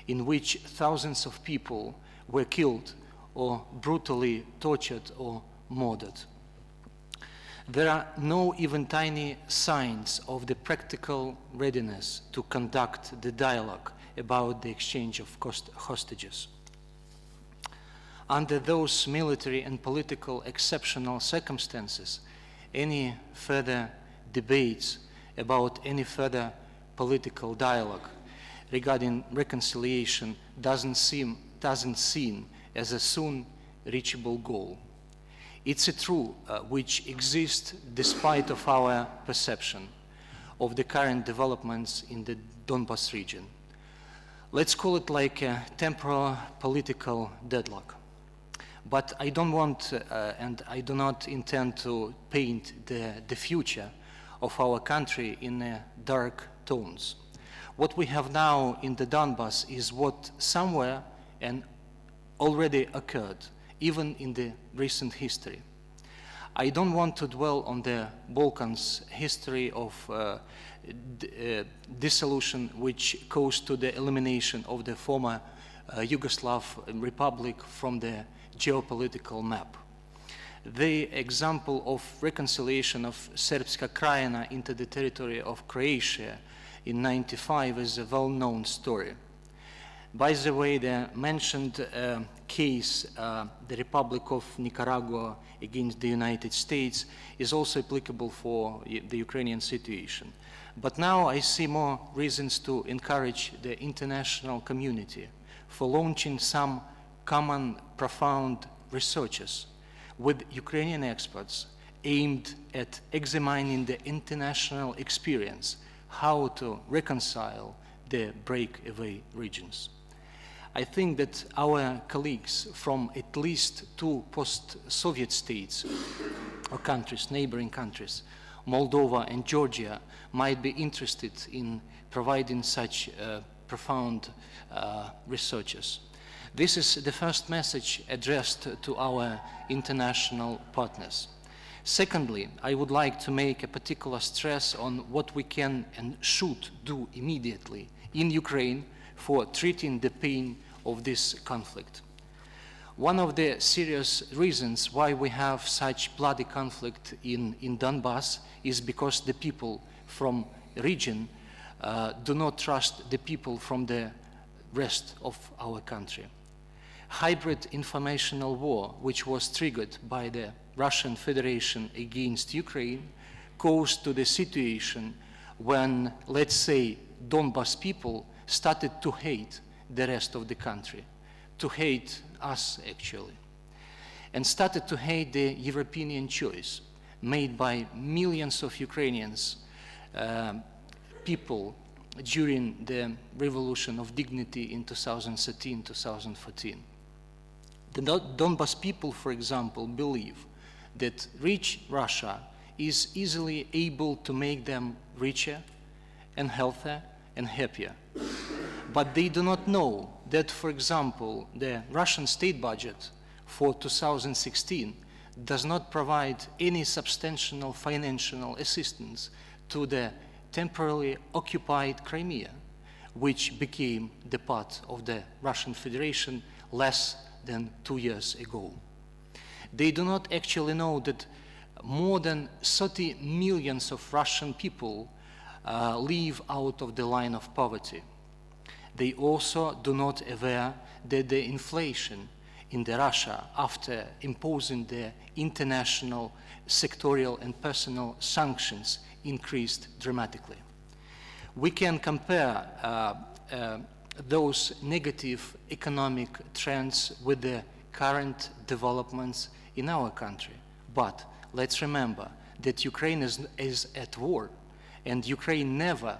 in which thousands of people were killed or brutally tortured or murdered. There are no even tiny signs of the practical readiness to conduct the dialogue about the exchange of hostages. Under those military and political exceptional circumstances, any further debates about any further political dialogue regarding reconciliation doesn't seem as a soon reachable goal. It's a truth which exists despite of our perception of the current developments in the Donbas region. Let's call it like a temporal political deadlock. But I don't want and I do not intend to paint the future of our country in dark tones. What we have now in the Donbas is what somewhere and already occurred, even in the recent history. I don't want to dwell on the Balkans' history of dissolution, which caused to the elimination of the former Yugoslav Republic from the geopolitical map. The example of reconciliation of Srpska Krajina into the territory of Croatia in '95 is a well-known story. By the way, the mentioned case, the Republic of Nicaragua against the United States, is also applicable for the Ukrainian situation. But now I see more reasons to encourage the international community for launching some common, profound researches with Ukrainian experts aimed at examining the international experience, how to reconcile the breakaway regions. I think that our colleagues from at least 2 post-Soviet states or countries, neighboring countries, Moldova and Georgia, might be interested in providing such profound researches. This is the first message addressed to our international partners. Secondly, I would like to make a particular stress on what we can and should do immediately in Ukraine for treating the pain of this conflict. One of the serious reasons why we have such bloody conflict in Donbas is because the people from the region do not trust the people from the rest of our country. Hybrid informational war, which was triggered by the Russian Federation against Ukraine, caused to the situation when, let's say, Donbas people started to hate the rest of the country, to hate us actually, and started to hate the European choice made by millions of Ukrainians, people during the Revolution of Dignity in 2013-2014. The Donbas people, for example, believe that rich Russia is easily able to make them richer and healthier and happier. But they do not know that, for example, the Russian state budget for 2016 does not provide any substantial financial assistance to the temporarily occupied Crimea, which became the part of the Russian Federation less than 2 years ago. They do not actually know that more than 30 million of Russian people live out of the line of poverty. They also do not aware that the inflation in Russia, after imposing the international sectorial and personal sanctions, increased dramatically. We can compare those negative economic trends with the current developments in our country. But let's remember that Ukraine is at war, and Ukraine never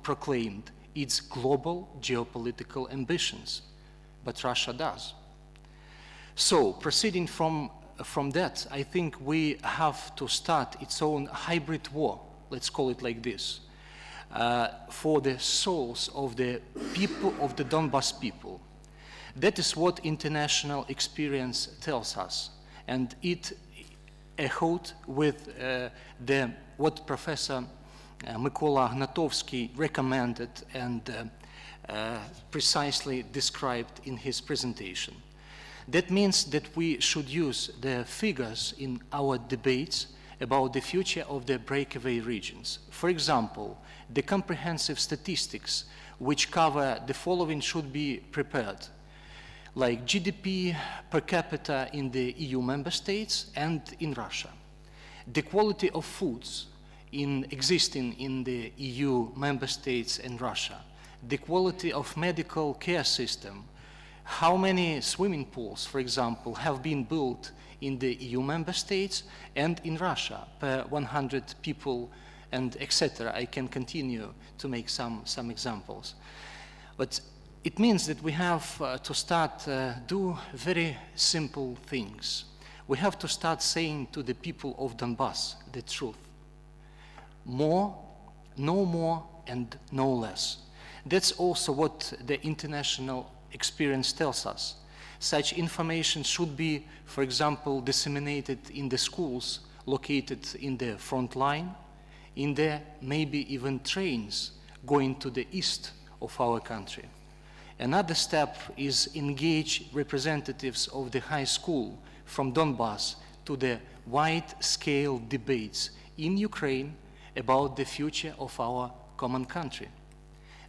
proclaimed its global geopolitical ambitions, but Russia does. So, proceeding from from that, I think we have to start its own hybrid war, let's call it like this, for the souls of the people, of the Donbas people. That is what international experience tells us, and it echoed with what Professor Mykola Gnatovsky recommended and precisely described in his presentation. That means that we should use the figures in our debates about the future of the breakaway regions. For example, the comprehensive statistics which cover the following should be prepared, like GDP per capita in the EU member states and in Russia, the quality of foods existing in the EU member states and Russia, the quality of medical care system, how many swimming pools, for example, have been built in the EU member states and in Russia per 100 people, and etc. I can continue to make some examples. But it means that we have to start do very simple things. We have to start saying to the people of Donbas the truth. More, no more, and no less. That's also what the international experience tells us. Such information should be, for example, disseminated in the schools located in the front line, in the maybe even trains going to the east of our country. Another step is engage representatives of the high school from Donbas to the wide-scale debates in Ukraine about the future of our common country.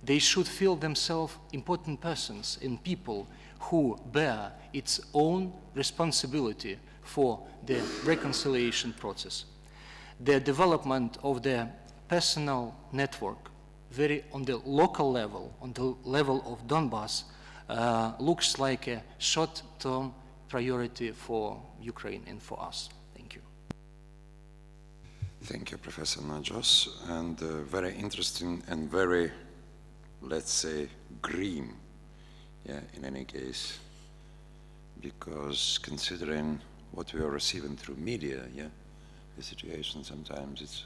They should feel themselves important persons and people who bear its own responsibility for the reconciliation process. The development of the personal network, very on the local level, on the level of Donbas, looks like a short-term priority for Ukraine and for us. Thank you. Thank you, Professor Najos, and very interesting and very, let's say, green, in any case, because considering what we are receiving through media, the situation sometimes it's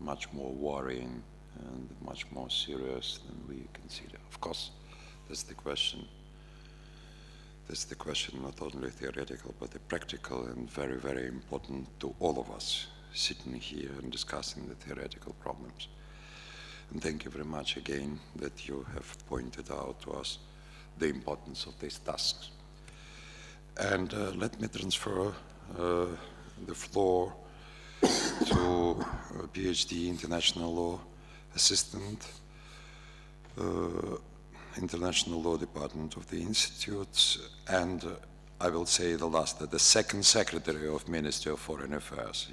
much more worrying and much more serious than we consider. Of course, that's the question. That's the question, not only theoretical, but the practical, and very, very important to all of us sitting here and discussing the theoretical problems. And thank you very much again that you have pointed out to us the importance of these tasks. And let me transfer the floor to a PhD international law assistant, International Law Department of the Institute, and I will say the second secretary of Ministry of Foreign Affairs.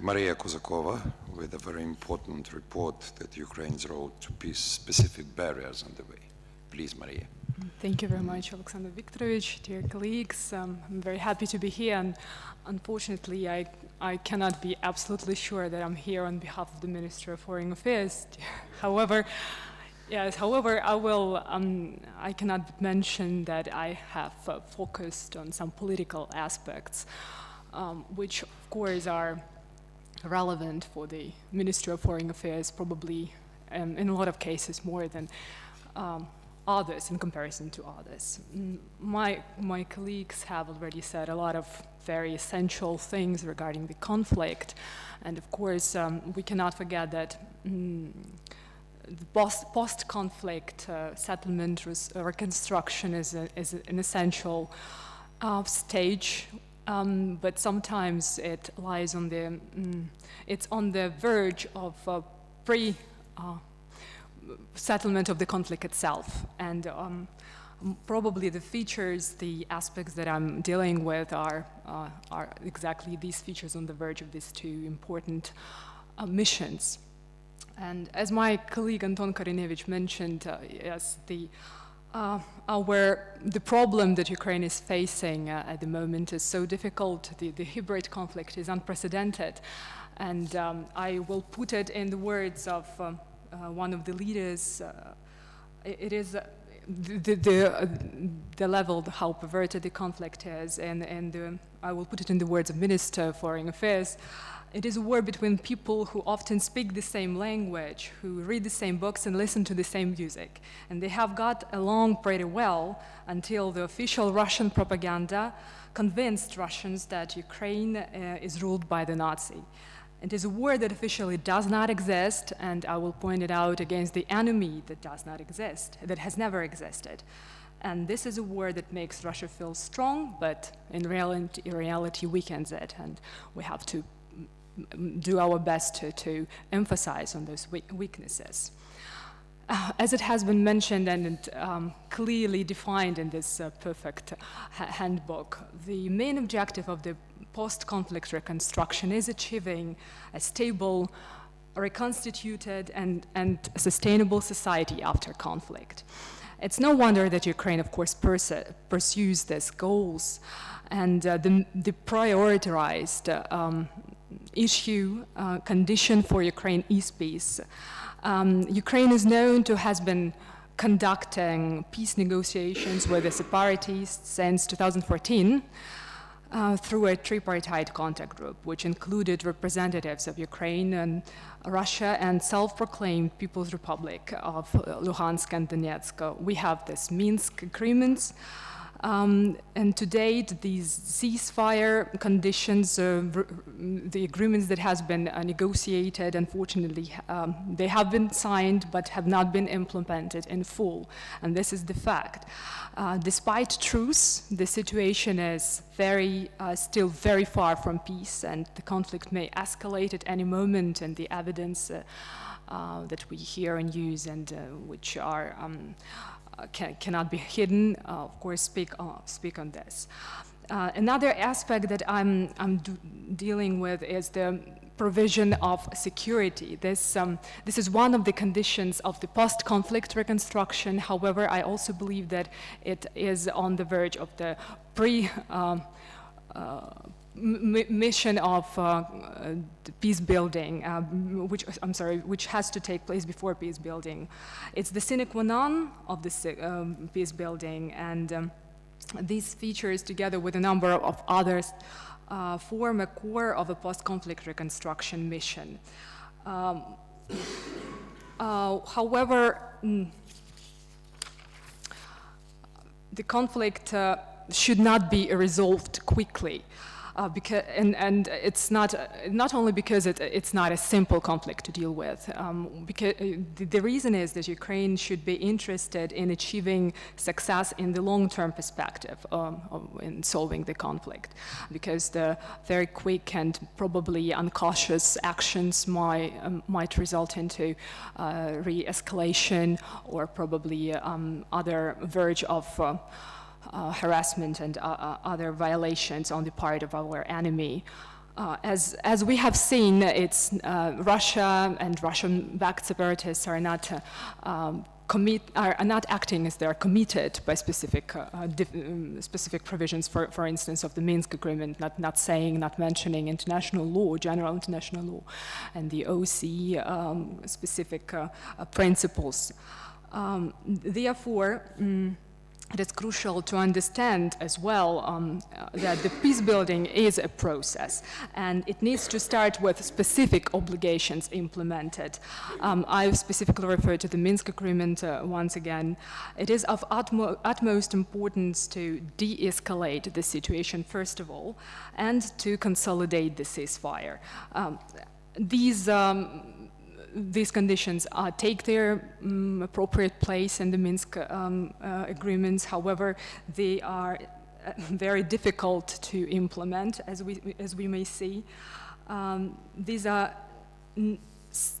Maria Kozakova, with a very important report that Ukraine's road to peace, specific barriers on the way. Please, Maria. Thank you very much, Alexander Viktorovich, dear colleagues. I'm very happy to be here, and unfortunately, I cannot be absolutely sure that I'm here on behalf of the Ministry of Foreign Affairs. However, I cannot mention that I have focused on some political aspects, which of course are relevant for the Ministry of Foreign Affairs, probably in a lot of cases more than others in comparison to others. My colleagues have already said a lot of very essential things regarding the conflict, and of course we cannot forget that the post-conflict settlement reconstruction is an essential stage, but sometimes it lies on the it's on the verge of settlement of the conflict itself, and probably the features, the aspects that I'm dealing with are exactly these features on the verge of these two important missions. And as my colleague Anton Korinevich mentioned, yes, the problem that Ukraine is facing at the moment is so difficult. The hybrid conflict is unprecedented, and I will put it in the words of one of the leaders. It is the level, how perverted the conflict is, and I will put it in the words of Minister of Foreign Affairs. It is a war between people who often speak the same language, who read the same books and listen to the same music. And they have got along pretty well until the official Russian propaganda convinced Russians that Ukraine is ruled by the Nazi. It is a war that officially does not exist, and I will point it out against the enemy that does not exist, that has never existed. And this is a war that makes Russia feel strong, but in reality weakens it, and we have to do our best to emphasize on those weaknesses. As it has been mentioned and clearly defined in this perfect handbook, the main objective of the post-conflict reconstruction is achieving a stable, reconstituted, and sustainable society after conflict. It's no wonder that Ukraine, of course, pursues these goals, and the prioritized condition for Ukraine is peace. Ukraine is known to has been conducting peace negotiations with the separatists since 2014 through a tripartite contact group, which included representatives of Ukraine and Russia and self-proclaimed People's Republic of Luhansk and Donetsk. We have this Minsk agreements. And to date, these ceasefire conditions, the agreements that has been negotiated, unfortunately, they have been signed but have not been implemented in full. And this is the fact. Despite truce, the situation is still very far from peace, and the conflict may escalate at any moment, and the evidence that we hear and use and which are cannot be hidden, of course, speak on this. Another aspect that I'm dealing with is the provision of security. This is one of the conditions of the post-conflict reconstruction. However, I also believe that it is on the verge of the mission of peace building, which has to take place before peace building. It's the sine qua non of this peace building, and these features, together with a number of others, form a core of a post-conflict reconstruction mission. However, the conflict should not be resolved quickly. And it's not only because it's not a simple conflict to deal with. Because the reason is that Ukraine should be interested in achieving success in the long-term perspective in solving the conflict, because the very quick and probably uncautious actions might result into re-escalation or probably other verge of harassment and other violations on the part of our enemy. As we have seen, it's Russia and Russian-backed separatists are not acting as they are committed by specific provisions, for instance, of the Minsk agreement, not mentioning international law, general international law, and the OC specific principles. Therefore, it is crucial to understand as well that the peace building is a process, and it needs to start with specific obligations implemented. I specifically refer to the Minsk agreement once again. It is of utmost importance to de-escalate the situation first of all, and to consolidate the ceasefire. These conditions take their appropriate place in the Minsk agreements. However, they are very difficult to implement, as we may see. These are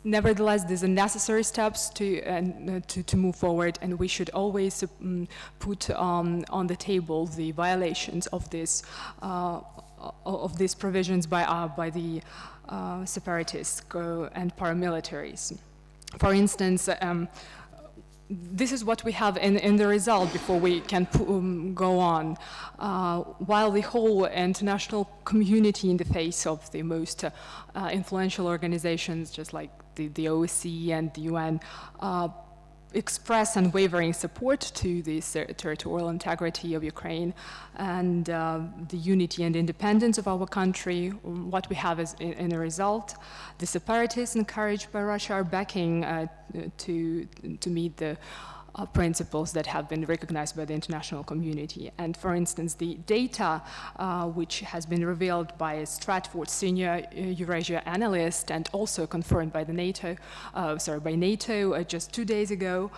nevertheless, these are necessary steps to move forward, and we should always put on the table the violations of these provisions by the separatists and paramilitaries. For instance, this is what we have in the result before we can go on. While the whole international community, in the face of the most influential organizations, just like the OSCE and the UN, express unwavering support to the territorial integrity of Ukraine and the unity and independence of our country. What we have is, in a result, the separatists encouraged by Russia are backing to meet the principles that have been recognized by the international community. And for instance, the data which has been revealed by a Stratford senior Eurasia analyst and also confirmed by the NATO, just 2 days ago,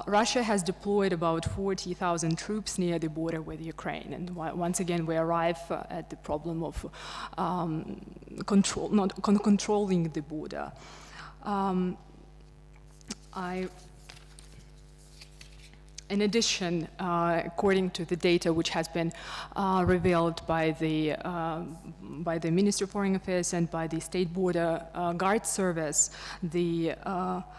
Russia has deployed about 40,000 troops near the border with Ukraine. And once again, we arrive at the problem of controlling the border. In addition, according to the data which has been revealed by the Ministry of Foreign Affairs and by the State Border Guard Service, the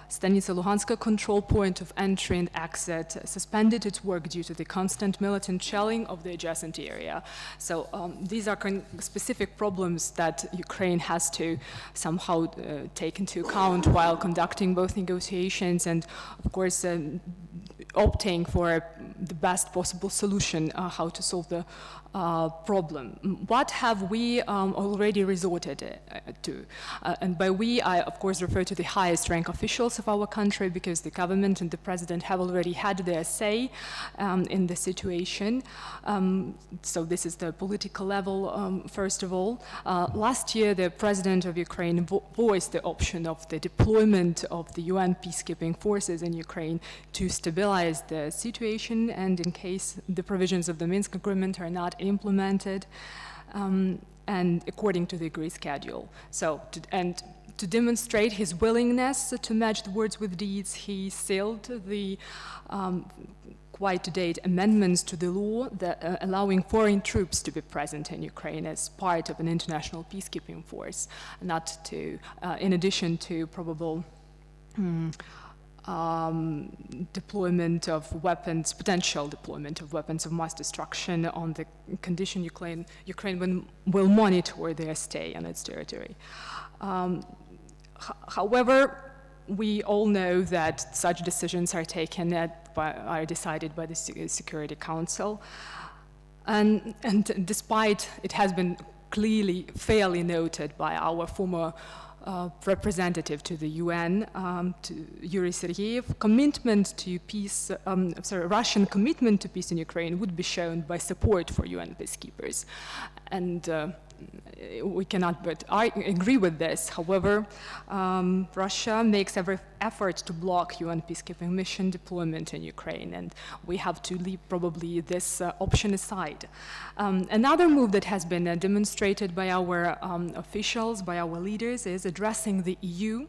Stanitsa-Luhanska control point of entry and exit suspended its work due to the constant militant shelling of the adjacent area. So these are specific problems that Ukraine has to somehow take into account while conducting both negotiations and, of course, opting for the best possible solution how to solve the problem. What have we already resorted to? And by we, I of course refer to the highest rank officials of our country, because the government and the president have already had their say in the situation. So this is the political level, first of all. Last year, the president of Ukraine voiced the option of the deployment of the UN peacekeeping forces in Ukraine to stabilize the situation, and in case the provisions of the Minsk agreement are not implemented, and according to the agreed schedule. So, to demonstrate his willingness to match the words with deeds, he sealed the quite to date amendments to the law that allowing foreign troops to be present in Ukraine as part of an international peacekeeping force, not to, in addition to probable deployment of weapons, potential deployment of weapons of mass destruction on the condition Ukraine will monitor their stay on its territory. However, we all know that such decisions are taken are decided by the Security Council, and despite it has been clearly fairly noted by our former representative to the UN, to Yuri Sergeyev, commitment to peace, Russian commitment to peace in Ukraine would be shown by support for UN peacekeepers. And we cannot but I agree with this. However, Russia makes every effort to block UN peacekeeping mission deployment in Ukraine, and we have to leave probably this option aside. Another move that has been demonstrated by our officials, by our leaders, is addressing the EU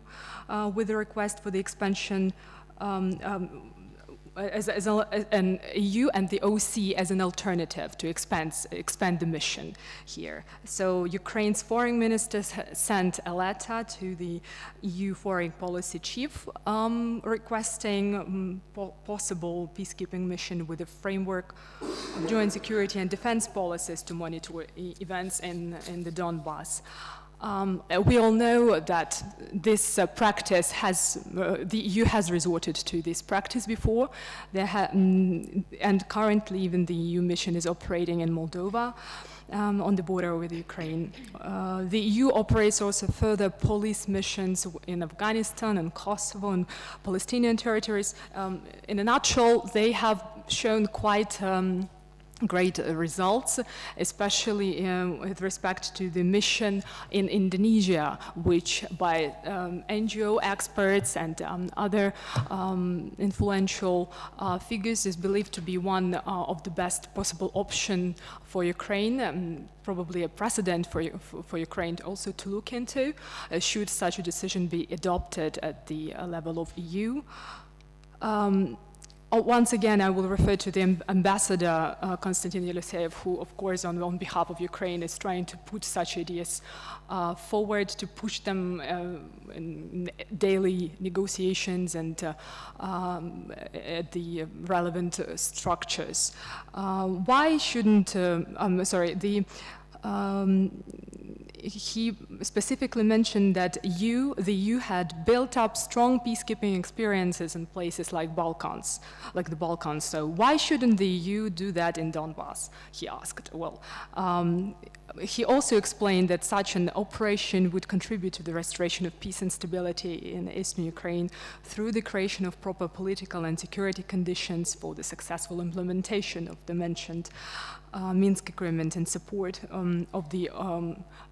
with a request for the expansion as an EU and the OC as an alternative to expand the mission here. So Ukraine's foreign minister sent a letter to the EU foreign policy chief requesting possible peacekeeping mission with a framework of joint security and defense policies to monitor events in the Donbass. We all know that this practice the EU has resorted to this practice before, and currently even the EU mission is operating in Moldova on the border with Ukraine. The EU operates also further police missions in Afghanistan and Kosovo and Palestinian territories. In a nutshell, they have shown quite great results, especially with respect to the mission in Indonesia, which by NGO experts and other influential figures is believed to be one of the best possible option for Ukraine, probably a precedent for Ukraine also to look into, should such a decision be adopted at the level of EU. Once again, I will refer to the ambassador, Konstantin Yeliseyev, who, of course, on behalf of Ukraine is trying to put such ideas forward, to push them in daily negotiations and at the relevant structures. Why shouldn't, he specifically mentioned that the EU had built up strong peacekeeping experiences in places like the Balkans. So why shouldn't the EU do that in Donbass? He asked. Well, he also explained that such an operation would contribute to the restoration of peace and stability in eastern Ukraine through the creation of proper political and security conditions for the successful implementation of the mentioned Minsk Agreement in support of the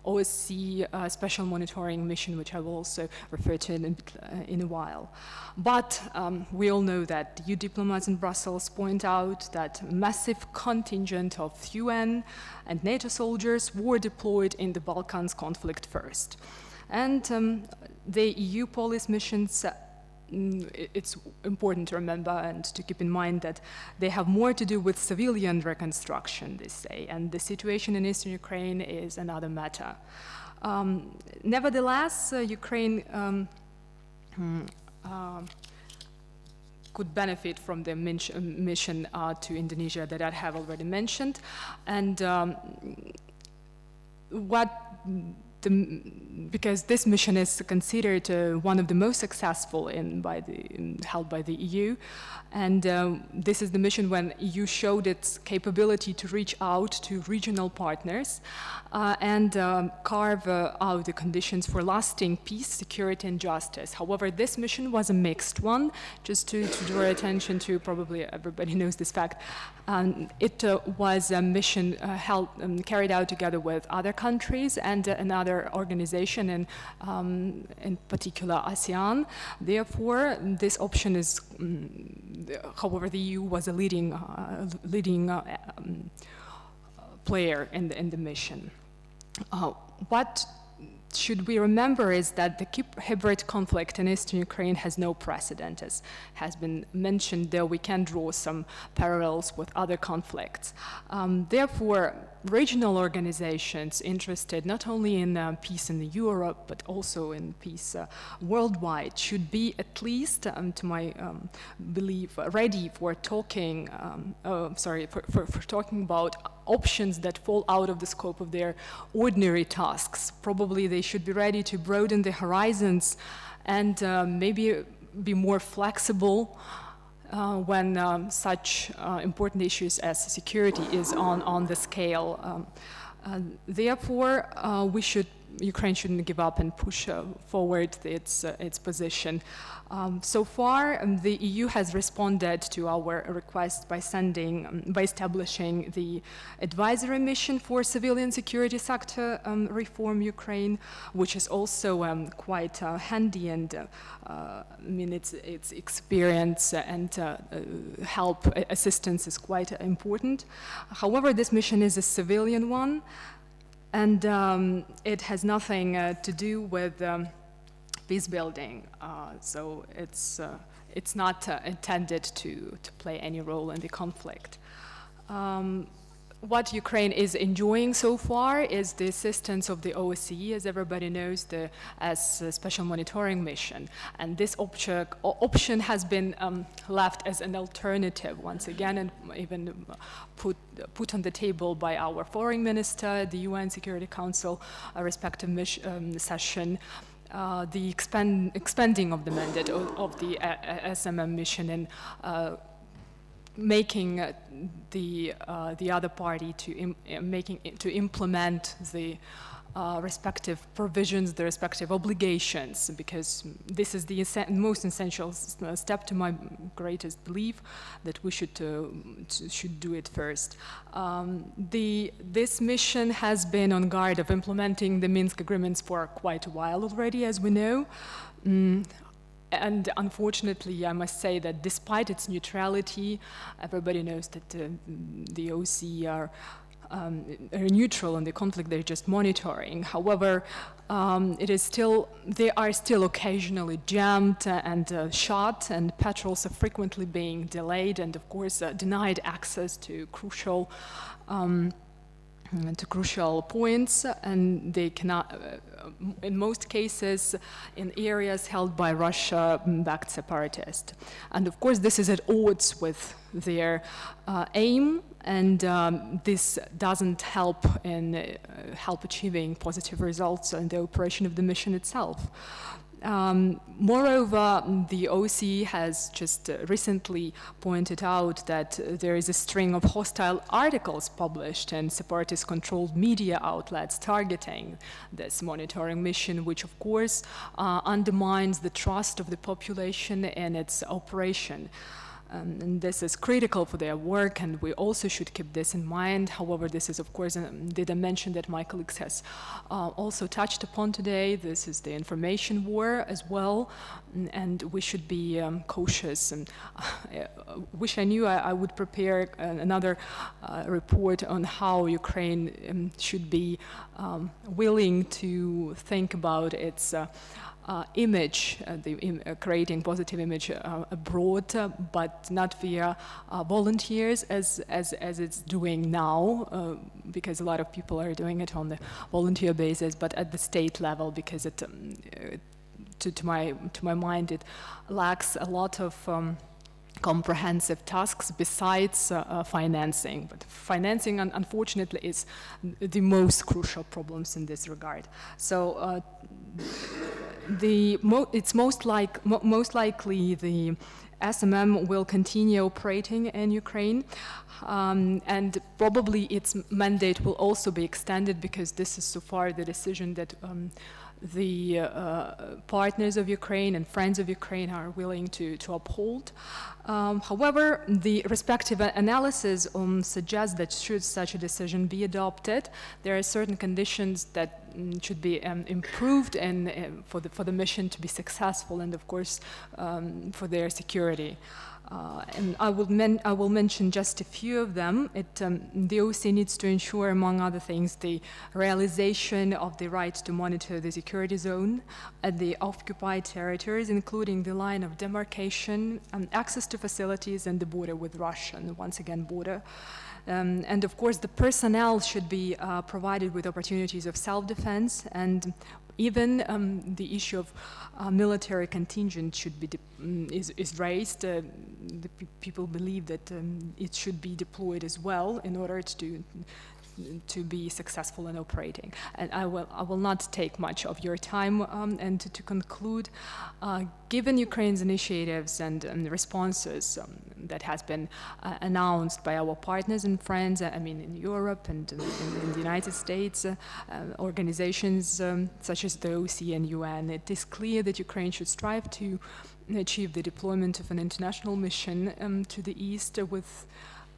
OSCE Special Monitoring Mission, which I will also refer to in a while. But we all know that EU diplomats in Brussels point out that a massive contingent of UN and NATO soldiers were deployed in the Balkans conflict first. And the EU police missions, it's important to remember and to keep in mind that they have more to do with civilian reconstruction, they say, and the situation in eastern Ukraine is another matter. Nevertheless, Ukraine could benefit from the mission to Indonesia that I have already mentioned, and because this mission is considered one of the most successful held by the EU, and this is the mission when EU showed its capability to reach out to regional partners and carve out the conditions for lasting peace, security, and justice. However, this mission was a mixed one. Just to draw attention to, probably everybody knows this fact, it was a mission carried out together with other countries and another organization, in particular ASEAN. Therefore, this option is, however, the EU was a leading player in the mission. What should we remember is that the hybrid conflict in eastern Ukraine has no precedent, as has been mentioned, though we can draw some parallels with other conflicts. Therefore, regional organizations interested not only in peace in Europe, but also in peace worldwide should be at least, to my belief, ready for talking, for talking about options that fall out of the scope of their ordinary tasks. Probably they should be ready to broaden the horizons and maybe be more flexible when such important issues as security is on the scale. Therefore, Ukraine shouldn't give up and push forward its position. So far, the EU has responded to our request by establishing the advisory mission for civilian security sector reform Ukraine, which is also quite handy, and its experience and help assistance is quite important. However, this mission is a civilian one, and it has nothing to do with peace building, so it's not intended to play any role in the conflict. What Ukraine is enjoying so far is the assistance of the OSCE, as everybody knows, as a special monitoring mission. And this option has been left as an alternative once again, and even put on the table by our foreign minister, the UN Security Council, a respective session. The expanding of the mandate of the SMM mission and making the other party to implement the respective provisions, the respective obligations, because this is the most essential step, to my greatest belief, that we should do it first. This mission has been on guard of implementing the Minsk agreements for quite a while already, as we know. And unfortunately, I must say that despite its neutrality, everybody knows that the OSCE are neutral in the conflict, they're just monitoring. However, they are still occasionally jammed and shot, and patrols are frequently being delayed and, of course, denied access to crucial to crucial points, and they cannot, in most cases, in areas held by Russia-backed separatists. And of course, this is at odds with their aim, and this doesn't help in help achieving positive results in the operation of the mission itself. Moreover, the OSCE has just recently pointed out that there is a string of hostile articles published in separatist-controlled media outlets targeting this monitoring mission, which of course undermines the trust of the population in its operation. And this is critical for their work, and we also should keep this in mind. However, this is, of course, the dimension that my colleagues has also touched upon today. This is the information war as well, and we should be cautious. And wish I knew I would prepare another report on how Ukraine should be willing to think about its image, creating positive image abroad, but not via volunteers as it's doing now, because a lot of people are doing it on the volunteer basis, but at the state level, because it, to my mind, it lacks a lot of comprehensive tasks besides financing. But financing, unfortunately, is the most crucial problems in this regard. So it's most likely the SMM will continue operating in Ukraine, and probably its mandate will also be extended, because this is so far the decision that the partners of Ukraine and friends of Ukraine are willing to uphold. However, the respective analysis suggests that should such a decision be adopted, there are certain conditions that should be improved and for the mission to be successful, and of course for their security. And I will mention just a few of them. The OSCE needs to ensure, among other things, the realization of the right to monitor the security zone at the occupied territories, including the line of demarcation, access to facilities, and the border with Russia, and once again border. And of course, the personnel should be provided with opportunities of self-defense, and even the issue of military contingent should be is raised. The people believe that it should be deployed as well in order to be successful in operating. And I will not take much of your time. And to conclude, given Ukraine's initiatives and responses that has been announced by our partners and friends, I mean in Europe and in the United States, organizations such as the OSCE and UN, it is clear that Ukraine should strive to achieve the deployment of an international mission to the east with.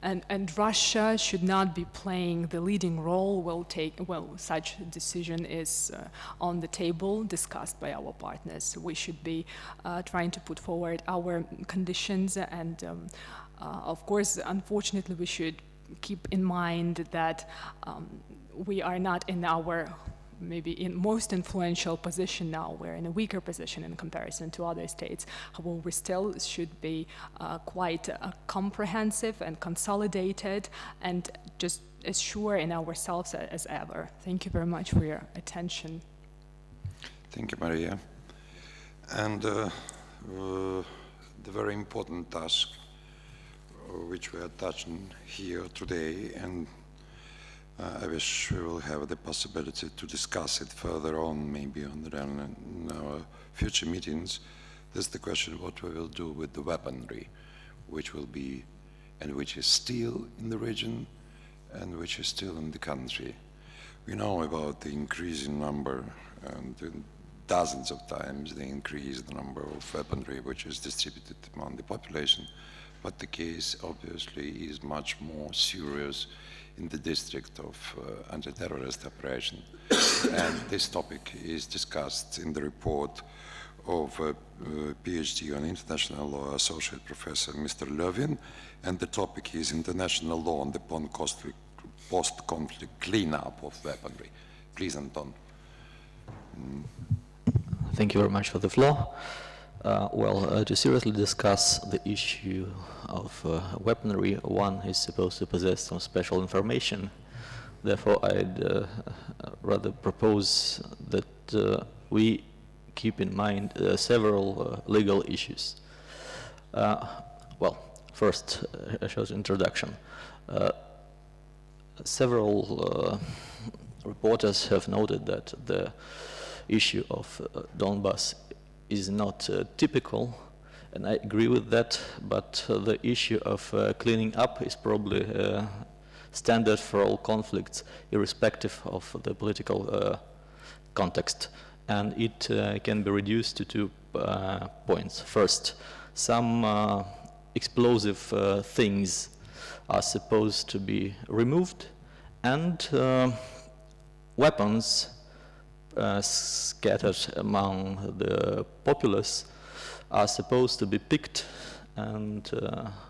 And Russia should not be playing the leading role. Such decision is on the table, discussed by our partners. We should be trying to put forward our conditions, and of course, unfortunately, we should keep in mind that we are not in our maybe in most influential position now. We're in a weaker position in comparison to other states. However, we still should be quite comprehensive and consolidated and just as sure in ourselves as ever. Thank you very much for your attention. Thank you, Maria. And the very important task which we are touching here today, and I wish we will have the possibility to discuss it further on, maybe in our future meetings. This is the question what we will do with the weaponry, which will be, and which is still in the region, and which is still in the country. We know about the increasing number, and dozens of times they increase the number of weaponry which is distributed among the population, but the case obviously is much more serious in the district of anti-terrorist operation. And this topic is discussed in the report of a PhD on international law associate professor Mr. Levin, and the topic is international law on the post-conflict cleanup of weaponry. Please, Anton. Thank you very much for the floor. To seriously discuss the issue of weaponry, one is supposed to possess some special information Therefore, I'd rather propose that we keep in mind several legal issues. Well, first, a short introduction. Several reporters have noted that the issue of Donbass is not typical, and I agree with that, but the issue of cleaning up is probably standard for all conflicts, irrespective of the political context. And it can be reduced to 2 points. First, some explosive things are supposed to be removed, and weapons scattered among the populace are supposed to be picked, and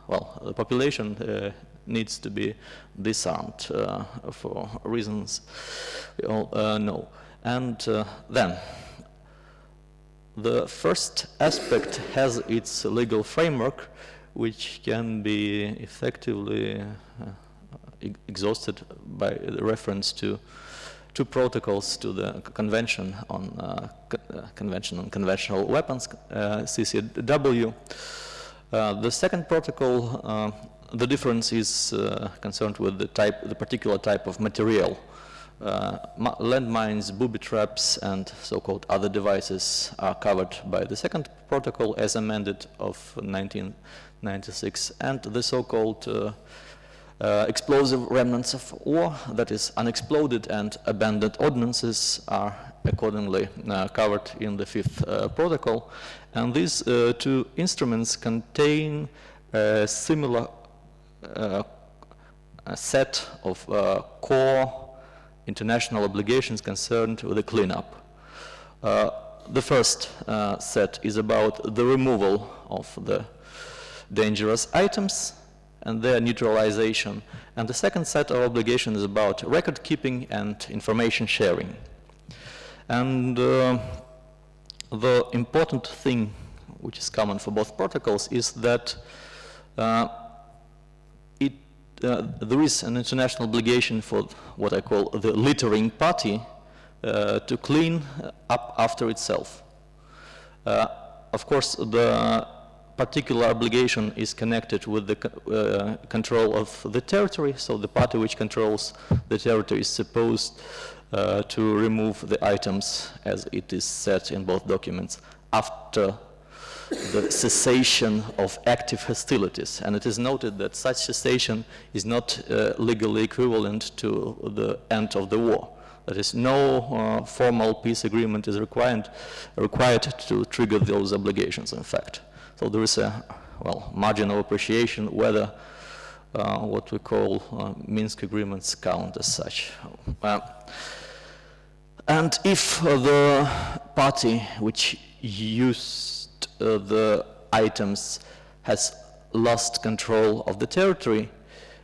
well, the population needs to be disarmed for reasons we all know. And then the first aspect has its legal framework, which can be effectively exhausted by the reference to 2 protocols to the Convention on Conventional Weapons, CCW. The second protocol, the difference is concerned with the particular type of material. Landmines, booby traps, and so-called other devices are covered by the second protocol as amended of 1996, and the so-called explosive remnants of war, that is unexploded and abandoned ordnances, are accordingly covered in the 5th protocol. And these 2 instruments contain a similar set of core international obligations concerned with the cleanup. The first set is about the removal of the dangerous items and their neutralization, and the second set of obligations is about record keeping and information sharing. And the important thing, which is common for both protocols, is that there is an international obligation for what I call the littering party to clean up after itself. Of course, the particular obligation is connected with the control of the territory, so the party which controls the territory is supposed to remove the items, as it is said in both documents, after the cessation of active hostilities. And it is noted that such cessation is not legally equivalent to the end of the war. That is, no formal peace agreement is required to trigger those obligations, in fact. So there is a, well, margin of appreciation whether what we call Minsk agreements count as such. And if the party which used the items has lost control of the territory,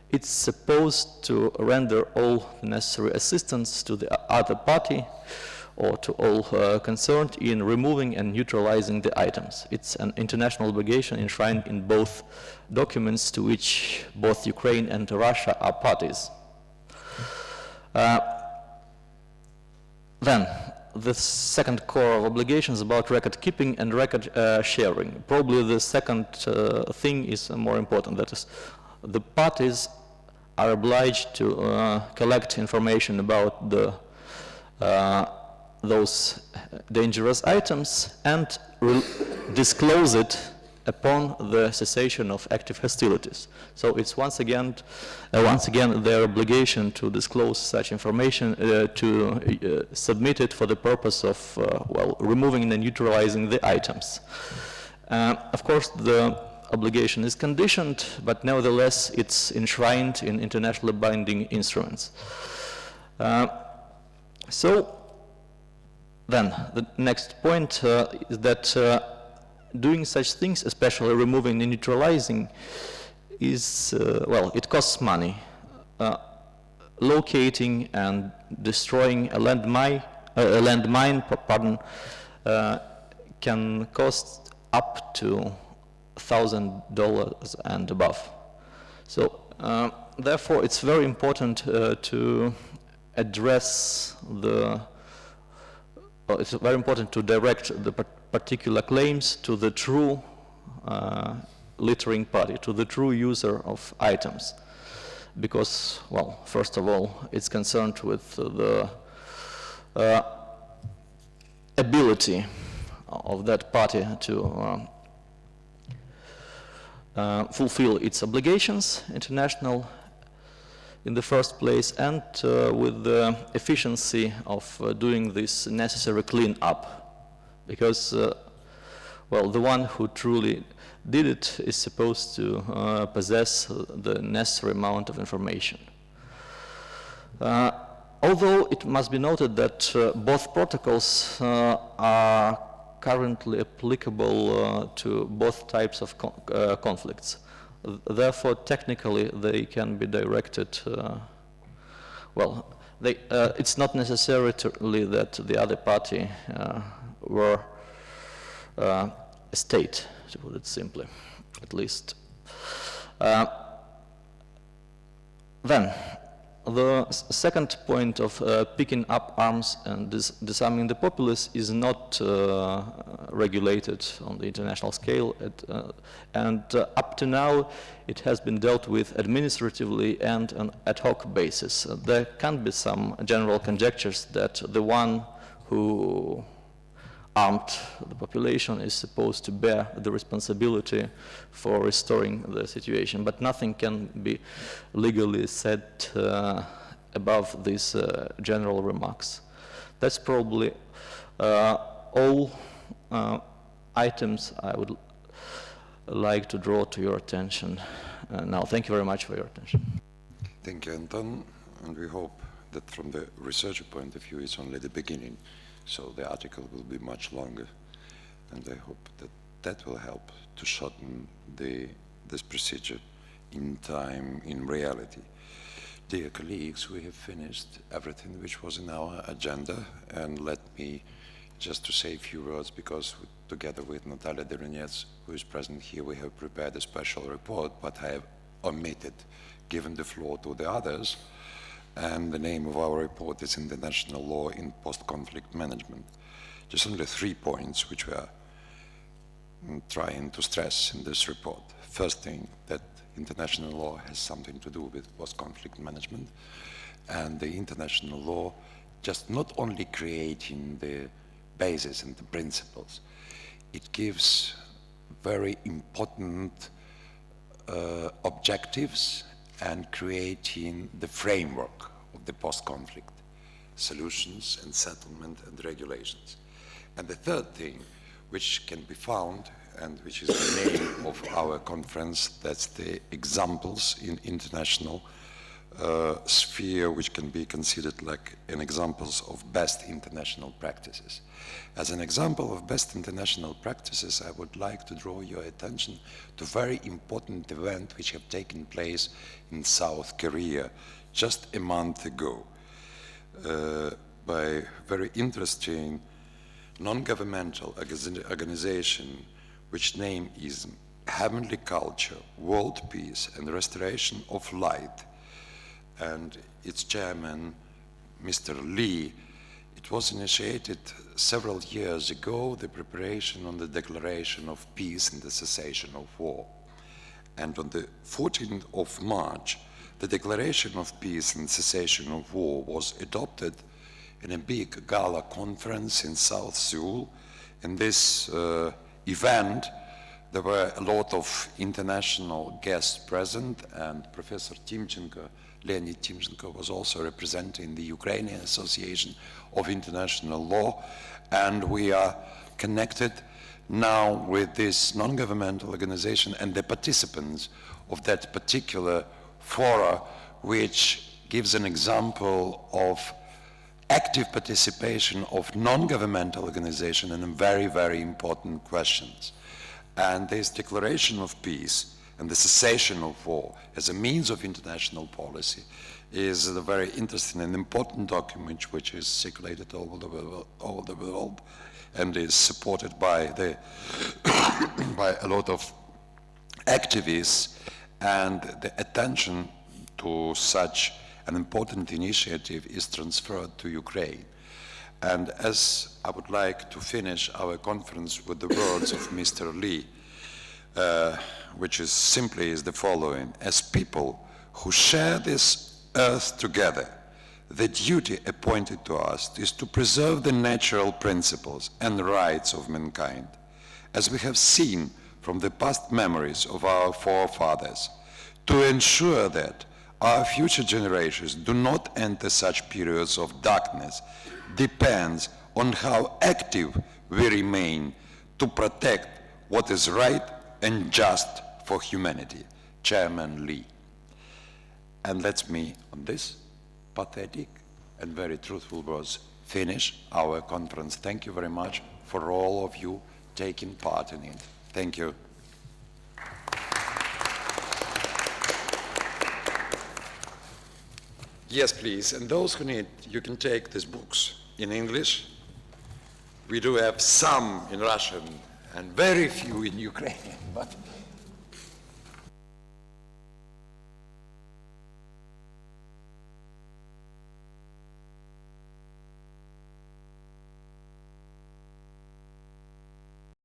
it's supposed to render all necessary assistance to the other party or to all concerned in removing and neutralizing the items. It's an international obligation enshrined in both documents to which both Ukraine and Russia are parties. Then, the second core of obligations about record keeping and record sharing. Probably the second thing is more important. That is, the parties are obliged to collect information about those dangerous items and disclose it upon the cessation of active hostilities. So it's once again their obligation to disclose such information, to submit it for the purpose of well, removing and neutralizing the items. Of course, the obligation is conditioned, but nevertheless it's enshrined in internationally binding instruments. So then the next point is that doing such things, especially removing and neutralizing, is, well, it costs money. Locating and destroying a landmine, can cost up to $1,000 and above. So, therefore, it's very important to address the, well, it's very important to direct the particular claims to the true littering party, to the true user of items. Because, well, first of all, it's concerned with the ability of that party to fulfill its obligations, international, in the first place, and with the efficiency of doing this necessary clean-up. Because, well, the one who truly did it is supposed to possess the necessary amount of information. Although it must be noted that both protocols are currently applicable to both types of conflicts. Therefore, technically, they can be directed, well, it's not necessarily that the other party were a state, to put it simply, at least. Then, the second point of picking up arms and disarming the populace is not regulated on the international scale, and up to now it has been dealt with administratively and on ad hoc basis. There can be some general conjectures that the one who armed the population is supposed to bear the responsibility for restoring the situation, but nothing can be legally said above these general remarks. That's probably all items I would like to draw to your attention now. Thank you very much for your attention. Thank you, Anton, and we hope that from the researcher point of view it's only the beginning. So the article will be much longer, and I hope that that will help to shorten this procedure in time, in reality. Dear colleagues, we have finished everything which was in our agenda, and let me just to say a few words, because together with Natalia Derenets, who is present here, we have prepared a special report, but I have omitted giving the floor to the others. And the name of our report is International Law in Post-Conflict Management. Just only 3 points which we are trying to stress in this report. First thing, that international law has something to do with post-conflict management, and the international law just not only creating the basis and the principles, it gives very important objectives and creating the framework of the post-conflict solutions and settlement and regulations. And the third thing, which can be found and which is the name of our conference, that's the examples in international sphere which can be considered like an examples of best international practices. As an example of best international practices, I would like to draw your attention to a very important event which have taken place in South Korea just a month ago by a very interesting non-governmental organization which name is Heavenly Culture, World Peace and Restoration of Light, and its chairman, Mr. Lee. It was initiated several years ago, the preparation on the declaration of peace and the cessation of war. And on the 14th of March, the declaration of peace and cessation of war was adopted in a big gala conference in South Seoul. In this event, there were a lot of international guests present, and Professor Timchenko, Leonid Timchenko, was also representing the Ukrainian Association of International Law, and we are connected now with this non-governmental organization and the participants of that particular fora, which gives an example of active participation of non-governmental organizations in very, very important questions. And this declaration of peace and the cessation of war as a means of international policy is a very interesting and important document which is circulated all over the world and is supported by by a lot of activists, and the attention to such an important initiative is transferred to Ukraine. And as I would like to finish our conference with the words of Mr. Lee, which is simply the following: as people who share this earth together, the duty appointed to us is to preserve the natural principles and rights of mankind, as we have seen from the past memories of our forefathers, to ensure that our future generations do not enter such periods of darkness depends on how active we remain to protect what is right and just for humanity. Chairman Lee. And let me, on this pathetic and very truthful words, finish our conference. Thank you very much for all of you taking part in it. Thank you. Yes, please. And those who need, you can take these books in English. We do have some in Russian and very few in Ukrainian, but